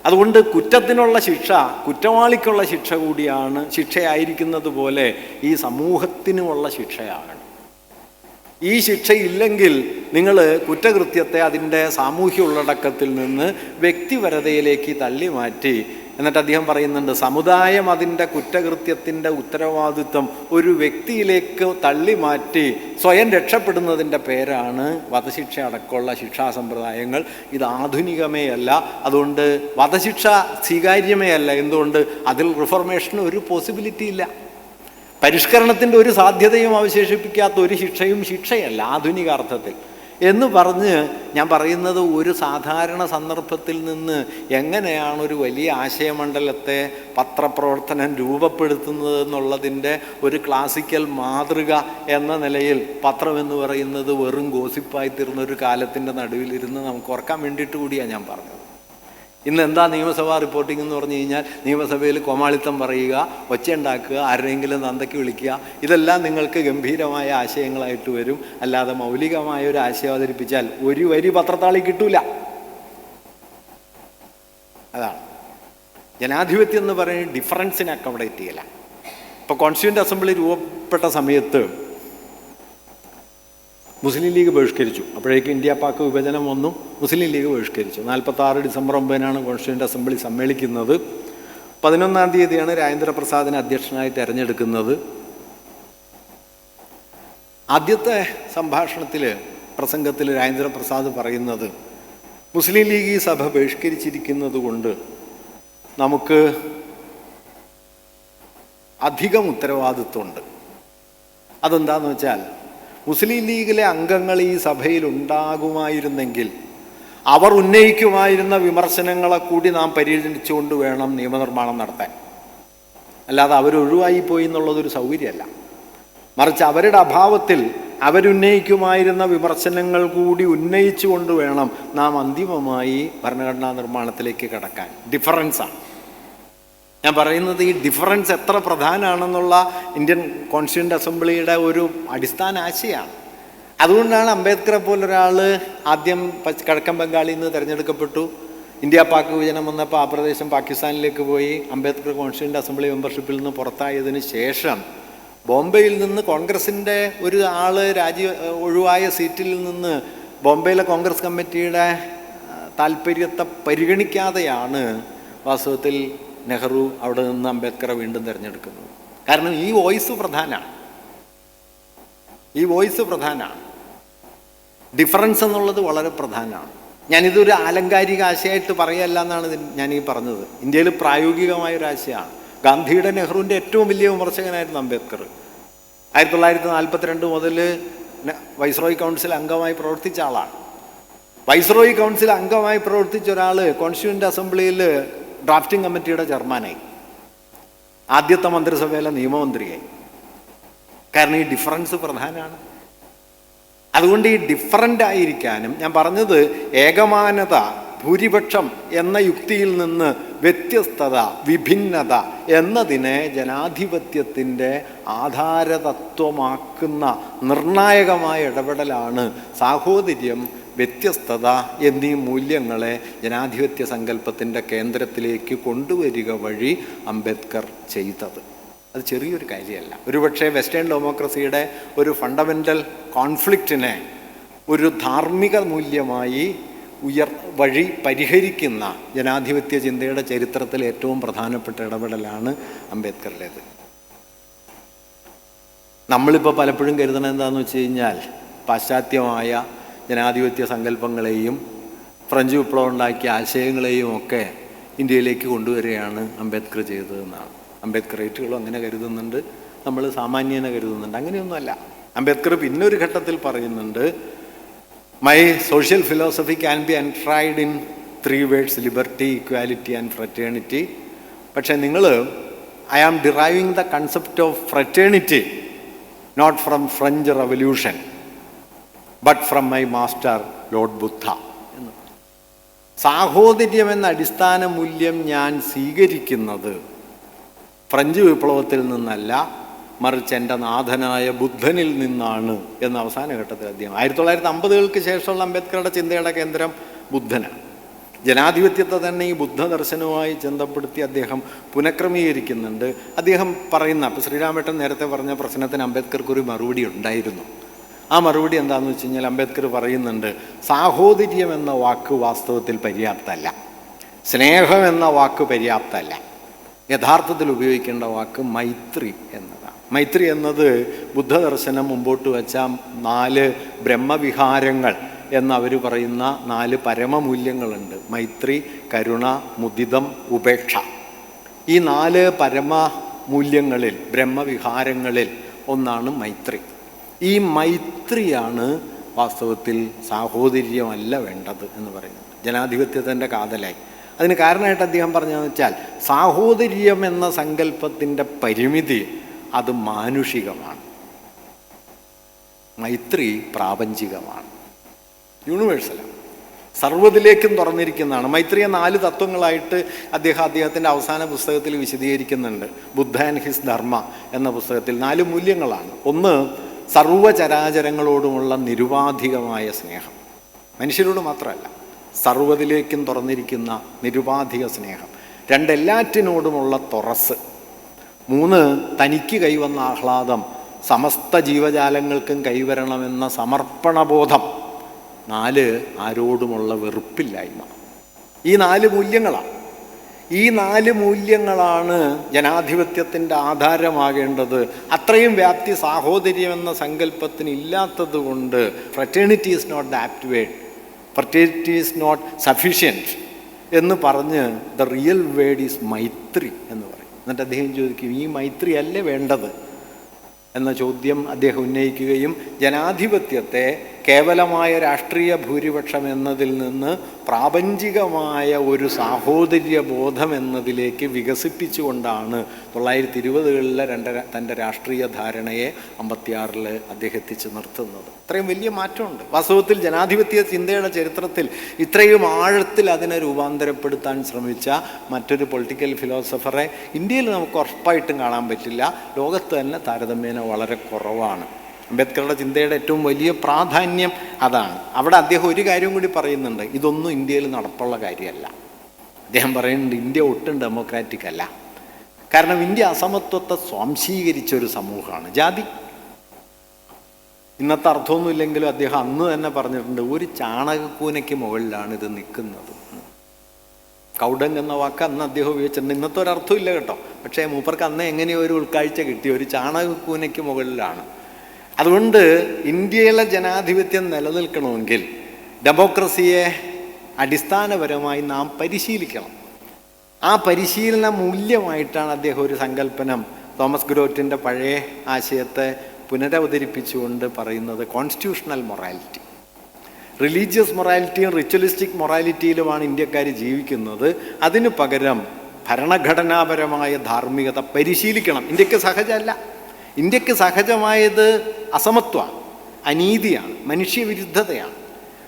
അതുകൊണ്ട് കുറ്റത്തിനുള്ള ശിക്ഷ കുറ്റവാളിക്കുള്ള ശിക്ഷ കൂടിയാണ്, ശിക്ഷയായിരിക്കുന്നത് പോലെ ഈ സമൂഹത്തിനുമുള്ള ശിക്ഷയാണ്. ഈ ശിക്ഷയില്ലെങ്കിൽ നിങ്ങൾ കുറ്റകൃത്യത്തെ അതിൻ്റെ സാമൂഹ്യ ഉള്ളടക്കത്തിൽ നിന്ന് വ്യക്തിപരതയിലേക്ക് തള്ളി മാറ്റി. എന്നിട്ട് അദ്ദേഹം പറയുന്നുണ്ട്, സമുദായം അതിൻ്റെ കുറ്റകൃത്യത്തിൻ്റെ ഉത്തരവാദിത്വം ഒരു വ്യക്തിയിലേക്ക് തള്ളി മാറ്റി സ്വയം രക്ഷപ്പെടുന്നതിൻ്റെ പേരാണ് വധശിക്ഷ അടക്കമുള്ള ശിക്ഷാ സമ്പ്രദായങ്ങൾ. ഇത് ആധുനികമേ അല്ല. അതുകൊണ്ട് വധശിക്ഷ സ്വീകാര്യമേ അല്ല. എന്തുകൊണ്ട്? അതിൽ റിഫോർമേഷന് ഒരു പോസിബിലിറ്റി ഇല്ല. പരിഷ്കരണത്തിൻ്റെ ഒരു സാധ്യതയും അവശേഷിപ്പിക്കാത്ത ഒരു ശിക്ഷയും ശിക്ഷയല്ല ആധുനിക അർത്ഥത്തിൽ എന്ന് പറഞ്ഞ് ഞാൻ പറയുന്നത്, ഒരു സാധാരണ സന്ദർഭത്തിൽ നിന്ന് എങ്ങനെയാണ് ഒരു വലിയ ആശയമണ്ഡലത്തെ പത്രപ്രവർത്തനം രൂപപ്പെടുത്തുന്നത് എന്നുള്ളതിൻ്റെ ഒരു ക്ലാസിക്കൽ മാതൃക എന്ന നിലയിൽ പത്രം എന്ന് പറയുന്നത് വെറും ഗോസിപ്പായി തീർന്ന ഒരു കാലത്തിൻ്റെ നടുവിലിരുന്ന് നമുക്ക് ഓർക്കാൻ വേണ്ടിയിട്ട് കൂടിയാണ് ഞാൻ പറഞ്ഞത്. ഇന്ന് എന്താ നിയമസഭാ റിപ്പോർട്ടിംഗ് എന്ന് പറഞ്ഞു കഴിഞ്ഞാൽ, നിയമസഭയിൽ കോമാളിത്തം പറയുക, ഒച്ചയുണ്ടാക്കുക, ആരെങ്കിലും നന്ദയ്ക്ക് വിളിക്കുക, ഇതെല്ലാം നിങ്ങൾക്ക് ഗംഭീരമായ ആശയങ്ങളായിട്ട് വരും. അല്ലാതെ മൗലികമായ ഒരു ആശയം അവതരിപ്പിച്ചാൽ ഒരു വരി പത്രത്താളിൽ കിട്ടൂല. ജനാധിപത്യം എന്ന് പറയുന്നത് ഡിഫറൻസിനെ അക്കോമഡേറ്റ് ചെയ്യല. ഇപ്പോൾ കോൺസ്റ്റിറ്റ്യൂൻ്റ് അസംബ്ലി രൂപപ്പെട്ട സമയത്ത് മുസ്ലിം ലീഗ് ബഹിഷ്കരിച്ചു. അപ്പോഴേക്കും ഇന്ത്യ പാക് വിഭജനം വന്നു, മുസ്ലിം ലീഗ് ബഹിഷ്കരിച്ചു. 46 ഡിസംബർ 9 കോൺസ്റ്റിറ്റ്യൂൻ്റ് അസംബ്ലി സമ്മേളിക്കുന്നത്. 11 തീയതിയാണ് രാജേന്ദ്ര പ്രസാദിനെ അധ്യക്ഷനായി തിരഞ്ഞെടുക്കുന്നത്. ആദ്യത്തെ പ്രസംഗത്തിൽ രാജേന്ദ്ര പ്രസാദ് പറയുന്നത്, മുസ്ലിം ലീഗ് ഈ സഭ ബഹിഷ്കരിച്ചിരിക്കുന്നത് കൊണ്ട് നമുക്ക് അധികം ഉത്തരവാദിത്വമുണ്ട്. അതെന്താണെന്ന് വെച്ചാൽ, മുസ്ലിം ലീഗിലെ അംഗങ്ങൾ ഈ സഭയിൽ ഉണ്ടാകുമായിരുന്നെങ്കിൽ അവർ ഉന്നയിക്കുമായിരുന്ന വിമർശനങ്ങളെ കൂടി നാം പരിഗണിച്ചുകൊണ്ട് വേണം നിയമനിർമ്മാണം നടത്താൻ. അല്ലാതെ അവരൊഴിവായിപ്പോയി എന്നുള്ളതൊരു സൗകര്യമല്ല. മറിച്ച് അവരുടെ അഭാവത്തിൽ അവരുന്നയിക്കുമായിരുന്ന വിമർശനങ്ങൾ കൂടി ഉന്നയിച്ചുകൊണ്ട് വേണം നാം അന്തിമമായി ഭരണഘടനാ നിർമ്മാണത്തിലേക്ക് കടക്കാൻ. ഡിഫറൻസാണ് ഞാൻ പറയുന്നത്. ഈ ഡിഫറൻസ് എത്ര പ്രധാനമാണെന്നുള്ള ഇന്ത്യൻ കോൺസ്റ്റിറ്റ്യൂൻ്റ് അസംബ്ലിയുടെ ഒരു അടിസ്ഥാന ആശയമാണ്. അതുകൊണ്ടാണ് അംബേദ്കറെ പോലൊരാൾ ആദ്യം കിഴക്കൻ ബംഗാളിൽ നിന്ന് തിരഞ്ഞെടുക്കപ്പെട്ടു. ഇന്ത്യ പാക് വിഭജനം വന്നപ്പോൾ ആ പ്രദേശം പാകിസ്ഥാനിലേക്ക് പോയി. അംബേദ്കർ കോൺസ്റ്റിറ്റ്യൂൻ്റ് അസംബ്ലി മെമ്പർഷിപ്പിൽ നിന്ന് പുറത്തായതിന് ശേഷം ബോംബെയിൽ നിന്ന് കോൺഗ്രസിൻ്റെ ഒരു ആൾ ഒഴിവായ സീറ്റിൽ നിന്ന് ബോംബെയിലെ കോൺഗ്രസ് കമ്മിറ്റിയുടെ താല്പര്യത്തെ പരിഗണിക്കാതെയാണ് വാസ്തവത്തിൽ നെഹ്റു അവിടെ നിന്ന് അംബേദ്കറെ വീണ്ടും തിരഞ്ഞെടുക്കുന്നത്. കാരണം ഈ വോയിസ് പ്രധാനമാണ്. ഡിഫറൻസ് എന്നുള്ളത് വളരെ പ്രധാനമാണ്. ഞാനിതൊരു ആലങ്കാരിക ആശയമായിട്ട് പറയല്ല എന്നാണ് ഞാൻ ഈ പറഞ്ഞത്. ഇന്ത്യയിൽ പ്രായോഗികമായൊരാശയമാണ്. ഗാന്ധിയുടെ നെഹ്റുവിൻ്റെ ഏറ്റവും വലിയ വിമർശകനായിരുന്നു അംബേദ്കർ. 1942 മുതൽ വൈസ്രോയി കൗൺസിൽ അംഗമായി പ്രവർത്തിച്ച ആളാണ്. വൈസ്രോയി കൗൺസിൽ അംഗമായി പ്രവർത്തിച്ച ഒരാൾ കോൺസ്റ്റിറ്റ്യൂൻ്റ് അസംബ്ലിയിൽ ഡ്രാഫ്റ്റിംഗ് കമ്മിറ്റിയുടെ ചെയർമാനായി, ആദ്യത്തെ മന്ത്രിസഭയിലെ നിയമമന്ത്രിയായി. കാരണം ഈ ഡിഫറൻസ് പ്രധാനമാണ്. അതുകൊണ്ട് ഈ ഡിഫറൻ്റ് ആയിരിക്കാനും, ഞാൻ പറഞ്ഞത് ഏകമാനത, ഭൂരിപക്ഷം എന്ന യുക്തിയിൽ നിന്ന് വ്യത്യസ്തത, വിഭിന്നത എന്നതിനെ ജനാധിപത്യത്തിൻ്റെ ആധാരതത്വമാക്കുന്ന നിർണായകമായ ഇടപെടലാണ് സാഹോദര്യം, വ്യത്യസ്തത എന്നീ മൂല്യങ്ങളെ ജനാധിപത്യ സങ്കല്പത്തിൻ്റെ കേന്ദ്രത്തിലേക്ക് കൊണ്ടുവരിക വഴി അംബേദ്കർ ചെയ്തത്. അത് ചെറിയൊരു കാര്യമല്ല. ഒരുപക്ഷെ വെസ്റ്റേൺ ഡെമോക്രസിയുടെ ഒരു ഫണ്ടമെൻ്റൽ കോൺഫ്ലിക്റ്റിനെ ഒരു ധാർമ്മിക മൂല്യമായി വഴി പരിഹരിക്കുന്ന ജനാധിപത്യ ചിന്തയുടെ ചരിത്രത്തിൽ ഏറ്റവും പ്രധാനപ്പെട്ട ഇടപെടലാണ് അംബേദ്കറുടേത്. നമ്മളിപ്പോൾ പലപ്പോഴും കരുതണത് എന്താണെന്ന് വെച്ച് കഴിഞ്ഞാൽ, പാശ്ചാത്യമായ ജനാധിപത്യ സങ്കല്പങ്ങളെയും ഫ്രഞ്ച് വിപ്ലവം ഉണ്ടാക്കിയ ആശയങ്ങളെയും ഒക്കെ ഇന്ത്യയിലേക്ക് കൊണ്ടുവരികയാണ് അംബേദ്കർ ചെയ്തതെന്നാണ്. അംബേദ്കറേറ്റുകളും അങ്ങനെ കരുതുന്നുണ്ട്, നമ്മൾ സാമാന്യനെ കരുതുന്നുണ്ട്. അങ്ങനെയൊന്നുമല്ല. അംബേദ്കർ പിന്നൊരു ഘട്ടത്തിൽ പറയുന്നുണ്ട്, my social philosophy can be enshrined in 3 words: liberty, equality and fraternity. പക്ഷേ നിങ്ങൾ, I am deriving the concept of fraternity not from French revolution but from my master lord Buddha എന്ന്. സാഹോദര്യം എന്ന അടിസ്ഥാന മൂല്യം ഞാൻ സ്വീകരിക്കുന്നത് ഫ്രഞ്ച് വിപ്ലവത്തിൽ നിന്നല്ല, മറിച്ച് എൻ്റെ നാഥനായ ബുദ്ധനിൽ നിന്നാണ് എന്ന അവസാന ഘട്ടത്തിൽ അദ്ദേഹം 1950-കൾക്ക് ശേഷമുള്ള അംബേദ്കറുടെ ചിന്തയുടെ കേന്ദ്രം ബുദ്ധനാണ്. ജനാധിപത്യത്തെ തന്നെ ഈ ബുദ്ധ ദർശനവുമായി ബന്ധപ്പെടുത്തി അദ്ദേഹം പുനഃക്രമീകരിക്കുന്നുണ്ട്. അദ്ദേഹം പറയുന്ന, ഇപ്പോൾ ശ്രീരാമേട്ടൻ നേരത്തെ പറഞ്ഞ പ്രശ്നത്തിന് അംബേദ്കർക്കൊരു മറുപടി ഉണ്ടായിരുന്നു. ആ മറുപടി എന്താണെന്ന് വെച്ച് കഴിഞ്ഞാൽ, അംബേദ്കർ പറയുന്നുണ്ട്, സാഹോദര്യം എന്ന വാക്ക് വാസ്തവത്തിൽ പര്യാപ്തമല്ല, സ്നേഹം എന്ന വാക്ക് പര്യാപ്തമല്ല, യഥാർത്ഥത്തിൽ ഉപയോഗിക്കേണ്ട വാക്ക് മൈത്രി എന്നതാണ്. മൈത്രി എന്നത് ബുദ്ധദർശനം മുമ്പോട്ട് വെച്ച 4 ബ്രഹ്മവിഹാരങ്ങൾ എന്നവർ പറയുന്ന 4 പരമമൂല്യങ്ങളുണ്ട്. മൈത്രി, കരുണ, മുദിതം, ഉപേക്ഷ. ഈ 4 പരമമൂല്യങ്ങളിൽ, ബ്രഹ്മവിഹാരങ്ങളിൽ ഒന്നാണ് മൈത്രി. ഈ മൈത്രിയാണ് വാസ്തവത്തിൽ സാഹോദര്യമല്ല വേണ്ടത് എന്ന് പറയുന്നത്. ജനാധിപത്യത്തിൻ്റെ കാതലായി. അതിന് കാരണമായിട്ട് അദ്ദേഹം പറഞ്ഞതെന്ന് വെച്ചാൽ, സാഹോദര്യം എന്ന സങ്കല്പത്തിൻ്റെ പരിമിതി അത് മാനുഷികമാണ്, മൈത്രി പ്രാപഞ്ചികമാണ്, യൂണിവേഴ്സലാണ്, സർവ്വതിലേക്കും തുറന്നിരിക്കുന്നതാണ്. മൈത്രിയെ 4 തത്വങ്ങളായിട്ട് അദ്ദേഹത്തിൻ്റെ അവസാന പുസ്തകത്തിൽ വിശദീകരിക്കുന്നുണ്ട്. ബുദ്ധ ആൻഡ് ഹിസ് ധർമ്മ എന്ന പുസ്തകത്തിൽ 4 മൂല്യങ്ങളാണ്. ഒന്ന്, സർവ്വചരാചരങ്ങളോടുമുള്ള നിരുപാധികമായ സ്നേഹം. മനുഷ്യരോട് മാത്രമല്ല, സർവ്വതിലേക്കും തുറന്നിരിക്കുന്ന നിരുപാധിക സ്നേഹം. 2 എല്ലാറ്റിനോടുമുള്ള തുറസ്, 3 തനിക്ക് കൈവന്ന ആഹ്ലാദം സമസ്ത ജീവജാലങ്ങൾക്കും കൈവരണമെന്ന സമർപ്പണബോധം, 4 ആരോടുമുള്ള വെറുപ്പില്ലായ്മ. ഈ 4 മൂല്യങ്ങളാണ്. ഈ 4 മൂല്യങ്ങളാണ് ജനാധിപത്യത്തിൻ്റെ ആധാരമാകേണ്ടത്. അത്രയും വ്യാപ്തി സാഹോദര്യം എന്ന സങ്കല്പത്തിന് ഇല്ലാത്തത് കൊണ്ട് fraternity is not the apt word, fraternity is not sufficient എന്ന് പറഞ്ഞ് the real word is maitri എന്ന് പറയും. എന്നിട്ട് അദ്ദേഹം ചോദിക്കും, ഈ മൈത്രി അല്ലേ വേണ്ടത് എന്ന ചോദ്യം അദ്ദേഹം ഉന്നയിക്കുകയും ജനാധിപത്യത്തെ കേവലമായ രാഷ്ട്രീയ ഭൂരിപക്ഷം എന്നതിൽ നിന്ന് പ്രാപഞ്ചികമായ ഒരു സാഹോദര്യ ബോധം എന്നതിലേക്ക് വികസിപ്പിച്ചുകൊണ്ടാണ് 1920-കളിലെ തൻ്റെ രാഷ്ട്രീയ ധാരണയെ 56-ൽ അദ്ദേഹം എത്തിച്ച് നിർത്തുന്നത്. ഇത്രയും വലിയ മാറ്റമുണ്ട്. വാസ്തവത്തിൽ ജനാധിപത്യ ചിന്തയുടെ ചരിത്രത്തിൽ ഇത്രയും ആഴത്തിൽ അതിനെ രൂപാന്തരപ്പെടുത്താൻ ശ്രമിച്ച മറ്റൊരു പൊളിറ്റിക്കൽ ഫിലോസഫറെ ഇന്ത്യയിൽ നമുക്ക് ഉറപ്പായിട്ടും കാണാൻ പറ്റില്ല. ലോകത്ത് തന്നെ താരതമ്യേന വളരെ കുറവാണ്. അംബേദ്കറുടെ ചിന്തയുടെ ഏറ്റവും വലിയ പ്രാധാന്യം അതാണ്. അവിടെ അദ്ദേഹം ഒരു കാര്യം കൂടി പറയുന്നുണ്ട്, ഇതൊന്നും ഇന്ത്യയിൽ നടപ്പുള്ള കാര്യമല്ല. അദ്ദേഹം പറയുന്നുണ്ട്, ഇന്ത്യ ഒട്ടും ഡെമോക്രാറ്റിക് അല്ല. കാരണം ഇന്ത്യ അസമത്വത്തെ സ്വാംശീകരിച്ച ഒരു സമൂഹമാണ്. ജാതി ഇന്നത്തെ അർത്ഥമൊന്നുമില്ലെങ്കിലും അദ്ദേഹം അന്ന് തന്നെ പറഞ്ഞിട്ടുണ്ട്, ഒരു ചാണകക്കൂനയ്ക്ക് മുകളിലാണ് ഇത് നിൽക്കുന്നത്. കൗഡങ് എന്ന വാക്ക് അന്ന് അദ്ദേഹം ഉപയോഗിച്ചിട്ടുണ്ട്. ഇന്നത്തെ ഒരർത്ഥമില്ല കേട്ടോ, പക്ഷേ മൂപ്പർക്ക് അന്ന് എങ്ങനെയോ ഒരു ഉൾക്കാഴ്ച കിട്ടി, ഒരു ചാണകക്കൂനയ്ക്ക് മുകളിലാണ്. അതുകൊണ്ട് ഇന്ത്യയിലെ ജനാധിപത്യം നിലനിൽക്കണമെങ്കിൽ ഡെമോക്രസിയെ അടിസ്ഥാനപരമായി നാം പരിശീലിക്കണം. ആ പരിശീലന മൂല്യമായിട്ടാണ് അദ്ദേഹം ഒരു സങ്കല്പനം തോമസ് ഗ്രോറ്റിൻ്റെ പഴയ ആശയത്തെ പുനരവതരിപ്പിച്ചുകൊണ്ട് പറയുന്നത് കോൺസ്റ്റിറ്റ്യൂഷണൽ മൊറാലിറ്റി. റിലീജിയസ് മൊറാലിറ്റിയും റിച്വലിസ്റ്റിക് മൊറാലിറ്റിയിലുമാണ് ഇന്ത്യക്കാർ ജീവിക്കുന്നത്. അതിനു പകരം ഭരണഘടനാപരമായ ധാർമ്മികത പരിശീലിക്കണം. ഇന്ത്യക്ക് സഹജമല്ല. ഇന്ത്യക്ക് സഹജമായത് അസമത്വമാണ്, അനീതിയാണ്, മനുഷ്യവിരുദ്ധതയാണ്.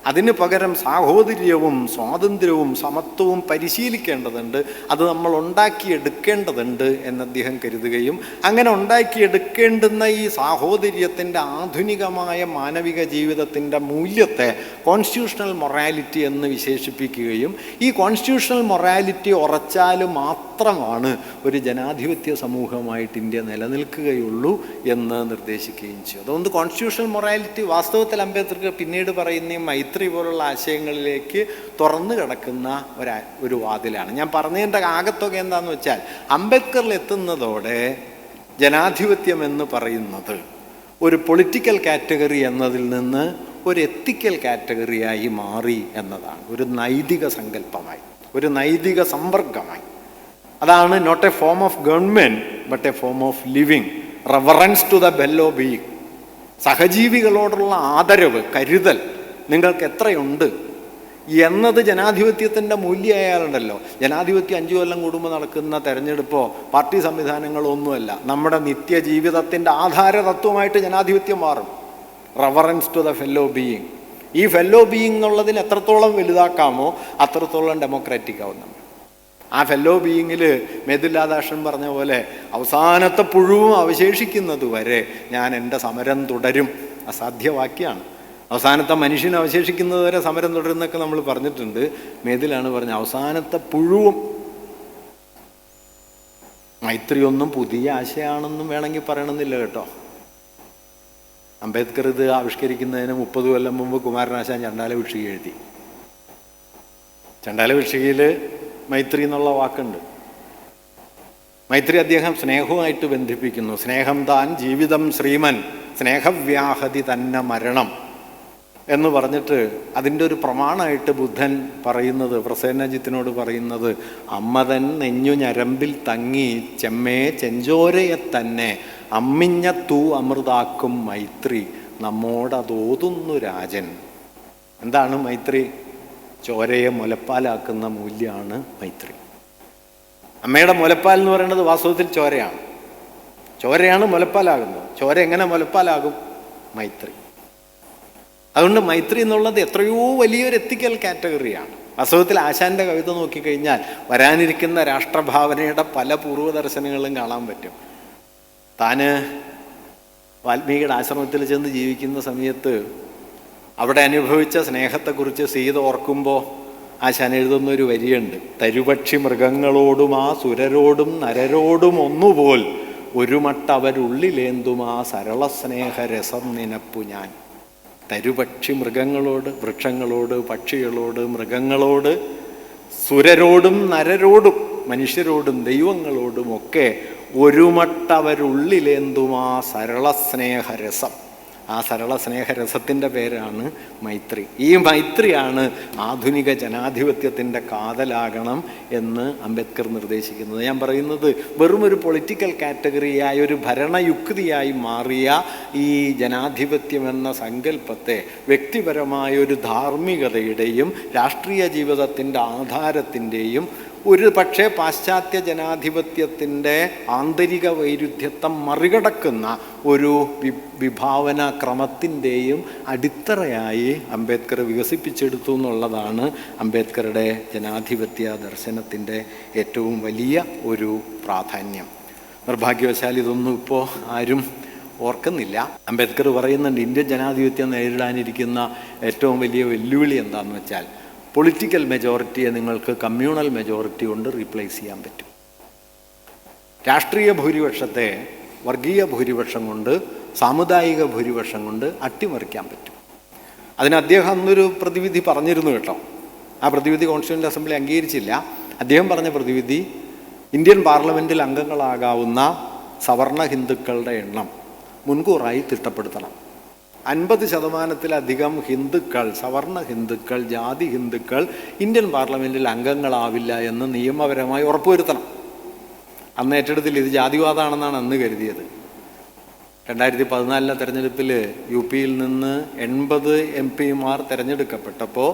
അതിന് പകരം സാഹോദര്യവും സ്വാതന്ത്ര്യവും സമത്വവും പരിശീലിക്കേണ്ടതുണ്ട്. അത് നമ്മൾ ഉണ്ടാക്കിയെടുക്കേണ്ടതുണ്ട് എന്ന് അദ്ദേഹം കരുതുകയും അങ്ങനെ ഉണ്ടാക്കിയെടുക്കേണ്ടുന്ന ഈ സാഹോദര്യത്തിൻ്റെ ആധുനികമായ മാനവിക ജീവിതത്തിൻ്റെ മൂല്യത്തെ കോൺസ്റ്റിറ്റ്യൂഷണൽ മൊറാലിറ്റി എന്ന് വിശേഷിപ്പിക്കുകയും ഈ കോൺസ്റ്റിറ്റ്യൂഷണൽ മൊറാലിറ്റി ഉറച്ചാൽ മാത്രമാണ് ഒരു ജനാധിപത്യ സമൂഹമായിട്ട് ഇന്ത്യ നിലനിൽക്കുകയുള്ളൂ എന്ന് നിർദ്ദേശിക്കുകയും ചെയ്തു. അതുകൊണ്ട് കോൺസ്റ്റിറ്റ്യൂഷണൽ മൊറാലിറ്റി വാസ്തവത്തിൽ അംബേദ്കർ പിന്നീട് പറയുന്ന മൈത്രി പോലുള്ള ആശയങ്ങളിലേക്ക് തുറന്നു കിടക്കുന്ന ഒരു വാതിലാണ്. ഞാൻ പറഞ്ഞതിൻ്റെ ആകത്തുക എന്താണെന്ന് വെച്ചാൽ, അംബേദ്കറിൽ എത്തുന്നതോടെ ജനാധിപത്യം എന്ന് പറയുന്നത് ഒരു പൊളിറ്റിക്കൽ കാറ്റഗറി എന്നതിൽ നിന്ന് ഒരു എത്തിക്കൽ കാറ്റഗറിയായി മാറി എന്നതാണ്. ഒരു നൈതിക സങ്കല്പമായി, ഒരു നൈതിക സമ്പർക്കമായി. അതാണ് not a form of government but a form of living, reverence to the fellow being. സഹജീവികളോടുള്ള ആദരവ്, കരുതൽ നിങ്ങൾക്ക് എത്രയുണ്ട് എന്നത് ജനാധിപത്യത്തിൻ്റെ മൂല്യമായാലുണ്ടല്ലോ. ജനാധിപത്യം 5 കൊല്ലം കൂടുമ്പോൾ നടക്കുന്ന തെരഞ്ഞെടുപ്പോ പാർട്ടി സംവിധാനങ്ങളോ ഒന്നുമല്ല. നമ്മുടെ നിത്യജീവിതത്തിൻ്റെ ആധാര തത്വമായിട്ട് ജനാധിപത്യം മാറും. Reverence to the fellow being. ഈ ഫെല്ലോ ബീയിങ് എന്നുള്ളതിന് എത്രത്തോളം വലുതാക്കാമോ അത്രത്തോളം ഡെമോക്രാറ്റിക് ആവും നമ്മൾ. ആ ഫെല്ലോ ബീയിങ്ങിൽ മേതുല്ലാദാഷൻ പറഞ്ഞ പോലെ അവസാനത്തെ പുഴുവും അവശേഷിക്കുന്നത് വരെ ഞാൻ എൻ്റെ സമരം തുടരും. അസാധ്യവാക്യാണ്. അവസാനത്തെ മനുഷ്യൻ അവശേഷിക്കുന്നത് വരെ സമരം തുടരുന്നൊക്കെ നമ്മൾ പറഞ്ഞിട്ടുണ്ട്. മേതിലാണ് പറഞ്ഞ അവസാനത്തെ പുഴുവും. മൈത്രിയൊന്നും പുതിയ ആശയമാണെന്നും വേണമെങ്കിൽ പറയണമെന്നില്ല കേട്ടോ. അംബേദ്കർ ഇത് ആവിഷ്കരിക്കുന്നതിന് 30 കൊല്ലം മുമ്പ് കുമാരനാശാൻ ചണ്ടാല ഭിക്ഷുകി എഴുതി. ചണ്ടാല ഭിക്ഷുകിയിൽ മൈത്രി എന്നുള്ള വാക്കുണ്ട്. മൈത്രി അദ്ദേഹം സ്നേഹവുമായിട്ട് ബന്ധിപ്പിക്കുന്നു. സ്നേഹം താൻ ജീവിതം ശ്രീമൻ, സ്നേഹവ്യാഹതി തന്നെ മരണം എന്ന് പറഞ്ഞിട്ട് അതിൻ്റെ ഒരു പ്രമാണമായിട്ട് ബുദ്ധൻ പറയുന്നത്, പ്രസേനജിത്തിനോട് പറയുന്നത്, അമ്മതൻ നെഞ്ഞു ഞരമ്പിൽ തങ്ങി ചെമ്മേ ചെഞ്ചോരയെ തന്നെ അമ്മിഞ്ഞ തൂ അമൃതാക്കും മൈത്രി നമ്മോടതോതുന്നു രാജൻ. എന്താണ് മൈത്രി? ചോരയെ മുലപ്പാലാക്കുന്ന മൂല്യമാണ് മൈത്രി. അമ്മയുടെ മുലപ്പാൽ എന്ന് പറയുന്നത് വാസ്തവത്തിൽ ചോരയാണ്. ചോരയാണ് മുലപ്പാലാകുന്നത്. ചോര എങ്ങനെ മുലപ്പാലാകും? മൈത്രി. അതുകൊണ്ട് മൈത്രി എന്നുള്ളത് എത്രയോ വലിയൊരു എത്തിക്കൽ കാറ്റഗറിയാണ്. വാസ്തവത്തിൽ ആശാൻ്റെ കവിത നോക്കിക്കഴിഞ്ഞാൽ വരാനിരിക്കുന്ന രാഷ്ട്രഭാവനയുടെ പല പൂർവ്വദർശനങ്ങളും കാണാൻ പറ്റും. താന് വാൽമീകിയുടെ ആശ്രമത്തിൽ ചെന്ന് ജീവിക്കുന്ന സമയത്ത് അവിടെ അനുഭവിച്ച സ്നേഹത്തെക്കുറിച്ച് സീത ഓർക്കുമ്പോൾ ആശാൻ എഴുതുന്ന ഒരു വരിയുണ്ട്. തരുപക്ഷി മൃഗങ്ങളോടും ആ സുരരോടും നരരോടും ഒന്നുപോൽ ഒരു മട്ടവരുള്ളിലേന്തും ആ സരള സ്നേഹരസം നിനപ്പു ഞാൻ. തരുപക്ഷി മൃഗങ്ങളോട്, വൃക്ഷങ്ങളോട്, പക്ഷികളോട്, മൃഗങ്ങളോട്, സുരരോടും നരരോടും, മനുഷ്യരോടും ദൈവങ്ങളോടുമൊക്കെ ഒരു മട്ടവരുള്ളിലേന്തും ആ സരള സ്നേഹരസം. ആ സരള സ്നേഹരസത്തിൻ്റെ പേരാണ് മൈത്രി. ഈ മൈത്രിയാണ് ആധുനിക ജനാധിപത്യത്തിൻ്റെ കാതലാകണം എന്ന് അംബേദ്കർ നിർദ്ദേശിക്കുന്നത്. ഞാൻ പറയുന്നത് വെറും ഒരു പൊളിറ്റിക്കൽ കാറ്റഗറിയായി, ഒരു ഭരണയുക്തിയായി മാറിയ ഈ ജനാധിപത്യം എന്ന സങ്കല്പത്തെ വ്യക്തിപരമായ ഒരു ധാർമ്മികതയുടെയും രാഷ്ട്രീയ ജീവിതത്തിൻ്റെ ആധാരത്തിൻ്റെയും ഒരു പക്ഷേ പാശ്ചാത്യ ജനാധിപത്യത്തിൻ്റെ ആന്തരിക വൈരുദ്ധ്യത്തെ മറികടക്കുന്ന ഒരു വിഭാവന ക്രമത്തിൻ്റെയും അടിത്തറയായി അംബേദ്കർ വികസിപ്പിച്ചെടുത്തു എന്നുള്ളതാണ് അംബേദ്കറുടെ ജനാധിപത്യ ദർശനത്തിൻ്റെ ഏറ്റവും വലിയ ഒരു പ്രാധാന്യം. നിർഭാഗ്യവശാൽ ഇതൊന്നും ഇപ്പോൾ ആരും ഓർക്കുന്നില്ല. അംബേദ്കർ പറയുന്നുണ്ട്, ഇന്ത്യൻ ജനാധിപത്യം നേരിടാനിരിക്കുന്ന ഏറ്റവും വലിയ വെല്ലുവിളി എന്താണെന്ന് വെച്ചാൽ പൊളിറ്റിക്കൽ മെജോറിറ്റിയെ നിങ്ങൾക്ക് കമ്മ്യൂണൽ മെജോറിറ്റി കൊണ്ട് റീപ്ലേസ് ചെയ്യാൻ പറ്റും. രാഷ്ട്രീയ ഭൂരിപക്ഷത്തെ വർഗീയ ഭൂരിപക്ഷം കൊണ്ട്, സാമുദായിക ഭൂരിപക്ഷം കൊണ്ട് അട്ടിമറിക്കാൻ പറ്റും. അതിന് അദ്ദേഹം അന്നൊരു പ്രതിവിധി പറഞ്ഞിരുന്നു കേട്ടോ. ആ പ്രതിവിധി കോൺസ്റ്റിറ്റ്യൂവൻ്റ് അസംബ്ലി അംഗീകരിച്ചില്ല. അദ്ദേഹം പറഞ്ഞ പ്രതിവിധി, ഇന്ത്യൻ പാർലമെൻറ്റിൽ അംഗങ്ങളാകാവുന്ന സവർണ ഹിന്ദുക്കളുടെ എണ്ണം മുൻകൂറായി തിട്ടപ്പെടുത്തണം. 50% ഹിന്ദുക്കൾ, സവർണ ഹിന്ദുക്കൾ, ജാതി ഹിന്ദുക്കൾ ഇന്ത്യൻ പാർലമെൻറ്റിൽ അംഗങ്ങളാവില്ല എന്ന് നിയമപരമായി ഉറപ്പുവരുത്തണം. അന്ന് ഏറ്റെടുത്തില്ല. ഇത് ജാതിവാദമാണെന്നാണ് അന്ന് കരുതിയത്. 2014 തെരഞ്ഞെടുപ്പിൽ UP യിൽ നിന്ന് 80 MP തിരഞ്ഞെടുക്കപ്പെട്ടപ്പോൾ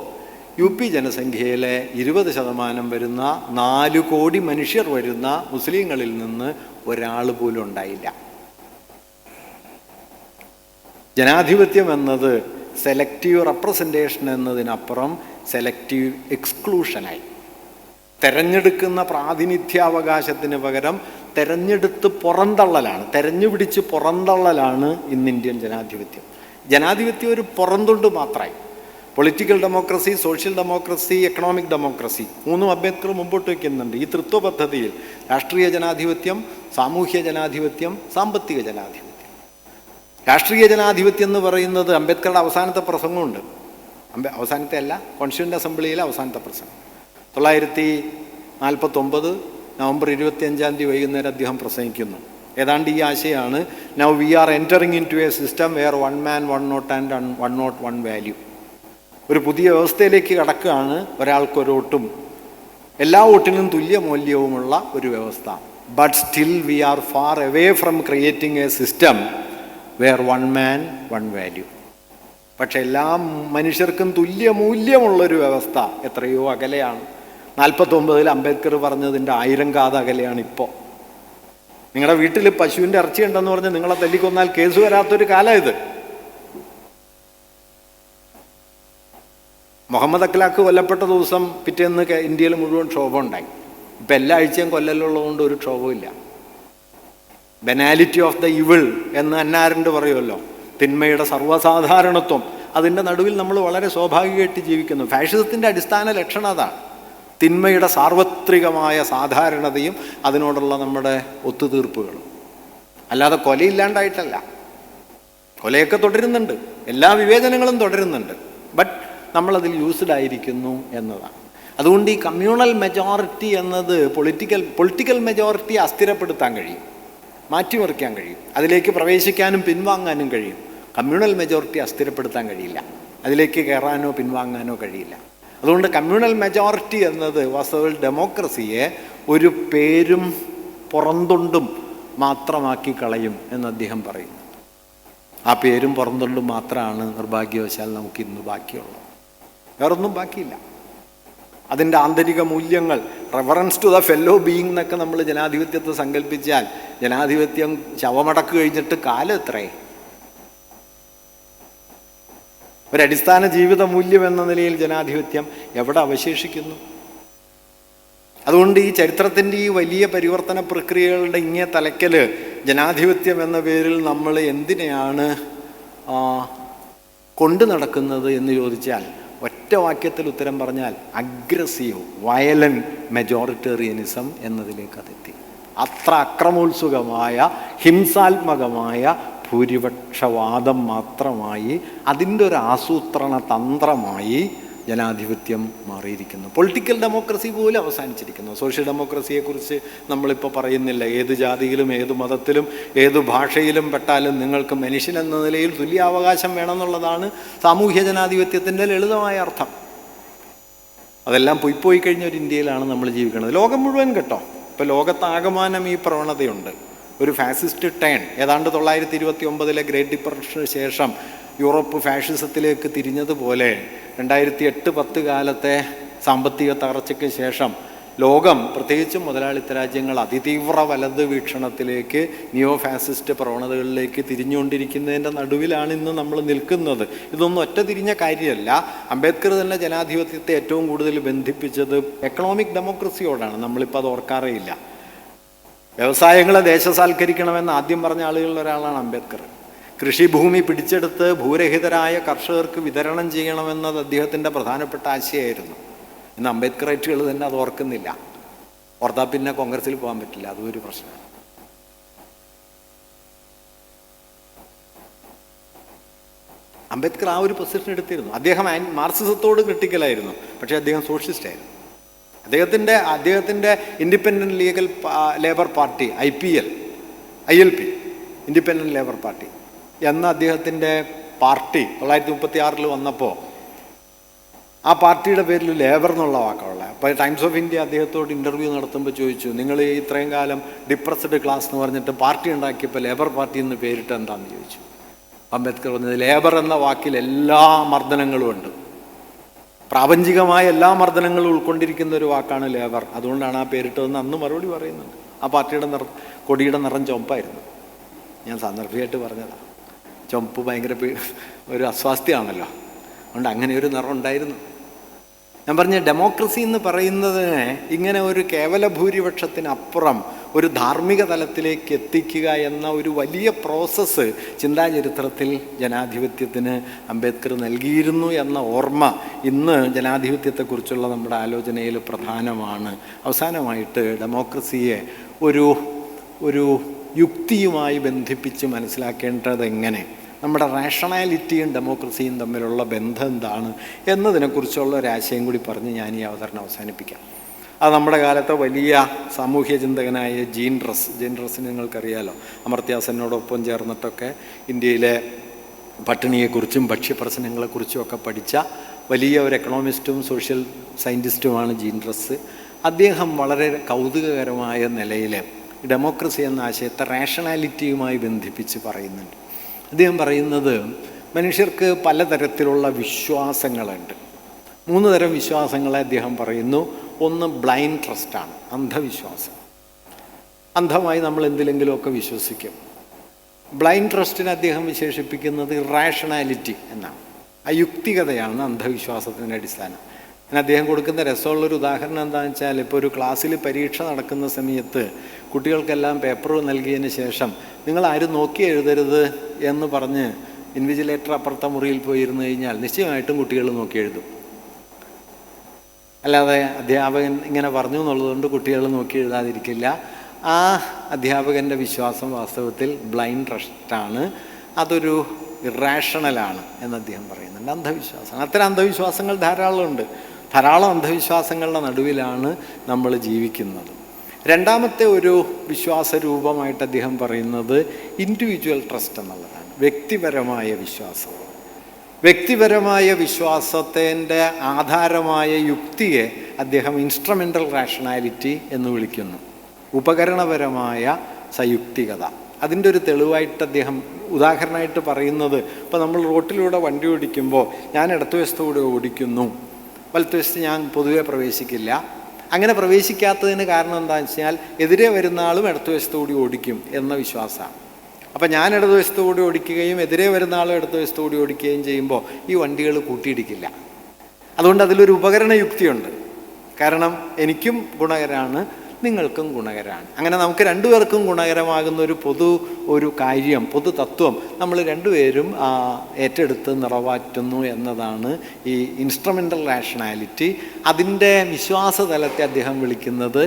UP ജനസംഖ്യയിലെ 20% വരുന്ന 4 കോടി മനുഷ്യർ വരുന്ന മുസ്ലിങ്ങളിൽ നിന്ന് ഒരാൾ പോലും ഉണ്ടായില്ല. ജനാധിപത്യം എന്നത് സെലക്റ്റീവ് റെപ്രസെൻറ്റേഷൻ എന്നതിനപ്പുറം സെലക്റ്റീവ് എക്സ്ക്ലൂഷനായി. തെരഞ്ഞെടുക്കുന്ന പ്രാതിനിധ്യാവകാശത്തിന് പകരം തെരഞ്ഞെടുത്ത് പുറന്തള്ളലാണ്, തെരഞ്ഞുപിടിച്ച് പുറന്തള്ളലാണ് ഇന്ന് ഇന്ത്യൻ ജനാധിപത്യം. ജനാധിപത്യം ഒരു പുറന്തുണ്ട് മാത്രമായി. Political democracy, social democracy, economic democracy, മൂന്നും അംബേദ്കർ മുമ്പോട്ട് വയ്ക്കുന്നുണ്ട്. ഈ തൃത്വ പദ്ധതിയിൽ രാഷ്ട്രീയ ജനാധിപത്യം, സാമൂഹ്യ ജനാധിപത്യം, സാമ്പത്തിക ജനാധിപത്യം. രാഷ്ട്രീയ ജനാധിപത്യം എന്ന് പറയുന്നത് അംബേദ്കറുടെ അവസാനത്തെ പ്രസംഗമുണ്ട്. അവസാനത്തെ അല്ല, കോൺസ്റ്റിറ്റ്യൂവൻ്റ് അസംബ്ലിയിലെ അവസാനത്തെ പ്രസംഗം 1949 നവംബർ 25 വൈകുന്നേരം അദ്ദേഹം പ്രസംഗിക്കുന്നു. ഏതാണ്ട് ഈ ആശയമാണ്, now we are entering in to a system where 1 man 1 vote and 1 vote 1 value. ഒരു പുതിയ വ്യവസ്ഥയിലേക്ക് കടക്കുകയാണ്. ഒരാൾക്കൊരു വോട്ടും എല്ലാ വോട്ടിനും തുല്യ മൂല്യവുമുള്ള ഒരു വ്യവസ്ഥ. But still we are far away from creating a system where 1 man 1 value. പക്ഷെ എല്ലാ മനുഷ്യർക്കും തുല്യ മൂല്യമുള്ളൊരു വ്യവസ്ഥ എത്രയോ അകലെയാണ്. 49 അംബേദ്കർ പറഞ്ഞതിൻ്റെ 1000 കാത അകലെയാണ് ഇപ്പോൾ. നിങ്ങളുടെ വീട്ടിൽ പശുവിൻ്റെ ഇറച്ചി ഉണ്ടെന്ന് പറഞ്ഞ് നിങ്ങളെ തല്ലിക്കൊന്നാൽ കേസ് വരാത്തൊരു കാലം ഇത്. മുഹമ്മദ് അഖ്ലാഖ് കൊല്ലപ്പെട്ട ദിവസം പിറ്റേന്ന് ഇന്ത്യയിൽ മുഴുവൻ ക്ഷോഭം ഉണ്ടായി. ഇപ്പം എല്ലാ ആഴ്ചയും കൊല്ലലുള്ളതുകൊണ്ട് ഒരു ക്ഷോഭമില്ല. ബെനാലിറ്റി ഓഫ് ദ ഇവിൾ എന്ന് അന്നാരണ്ട് പറയുമല്ലോ, തിന്മയുടെ സർവ്വസാധാരണത്വം. അതിൻ്റെ നടുവിൽ നമ്മൾ വളരെ സ്വാഭാവികമായിട്ട് ജീവിക്കുന്നു. ഫാഷിസത്തിൻ്റെ അടിസ്ഥാന ലക്ഷണം അതാണ്, തിന്മയുടെ സാർവത്രികമായ സാധാരണതയും അതിനോടുള്ള നമ്മുടെ ഒത്തുതീർപ്പുകളും. അല്ലാതെ കൊലയില്ലാണ്ടായിട്ടല്ല. കൊലയൊക്കെ തുടരുന്നുണ്ട്, എല്ലാ വിവേചനങ്ങളും തുടരുന്നുണ്ട്. ബട്ട് നമ്മളതിൽ യൂസ്ഡ് ആയിരിക്കുന്നു എന്നതാണ്. അതുകൊണ്ട് ഈ കമ്മ്യൂണൽ മെജോറിറ്റി എന്നത് പൊളിറ്റിക്കൽ മെജോറിറ്റി അസ്ഥിരപ്പെടുത്താൻ കഴിയും, മാറ്റിമറിക്കാൻ കഴിയും, അതിലേക്ക് പ്രവേശിക്കാനും പിൻവാങ്ങാനും കഴിയും. കമ്മ്യൂണൽ മെജോറിറ്റി അസ്ഥിരപ്പെടുത്താൻ കഴിയില്ല, അതിലേക്ക് കയറാനോ പിൻവാങ്ങാനോ കഴിയില്ല. അതുകൊണ്ട് കമ്മ്യൂണൽ മെജോറിറ്റി എന്നത് വാസ്തവത്തിൽ ഡെമോക്രസിയെ ഒരു പേരും പുറന്തൊണ്ടും മാത്രമാക്കി കളയും എന്ന് അദ്ദേഹം പറയുന്നു. ആ പേരും പുറന്തൊണ്ടും മാത്രമാണ് നിർഭാഗ്യവശാൽ നമുക്ക് ഇന്ന് ബാക്കിയുള്ളത്. വേറൊന്നും ബാക്കിയില്ല. അതിൻ്റെ ആന്തരിക മൂല്യങ്ങൾ, reference to the fellow being എന്നൊക്കെ നമ്മൾ ജനാധിപത്യത്തെ സങ്കല്പിച്ചാൽ, ജനാധിപത്യം ശവമടക്ക് കഴിഞ്ഞിട്ട് കാലം എത്രയേ? ഒരടിസ്ഥാന ജീവിത മൂല്യം എന്ന നിലയിൽ ജനാധിപത്യം എവിടെ അവശേഷിക്കുന്നു? അതുകൊണ്ട് ഈ ചരിത്രത്തിൻ്റെ ഈ വലിയ പരിവർത്തന പ്രക്രിയകളുടെ ഇങ്ങേ തലയ്ക്കൽ ജനാധിപത്യം എന്ന പേരിൽ നമ്മൾ എന്തിനെയാണ് കൊണ്ടു നടക്കുന്നത് എന്ന് ചോദിച്ചാൽ ഒറ്റ ഒറ്റ വാക്യത്തിൽ ഉത്തരം പറഞ്ഞാൽ അഗ്രസീവ് വയലന്റ് മെജോറിറ്റേറിയനിസം എന്നതിലേക്ക് അതെത്തി. അത്ര അക്രമോത്സുകമായ ഹിംസാത്മകമായ ഭൂരിപക്ഷവാദം മാത്രമായി, അതിൻ്റെ ഒരു ആസൂത്രണ തന്ത്രമായി ജനാധിപത്യം മാറിയിരിക്കുന്നു. പൊളിറ്റിക്കൽ ഡെമോക്രസി പോലും അവസാനിച്ചിരിക്കുന്നു. സോഷ്യൽ ഡെമോക്രസിയെക്കുറിച്ച് നമ്മളിപ്പോൾ പറയുന്നില്ല. ഏത് ജാതിയിലും ഏത് മതത്തിലും ഏത് ഭാഷയിലും പെട്ടാലും നിങ്ങൾക്ക് മനുഷ്യനെന്ന നിലയിൽ തുല്യാവകാശം വേണമെന്നുള്ളതാണ് സാമൂഹ്യ ജനാധിപത്യത്തിൻ്റെ ലളിതമായ അർത്ഥം. അതെല്ലാം പോയി കഴിഞ്ഞ ഒരു ഇന്ത്യയിലാണ് നമ്മൾ ജീവിക്കുന്നത്. ലോകം മുഴുവൻ കേട്ടോ, ഇപ്പോൾ ലോകത്താകമാനം ഈ പ്രവണതയുണ്ട്. ഒരു ഫാസിസ്റ്റ് ടേൺ ഏതാണ്ട് 1929 ഗ്രേറ്റ് ഡിപ്രഷന് ശേഷം യൂറോപ്പ് ഫാഷിസത്തിലേക്ക് തിരിഞ്ഞതുപോലെ 2008-10 കാലത്തെ സാമ്പത്തിക തകർച്ചയ്ക്ക് ശേഷം ലോകം, പ്രത്യേകിച്ചും മുതലാളിത്ത രാജ്യങ്ങൾ, അതിതീവ്ര വലത് വീക്ഷണത്തിലേക്ക്, നിയോ ഫാസിസ്റ്റ് പ്രവണതകളിലേക്ക് തിരിഞ്ഞുകൊണ്ടിരിക്കുന്നതിൻ്റെ നടുവിലാണ് ഇന്ന് നമ്മൾ നിൽക്കുന്നത്. ഇതൊന്നും ഒറ്റ തിരിഞ്ഞ കാര്യമല്ല. അംബേദ്കർ തന്നെ ജനാധിപത്യത്തെ ഏറ്റവും കൂടുതൽ ബന്ധിപ്പിച്ചത് എക്കണോമിക് ഡെമോക്രസിയോടാണ്. നമ്മളിപ്പോൾ അത് ഓർക്കാറേയില്ല. വ്യവസായങ്ങളെ ദേശസാൽക്കരിക്കണമെന്ന് ആദ്യം പറഞ്ഞ ആളുകളിൽ ഒരാളാണ് അംബേദ്കർ. കൃഷിഭൂമി പിടിച്ചെടുത്ത് ഭൂരഹിതരായ കർഷകർക്ക് വിതരണം ചെയ്യണമെന്നത് അദ്ദേഹത്തിൻ്റെ പ്രധാനപ്പെട്ട ആശയമായിരുന്നു. ഇന്ന് അംബേദ്കറൈറ്റുകൾ തന്നെ അത് ഓർക്കുന്നില്ല. ഓർത്താൽ പിന്നെ കോൺഗ്രസിൽ പോകാൻ പറ്റില്ല, അതും ഒരു പ്രശ്നമാണ്. അംബേദ്കർ ആ ഒരു പൊസിഷൻ എടുത്തിരുന്നു. അദ്ദേഹം മാർക്സിസത്തോട് ക്രിട്ടിക്കലായിരുന്നു, പക്ഷേ അദ്ദേഹം സോഷ്യലിസ്റ്റായിരുന്നു. അദ്ദേഹത്തിൻ്റെ independent labour party ILP independent labour party എന്ന അദ്ദേഹത്തിൻ്റെ പാർട്ടി 1936 വന്നപ്പോൾ ആ പാർട്ടിയുടെ പേരിൽ ലേബർ എന്നുള്ള വാക്കുള്ള. അപ്പോൾ ടൈംസ് ഓഫ് ഇന്ത്യ അദ്ദേഹത്തോട് ഇൻ്റർവ്യൂ നടത്തുമ്പോൾ ചോദിച്ചു, നിങ്ങൾ ഇത്രയും കാലം ഡിപ്രസ്ഡ് ക്ലാസ് എന്ന് പറഞ്ഞിട്ട് പാർട്ടി ഉണ്ടാക്കിയപ്പോൾ ലേബർ പാർട്ടി എന്ന് പേരിട്ട് എന്താണെന്ന് ചോദിച്ചു. അംബേദ്കർ പറഞ്ഞത് ലേബർ എന്ന വാക്കിൽ എല്ലാ മർദ്ദനങ്ങളും ഉണ്ട്, പ്രാപഞ്ചികമായ എല്ലാ മർദ്ദനങ്ങളും ഉൾക്കൊണ്ടിരിക്കുന്ന ഒരു വാക്കാണ് ലേബർ, അതുകൊണ്ടാണ് ആ പേരിട്ടതെന്ന് അന്ന് മറുപടി പറയുന്നുണ്ട്. ആ പാർട്ടിയുടെ കൊടിയുടെ നിറം ചുവപ്പായിരുന്നു. ഞാൻ സാന്ദർഭികമായിട്ട് പറഞ്ഞതാണ്. ചുവപ്പ് ഭയങ്കര ഒരു അസ്വാസ്ഥ്യമാണല്ലോ, അതുകൊണ്ട് അങ്ങനെ ഒരു നിറം ഉണ്ടായിരുന്നു. ഞാൻ പറഞ്ഞ ഡെമോക്രസി എന്ന് പറയുന്നതിനെ ഇങ്ങനെ ഒരു കേവല ഭൂരിപക്ഷത്തിനപ്പുറം ഒരു ധാർമ്മിക തലത്തിലേക്ക് എത്തിക്കുക എന്ന ഒരു വലിയ പ്രോസസ്സ് ചിന്താചരിത്രത്തിൽ ജനാധിപത്യത്തിന് അംബേദ്കർ നൽകിയിരുന്നു എന്ന ഓർമ്മ ഇന്ന് ജനാധിപത്യത്തെക്കുറിച്ചുള്ള നമ്മുടെ ആലോചനയിൽ പ്രധാനമാണ്. അവസാനമായിട്ട് ഡെമോക്രസിയെ ഒരു യുക്തിയുമായി ബന്ധിപ്പിച്ച് മനസ്സിലാക്കേണ്ടത് എങ്ങനെ, നമ്മുടെ റാഷണാലിറ്റിയും ഡെമോക്രസിയും തമ്മിലുള്ള ബന്ധം എന്താണ് എന്നതിനെക്കുറിച്ചുള്ള ഒരാശയം കൂടി പറഞ്ഞ് ഞാൻ ഈ അവതരണം അവസാനിപ്പിക്കാം. അത് നമ്മുടെ കാലത്തെ വലിയ സാമൂഹ്യ ചിന്തകനായ ജീൻ റസ്സിനെ നിങ്ങൾക്കറിയാലോ. അമർത്യാസെന്നോടൊപ്പം ചേർന്നിട്ടൊക്കെ ഇന്ത്യയിലെ പട്ടിണിയെക്കുറിച്ചും ഭക്ഷ്യപ്രശ്നങ്ങളെക്കുറിച്ചും ഒക്കെ പഠിച്ച വലിയ ഒരു എക്കണോമിസ്റ്റും സോഷ്യൽ സയൻറ്റിസ്റ്റുമാണ് ജീൻ റസ്. അദ്ദേഹം വളരെ കൗതുകകരമായ നിലയിൽ ഡെമോക്രസി എന്ന ആശയത്തെ റാഷണാലിറ്റിയുമായി ബന്ധിപ്പിച്ച് പറയുന്നുണ്ട്. അദ്ദേഹം പറയുന്നത് മനുഷ്യർക്ക് പലതരത്തിലുള്ള വിശ്വാസങ്ങളുണ്ട്. 3 തരം വിശ്വാസങ്ങളെ അദ്ദേഹം പറയുന്നു. ഒന്ന് ബ്ലൈൻഡ് ട്രസ്റ്റാണ്, അന്ധവിശ്വാസം. അന്ധമായി നമ്മൾ എന്തിലെങ്കിലുമൊക്കെ വിശ്വസിക്കും. ബ്ലൈൻഡ് ട്രസ്റ്റിനെ അദ്ദേഹം വിശേഷിപ്പിക്കുന്നത് ഇറാഷണാലിറ്റി എന്നാണ്. അയുക്തികതയാണ് അന്ധവിശ്വാസത്തിൻ്റെ അടിസ്ഥാനം. പിന്നെ അദ്ദേഹം കൊടുക്കുന്ന രസമുള്ളൊരു ഉദാഹരണം എന്താണെന്ന് വെച്ചാൽ, ഇപ്പോൾ ഒരു ക്ലാസ്സിൽ പരീക്ഷ നടക്കുന്ന സമയത്ത് കുട്ടികൾക്കെല്ലാം പേപ്പർ നൽകിയതിന് ശേഷം നിങ്ങൾ ആരും നോക്കി എഴുതരുത് എന്ന് പറഞ്ഞ് ഇൻവിജിലേറ്റർ അപ്പുറത്തെ മുറിയിൽ പോയിരുന്നു കഴിഞ്ഞാൽ നിശ്ചയമായിട്ടും കുട്ടികൾ നോക്കി എഴുതും. അല്ലാതെ അധ്യാപകൻ ഇങ്ങനെ പറഞ്ഞു എന്നുള്ളതുകൊണ്ട് കുട്ടികൾ നോക്കി എഴുതാതിരിക്കില്ല. ആ അധ്യാപകൻ്റെ വിശ്വാസം വാസ്തവത്തിൽ ബ്ലൈൻഡ് ട്രസ്റ്റാണ്, അതൊരു ഇറാഷണലാണ് എന്ന് അദ്ദേഹം പറയുന്നുണ്ട്. അന്ധവിശ്വാസം, അത്തരം അന്ധവിശ്വാസങ്ങൾ ധാരാളം അന്ധവിശ്വാസങ്ങളുടെ നടുവിലാണ് നമ്മൾ ജീവിക്കുന്നത്. രണ്ടാമത്തെ ഒരു വിശ്വാസ രൂപമായിട്ട് അദ്ദേഹം പറയുന്നത് ഇൻഡിവിജ്വൽ ട്രസ്റ്റ് എന്നുള്ളതാണ്, വ്യക്തിപരമായ വിശ്വാസം. വ്യക്തിപരമായ വിശ്വാസത്തിൻ്റെ ആധാരമായ യുക്തിയെ അദ്ദേഹം ഇൻസ്ട്രുമെൻ്റൽ റാഷണാലിറ്റി എന്ന് വിളിക്കുന്നു, ഉപകരണപരമായ സയുക്തികത. അതിൻ്റെ ഒരു തെളിവായിട്ട് അദ്ദേഹം ഉദാഹരണമായിട്ട് പറയുന്നത്, ഇപ്പോൾ നമ്മൾ റോട്ടിലൂടെ വണ്ടി ഓടിക്കുമ്പോൾ ഞാൻ ഇടത്തുവശത്തൂടെ ഓടിക്കുന്നു, വലത്തുവശത്ത് ഞാൻ പൊതുവെ പ്രവേശിക്കില്ല. അങ്ങനെ പ്രവേശിക്കാത്തതിന് കാരണം എന്താണെന്ന് വെച്ചാൽ എതിരെ വരുന്ന ആളും ഇടത്തുവശത്തുകൂടി ഓടിക്കും എന്ന വിശ്വാസമാണ്. അപ്പം ഞാൻ ഇടതുവശത്തുകൂടി ഓടിക്കുകയും എതിരെ വരുന്ന ആളും ഇടതുവശത്തുകൂടി ഓടിക്കുകയും ചെയ്യുമ്പോൾ ഈ വണ്ടികൾ കൂട്ടിയിടിക്കില്ല. അതുകൊണ്ട് അതിലൊരു ഉപകരണ യുക്തിയുണ്ട്. കാരണം എനിക്കും ഗുണകരമാണ്, നിങ്ങൾക്കും ഗുണകരമാണ്. അങ്ങനെ നമുക്ക് രണ്ടുപേർക്കും ഗുണകരമാകുന്ന ഒരു കാര്യം, പൊതു തത്വം നമ്മൾ രണ്ടുപേരും ഏറ്റെടുത്ത് നിറവാറ്റുന്നു എന്നതാണ് ഈ ഇൻസ്ട്രുമെൻ്റൽ റാഷണാലിറ്റി. അതിൻ്റെ വിശ്വാസതലത്തെ അദ്ദേഹം വിളിക്കുന്നത്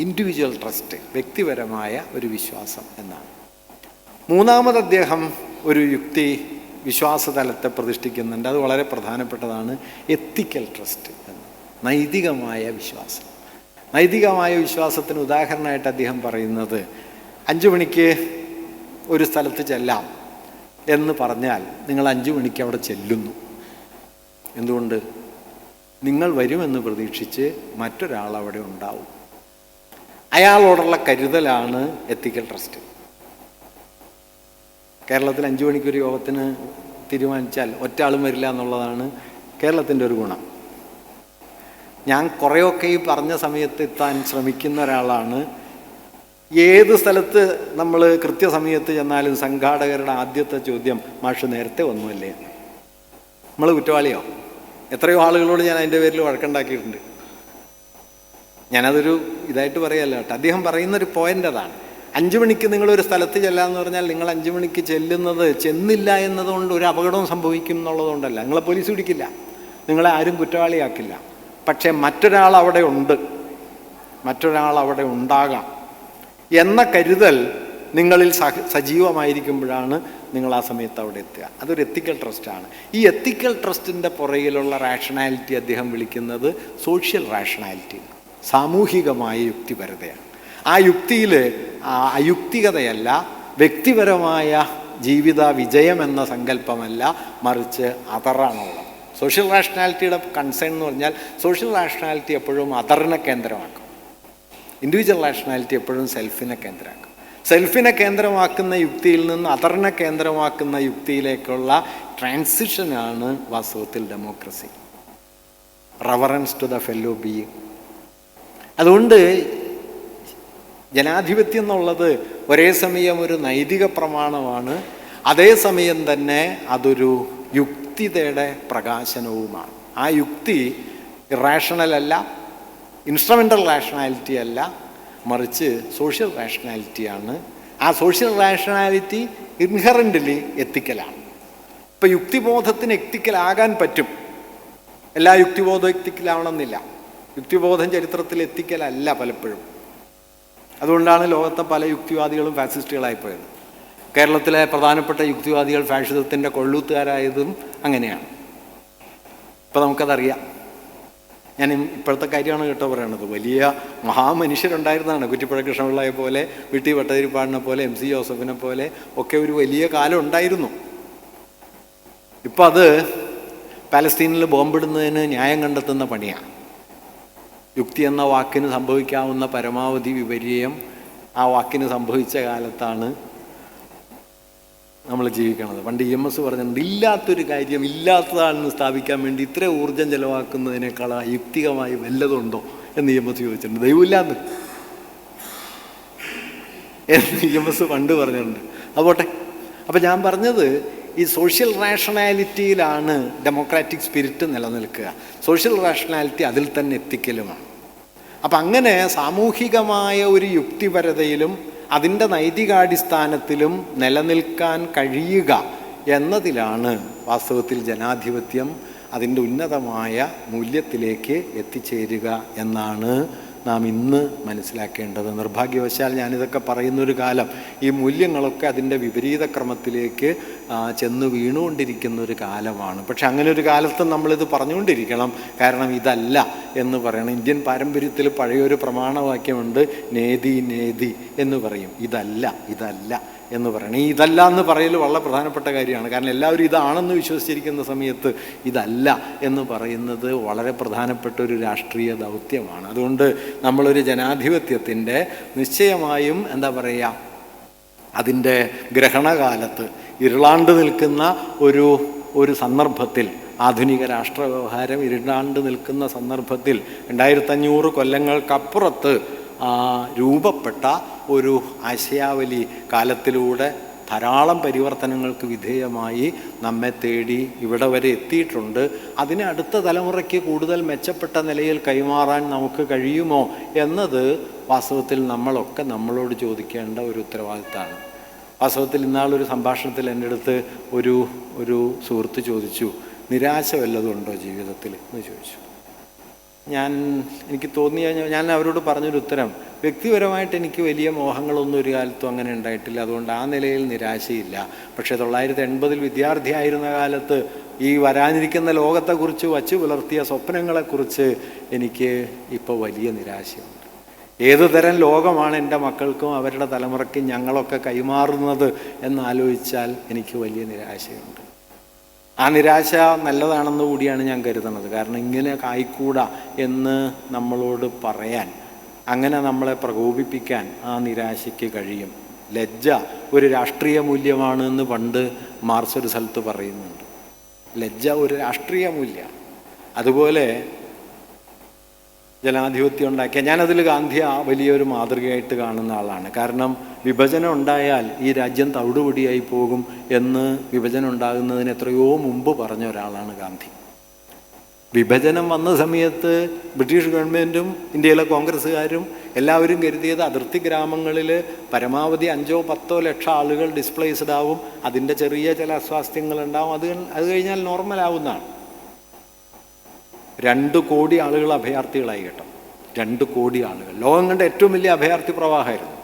ഇൻഡിവിജ്വൽ ട്രസ്റ്റ്, വ്യക്തിപരമായ ഒരു വിശ്വാസം എന്നാണ്. മൂന്നാമത് അദ്ദേഹം ഒരു യുക്തി വിശ്വാസതലത്തെ പ്രതിഷ്ഠിക്കുന്നുണ്ട്. അത് വളരെ പ്രധാനപ്പെട്ടതാണ്, എത്തിക്കൽ ട്രസ്റ്റ് എന്ന്, നൈതികമായ വിശ്വാസം. നൈതികമായ വിശ്വാസത്തിന് ഉദാഹരണമായിട്ട് അദ്ദേഹം പറയുന്നത് 5 മണിക്ക് ഒരു സ്ഥലത്ത് ചെല്ലാം എന്ന് പറഞ്ഞാൽ നിങ്ങൾ 5 മണിക്ക് അവിടെ ചെല്ലുന്നു. എന്തുകൊണ്ട്? നിങ്ങൾ വരുമെന്ന് പ്രതീക്ഷിച്ച് മറ്റൊരാൾ അവിടെ ഉണ്ടാവും. അയാളോടുള്ള കരുതലാണ് എത്തിക്കൽ ട്രസ്റ്റ്. കേരളത്തിൽ 5 മണിക്കൊരു യോഗത്തിന് തീരുമാനിച്ചാൽ ഒറ്റ ആളും വരില്ല എന്നുള്ളതാണ് കേരളത്തിൻ്റെ ഒരു ഗുണം. ഞാൻ കുറേയൊക്കെ ഈ പറഞ്ഞ സമയത്ത് എത്താൻ ശ്രമിക്കുന്ന ഒരാളാണ്. ഏത് സ്ഥലത്ത് നമ്മൾ കൃത്യസമയത്ത് ചെന്നാലും സംഘാടകരുടെ ആദ്യത്തെ ചോദ്യം, മാഷ് നേരത്തെ ഒന്നുമല്ലേ? നമ്മൾ കുറ്റവാളിയോ? എത്രയോ ആളുകളോട് ഞാൻ അതിൻ്റെ പേരിൽ വഴക്കുണ്ടാക്കിയിട്ടുണ്ട്. ഞാനതൊരു ഇതായിട്ട് പറയല്ല കേട്ടോ. അദ്ദേഹം പറയുന്നൊരു പോയിൻ്റ് അതാണ്. 5 മണിക്ക് നിങ്ങളൊരു സ്ഥലത്ത് ചെല്ലാമെന്ന് പറഞ്ഞാൽ നിങ്ങൾ 5 മണിക്ക് ചെന്നില്ല എന്നതുകൊണ്ട് ഒരു അപകടവും സംഭവിക്കും എന്നുള്ളതുകൊണ്ടല്ല. നിങ്ങളെ പോലീസ് പിടിക്കില്ല, നിങ്ങളെ ആരും കുറ്റവാളിയാക്കില്ല. പക്ഷേ മറ്റൊരാൾ അവിടെ ഉണ്ട്, മറ്റൊരാൾ അവിടെ ഉണ്ടാകാം എന്ന കരുതൽ നിങ്ങളിൽ സജീവമായിരിക്കുമ്പോഴാണ് നിങ്ങൾ ആ സമയത്ത് അവിടെ എത്തുക. അതൊരു എത്തിക്കൽ ട്രസ്റ്റാണ്. ഈ എത്തിക്കൽ ട്രസ്റ്റിൻ്റെ പുറകിലുള്ള റാഷണാലിറ്റി അദ്ദേഹം വിളിക്കുന്നത് സോഷ്യൽ റാഷണാലിറ്റി, സാമൂഹികമായ യുക്തിപരതയാണ്. ആ യുക്തിയിൽ അയുക്തികതയല്ല, വ്യക്തിപരമായ ജീവിത വിജയം എന്ന സങ്കല്പമല്ല, മറിച്ച് അതറാണുള്ളത്. സോഷ്യൽ റാഷണാലിറ്റിയുടെ കൺസേൺ എന്ന് പറഞ്ഞാൽ സോഷ്യൽ റാഷണാലിറ്റി എപ്പോഴും അതറിനെ കേന്ദ്രമാക്കും, ഇൻഡിവിജ്വൽ റാഷണാലിറ്റി എപ്പോഴും സെൽഫിനെ കേന്ദ്രമാക്കും. സെൽഫിനെ കേന്ദ്രമാക്കുന്ന യുക്തിയിൽ നിന്ന് അതറിനെ കേന്ദ്രമാക്കുന്ന യുക്തിയിലേക്കുള്ള ട്രാൻസിഷനാണ് വാസ്തവത്തിൽ democracy, reverence to the fellow being. അതുകൊണ്ട് ജനാധിപത്യം എന്നുള്ളത് ഒരേ സമയം ഒരു നൈതിക പ്രമാണമാണ്, അതേസമയം തന്നെ അതൊരു യുക്തിതയുടെ പ്രകാശനവുമാണ്. ആ യുക്തി ഇറാഷണൽ അല്ല, ഇൻസ്ട്രുമെൻ്റൽ റാഷണാലിറ്റി അല്ല, മറിച്ച് സോഷ്യൽ റാഷണാലിറ്റിയാണ്. ആ സോഷ്യൽ റാഷണാലിറ്റി ഇൻഹറൻ്റ്ലി എത്തിക്കലാണ്. ഇപ്പം യുക്തിബോധത്തിന് എത്തിക്കലാകാൻ പറ്റും, എല്ലാ യുക്തിബോധവും എത്തിക്കലാവണമെന്നില്ല. യുക്തിബോധം ചരിത്രത്തിൽ എത്തിക്കലല്ല പലപ്പോഴും. അതുകൊണ്ടാണ് ലോകത്തെ പല യുക്തിവാദികളും ഫാസിസ്റ്റുകളായിപ്പോയത്. കേരളത്തിലെ പ്രധാനപ്പെട്ട യുക്തിവാദികൾ ഫാഷിസത്തിൻ്റെ കൊള്ളൂത്തുകാരായതും അങ്ങനെയാണ്. ഇപ്പം നമുക്കതറിയാം. ഞാൻ ഇപ്പോഴത്തെ കാര്യമാണ് കേട്ടോ പറയണത്. വലിയ മഹാമനുഷ്യരുണ്ടായിരുന്നതാണ്. കുറ്റിപ്പുഴ കൃഷ്ണപിള്ളയെ പോലെ, വി.ടി. ഭട്ടതിരിപ്പാടിനെ പോലെ, MC ജോസഫിനെ പോലെ ഒക്കെ ഒരു വലിയ കാലം ഉണ്ടായിരുന്നു. ഇപ്പം അത് പാലസ്തീനിൽ ബോംബിടുന്നതിന് ന്യായം കണ്ടെത്തുന്ന പണിയാണ്. യുക്തി എന്ന വാക്കിന് സംഭവിക്കാവുന്ന പരമാവധി വിപര്യം ആ വാക്കിന് സംഭവിച്ച കാലത്താണ് നമ്മൾ ജീവിക്കണത്. പണ്ട് EMS പറഞ്ഞിട്ടുണ്ട്, ഇല്ലാത്തൊരു കാര്യം ഇല്ലാത്തതാണെന്ന് സ്ഥാപിക്കാൻ വേണ്ടി ഇത്ര ഊർജം ചെലവാക്കുന്നതിനേക്കാൾ യുക്തികമായി വല്ലതുണ്ടോ എന്ന് EMS ചോദിച്ചിട്ടുണ്ട്. ദൈവമില്ലാന്ന് EMS പണ്ട് പറഞ്ഞിട്ടുണ്ട്. അതുപോട്ടെ. അപ്പം ഞാൻ പറഞ്ഞത്, ഈ സോഷ്യൽ റാഷണാലിറ്റിയിലാണ് ഡെമോക്രാറ്റിക് സ്പിരിറ്റ് നിലനിൽക്കുക. സോഷ്യൽ റാഷണാലിറ്റി അതിൽ തന്നെ എത്തിക്കലുമാണ്. അപ്പം അങ്ങനെ സാമൂഹികമായ ഒരു യുക്തിപരതയിലും അതിൻ്റെ നൈതികാടിസ്ഥാനത്തിലും നിലനിൽക്കാൻ കഴിയുക എന്നതിലാണ് വാസ്തവത്തിൽ ജനാധിപത്യം അതിൻ്റെ ഉന്നതമായ മൂല്യത്തിലേക്ക് എത്തിച്ചേരുക എന്നാണ് നാം ഇന്ന് മനസ്സിലാക്കേണ്ടത്. നിർഭാഗ്യവശാൽ ഞാനിതൊക്കെ പറയുന്നൊരു കാലം ഈ മൂല്യങ്ങളൊക്കെ അതിൻ്റെ വിപരീത ക്രമത്തിലേക്ക് ചെന്ന് വീണുകൊണ്ടിരിക്കുന്നൊരു കാലമാണ്. പക്ഷെ അങ്ങനെ ഒരു കാലത്ത് നമ്മളിത് പറഞ്ഞുകൊണ്ടിരിക്കണം. കാരണം ഇതല്ല എന്ന് പറയണം. ഇന്ത്യൻ പാരമ്പര്യത്തിൽ പഴയൊരു പ്രമാണവാക്യമുണ്ട്, നേതി നേതി എന്ന് പറയും. ഇതല്ല എന്ന് പറയണം. ഈ ഇതല്ല എന്ന് പറയൽ വളരെ പ്രധാനപ്പെട്ട കാര്യമാണ്. കാരണം എല്ലാവരും ഇതാണെന്ന് വിശ്വസിച്ചിരിക്കുന്ന സമയത്ത് ഇതല്ല എന്ന് പറയുന്നത് വളരെ പ്രധാനപ്പെട്ട ഒരു രാഷ്ട്രീയ ദൗത്യമാണ്. അതുകൊണ്ട് നമ്മളൊരു ജനാധിപത്യത്തിൻ്റെ നിശ്ചയമായും അതിൻ്റെ ഗ്രഹണകാലത്ത് ഇരുളാണ്ട് നിൽക്കുന്ന ഒരു സന്ദർഭത്തിൽ, ആധുനിക രാഷ്ട്രവ്യവഹാരം ഇരുളാണ്ട് നിൽക്കുന്ന സന്ദർഭത്തിൽ 2500 കൊല്ലങ്ങൾക്കപ്പുറത്ത് രൂപപ്പെട്ട ഒരു ആശയാവലി കാലത്തിലൂടെ ധാരാളം പരിവർത്തനങ്ങൾക്ക് വിധേയമായി നമ്മെ തേടി ഇവിടെ വരെ എത്തിയിട്ടുണ്ട്. അതിനെ അടുത്ത തലമുറയ്ക്ക് കൂടുതൽ മെച്ചപ്പെട്ട നിലയിൽ കൈമാറാൻ നമുക്ക് കഴിയുമോ എന്നത് വാസ്തവത്തിൽ നമ്മളൊക്കെ നമ്മളോട് ചോദിക്കേണ്ട ഒരു ഉത്തരവാദിത്തമാണ്. വാസ്തവത്തിൽ ഇന്നാളൊരു സംഭാഷണത്തിൽ എൻ്റെ അടുത്ത് ഒരു സുഹൃത്ത് ചോദിച്ചു, നിരാശ വല്ലതും ഉണ്ടോ ജീവിതത്തിൽ എന്ന് ചോദിച്ചു. എനിക്ക് തോന്നിയ ഞാൻ അവരോട് പറഞ്ഞൊരു ഉത്തരം, വ്യക്തിപരമായിട്ട് എനിക്ക് വലിയ മോഹങ്ങളൊന്നും ഒരു കാലത്തും അങ്ങനെ ഉണ്ടായിട്ടില്ല, അതുകൊണ്ട് ആ നിലയിൽ നിരാശയില്ല. പക്ഷേ 1980 വിദ്യാർത്ഥിയായിരുന്ന കാലത്ത് ഈ വരാനിരിക്കുന്ന ലോകത്തെക്കുറിച്ച് വച്ചു പുലർത്തിയ സ്വപ്നങ്ങളെക്കുറിച്ച് എനിക്ക് ഇപ്പോൾ വലിയ നിരാശയുണ്ട്. ഏതു തരം ലോകമാണ് എൻ്റെ മക്കൾക്കും അവരുടെ തലമുറയ്ക്കും ഞങ്ങളൊക്കെ കൈമാറുന്നത് എന്നാലോചിച്ചാൽ എനിക്ക് വലിയ നിരാശയുണ്ട്. ആ നിരാശ നല്ലതാണെന്ന് കൂടിയാണ് ഞാൻ കരുതുന്നത്. കാരണം ഇങ്ങനെ ആയിക്കൂടാ എന്ന് നമ്മളോട് പറയാൻ, അങ്ങനെ നമ്മളെ പ്രകോപിപ്പിക്കാൻ ആ നിരാശയ്ക്ക് കഴിയും. ലജ്ജ ഒരു രാഷ്ട്രീയ മൂല്യമാണ് എന്ന് പണ്ട് മാർക്സ് ഒരു സ്ഥലത്ത് പറയുന്നുണ്ട്. ലജ്ജ ഒരു രാഷ്ട്രീയ മൂല്യമാണ്. അതുപോലെ ജനാധിപത്യം ഉണ്ടാക്കിയ, ഞാനതിൽ ഗാന്ധിയെ വലിയൊരു മാതൃകയായിട്ട് കാണുന്ന ആളാണ്. കാരണം വിഭജനം ഉണ്ടായാൽ ഈ രാജ്യം തവിടുപൊടിയായി പോകും എന്ന് വിഭജനം ഉണ്ടാകുന്നതിന് എത്രയോ മുമ്പ് പറഞ്ഞ ഒരാളാണ് ഗാന്ധി. വിഭജനം വന്ന സമയത്ത് ബ്രിട്ടീഷ് ഗവൺമെൻറ്റും ഇന്ത്യയിലെ കോൺഗ്രസ്സുകാരും എല്ലാവരും കരുതിയത് അതിർത്തി ഗ്രാമങ്ങളിൽ പരമാവധി 5-10 ലക്ഷം ആളുകൾ ഡിസ്പ്ലേസ്ഡ് ആവും, അതിൻ്റെ ചെറിയ ചില അസ്വാസ്ഥ്യങ്ങളുണ്ടാവും, അത് കഴിഞ്ഞാൽ നോർമലാവുന്നതാണ്. 2 കോടി ആളുകൾ അഭയാർത്ഥികളായി കേട്ടോ. 2 കോടി ആളുകൾ, ലോകം കണ്ട ഏറ്റവും വലിയ അഭയാർത്ഥി പ്രവാഹമായിരുന്നു.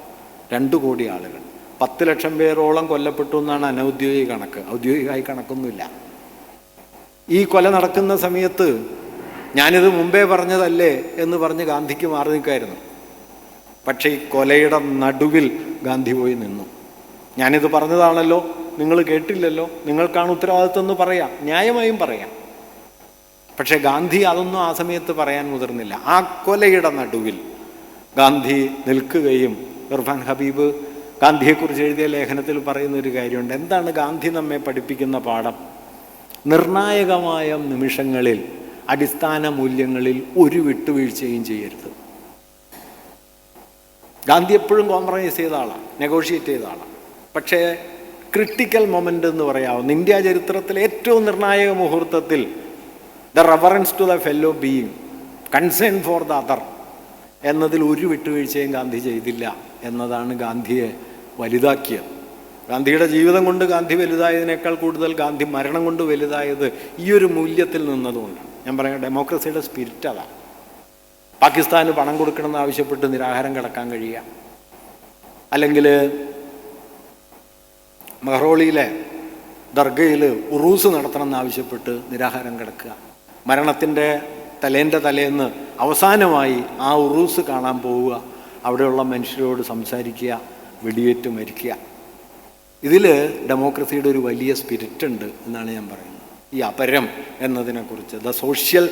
2 കോടി ആളുകൾ, 10 ലക്ഷം പേരോളം കൊല്ലപ്പെട്ടു എന്നാണ് അനൗദ്യോഗിക കണക്ക്. ഔദ്യോഗികമായി കണക്കൊന്നുമില്ല. ഈ കൊല നടക്കുന്ന സമയത്ത് ഞാനിത് മുമ്പേ പറഞ്ഞതല്ലേ എന്ന് പറഞ്ഞ് ഗാന്ധിക്ക് മാറി നിൽക്കായിരുന്നു. പക്ഷേ ഈ കൊലയുടെ നടുവിൽ ഗാന്ധി പോയി നിന്നു. ഞാനിത് പറഞ്ഞതാണല്ലോ, നിങ്ങൾ കേട്ടില്ലല്ലോ, നിങ്ങൾക്കാണ് ഉത്തരവാദിത്വം എന്ന് പറയാം, ന്യായമായും പറയാം. പക്ഷേ ഗാന്ധി അതൊന്നും ആ സമയത്ത് പറയാൻ മുതിർന്നില്ല. ആ കൊലയുടെ നടുവിൽ ഗാന്ധി നിൽക്കുകയും, ഇർഫാൻ ഹബീബ് ഗാന്ധിയെക്കുറിച്ച് എഴുതിയ ലേഖനത്തിൽ പറയുന്നൊരു കാര്യമുണ്ട്. എന്താണ് ഗാന്ധി നമ്മെ പഠിപ്പിക്കുന്ന പാഠം? നിർണായകമായ നിമിഷങ്ങളിൽ അടിസ്ഥാന മൂല്യങ്ങളിൽ ഒരു വിട്ടുവീഴ്ചയും ചെയ്യരുത്. ഗാന്ധി എപ്പോഴും കോംപ്രമൈസ് ചെയ്ത ആളാണ്, നെഗോഷിയേറ്റ് ചെയ്ത ആളാണ്. പക്ഷേ ക്രിട്ടിക്കൽ മൊമെൻ്റ് എന്ന് പറയാവുന്ന ഇന്ത്യ ചരിത്രത്തിലെ ഏറ്റവും നിർണായക മുഹൂർത്തത്തിൽ the reference to the fellow being, concern for the other എന്നതിൽ ഒരു വിട്ടുവീഴ്ചയും ഗാന്ധി ചെയ്തില്ല എന്നതാണ് ഗാന്ധിയെ വലുതാക്കിയത്. ഗാന്ധിയുടെ ജീവിതം കൊണ്ട് ഗാന്ധി വലുതായതിനേക്കാൾ കൂടുതൽ ഗാന്ധി മരണം കൊണ്ട് വലുതായത് ഈ ഒരു മൂല്യത്തിൽ നിന്നതുകൊണ്ടാണ്. ഞാൻ പറയാം, ഡെമോക്രസിയുടെ സ്പിരിറ്റ് അതാണ്. പാകിസ്ഥാന് പണം കൊടുക്കണമെന്ന് ആവശ്യപ്പെട്ട് നിരാഹാരം കിടക്കാൻ കഴിയുക, അല്ലെങ്കിൽ മെഹ്റോളിയിലെ ദർഗയിൽ ഉറൂസ് നടത്തണമെന്ന് ആവശ്യപ്പെട്ട് നിരാഹാരം കിടക്കുക, മരണത്തിൻ്റെ തലേന്ന് അവസാനമായി ആ ഉറൂസ് കാണാൻ പോവുക, അവിടെയുള്ള മനുഷ്യരോട് സംസാരിക്കുക, വെടിയേറ്റ് മരിക്കുക. ഇതിൽ ഡെമോക്രസിയുടെ ഒരു വലിയ സ്പിരിറ്റ് ഉണ്ട് എന്നാണ് ഞാൻ പറയുന്നത്. ഈ അപരം എന്നതിനെക്കുറിച്ച്, ദ സോഷ്യൽ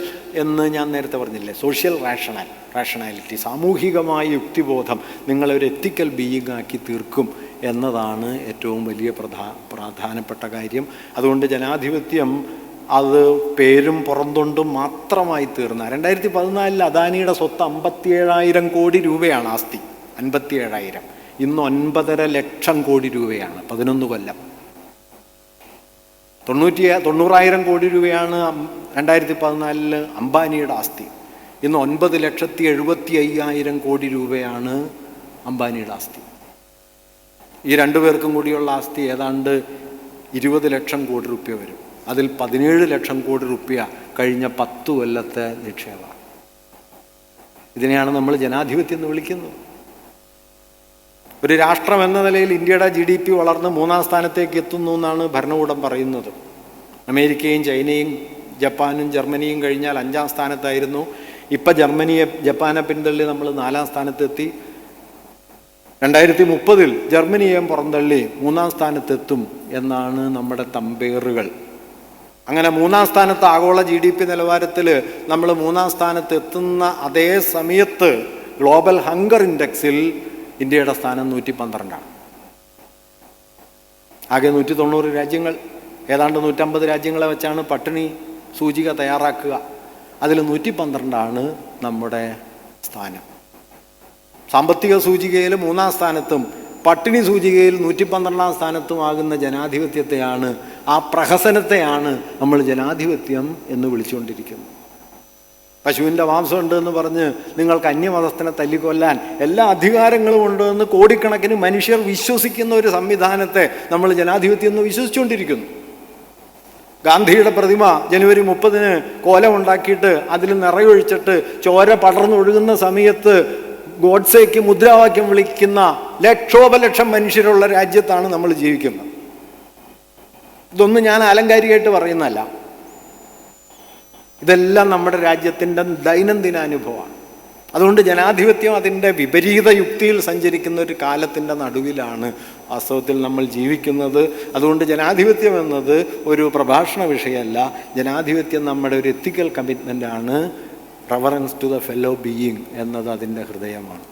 എന്ന് ഞാൻ നേരത്തെ പറഞ്ഞില്ലേ, സോഷ്യൽ റാഷണാലിറ്റി, സാമൂഹികമായ യുക്തിബോധം നിങ്ങളൊരു എത്തിക്കൽ ബീയിങ് ആക്കി തീർക്കും എന്നതാണ് ഏറ്റവും വലിയ പ്രധാനപ്പെട്ട കാര്യം. അതുകൊണ്ട് ജനാധിപത്യം അത് പേരും പുറന്തൊണ്ടും മാത്രമായി തീർന്ന 2014 അദാനിയുടെ സ്വത്ത് 57,000 കോടി രൂപയാണ് ആസ്തി. 57,000. ഇന്ന് 9.5 ലക്ഷം കോടി രൂപയാണ്. 11 കൊല്ലം. 90,000 കോടി രൂപയാണ് 2014 അംബാനിയുടെ ആസ്തി. ഇന്ന് 9,75,000 കോടി രൂപയാണ് അംബാനിയുടെ ആസ്തി. ഈ 2 പേർക്കും കൂടിയുള്ള ആസ്തി ഏതാണ്ട് 20 ലക്ഷം കോടി രൂപ വരും. അതിൽ 17 ലക്ഷം കോടി രൂപ കഴിഞ്ഞ 10 കൊല്ലത്തെ നിക്ഷേപമാണ്. ഇതിനെയാണ് നമ്മൾ ജനാധിപത്യം എന്ന് വിളിക്കുന്നത്. ഒരു രാഷ്ട്രം എന്ന നിലയിൽ ഇന്ത്യയുടെ GDP വളർന്ന് 3-ാം സ്ഥാനത്തേക്ക് എത്തുന്നു എന്നാണ് ഭരണകൂടം പറയുന്നത്. അമേരിക്കയും ചൈനയും ജപ്പാനും ജർമ്മനിയും കഴിഞ്ഞാൽ 5-ാം സ്ഥാനത്തായിരുന്നു. ഇപ്പം ജപ്പാനെ പിന്തള്ളി നമ്മൾ 4-ാം സ്ഥാനത്തെത്തി. 2030 ജർമ്മനിയെയും പുറന്തള്ളി 3-ാം സ്ഥാനത്തെത്തും എന്നാണ് നമ്മുടെ തമ്പേറുകൾ. അങ്ങനെ 3-ാം സ്ഥാനത്ത് ആഗോള GDP നിലവാരത്തിൽ നമ്മൾ 3-ാം സ്ഥാനത്ത് എത്തുന്ന അതേ സമയത്ത് ഗ്ലോബൽ ഹങ്കർ ഇൻഡെക്സിൽ ഇന്ത്യയുടെ സ്ഥാനം 112ആണ്. ആകെ 190 രാജ്യങ്ങൾ, ഏതാണ്ട് 150 രാജ്യങ്ങളെ വെച്ചാണ് പട്ടിണി സൂചിക തയ്യാറാക്കുക. അതിൽ 112ആണ് നമ്മുടെ സ്ഥാനം. സാമ്പത്തിക സൂചികയിൽ 3-ാം സ്ഥാനത്തും പട്ടിണി സൂചികയിൽ 112 സ്ഥാനത്തുമാകുന്ന ജനാധിപത്യത്തെയാണ്, ആ പ്രഹസനത്തെയാണ് നമ്മൾ ജനാധിപത്യം എന്ന് വിളിച്ചുകൊണ്ടിരിക്കുന്നത്. പശുവിൻ്റെ മാംസമുണ്ട് എന്ന് പറഞ്ഞ് നിങ്ങൾക്ക് അന്യമതസ്ഥനെ തല്ലിക്കൊല്ലാൻ എല്ലാ അധികാരങ്ങളും ഉണ്ടെന്ന് കോടിക്കണക്കിന് മനുഷ്യർ വിശ്വസിക്കുന്ന ഒരു സംവിധാനത്തെ നമ്മൾ ജനാധിപത്യം എന്ന് വിശ്വസിച്ചുകൊണ്ടിരിക്കുന്നു. ഗാന്ധിയുടെ പ്രതിമ ജനുവരി 30-ന് കോലമുണ്ടാക്കിയിട്ട് അതിൽ നിറയൊഴിച്ചിട്ട് ചോര പടർന്നൊഴുകുന്ന സമയത്ത് ഗോഡ്സേക്ക് മുദ്രാവാക്യം വിളിക്കുന്ന ലക്ഷോപലക്ഷം മനുഷ്യരുള്ള രാജ്യത്താണ് നമ്മൾ ജീവിക്കുന്നത്. ഇതൊന്നും ഞാൻ ആലങ്കാരികമായിട്ട് പറയുന്നതല്ല, ഇതെല്ലാം നമ്മുടെ രാജ്യത്തിൻ്റെ ദൈനംദിന അനുഭവമാണ്. അതുകൊണ്ട് ജനാധിപത്യം അതിൻ്റെ വിപരീത യുക്തിയിൽ സഞ്ചരിക്കുന്ന ഒരു കാലത്തിൻ്റെ നടുവിലാണ് വാസ്തവത്തിൽ നമ്മൾ ജീവിക്കുന്നത്. അതുകൊണ്ട് ജനാധിപത്യം എന്നത് ഒരു പ്രഭാഷണ വിഷയമല്ല, ജനാധിപത്യം നമ്മുടെ ഒരു എത്തിക്കൽ കമ്മിറ്റ്മെൻ്റാണ്. Reverence to the fellow being എന്നത് അതിൻ്റെ ഹൃദയമാണ്.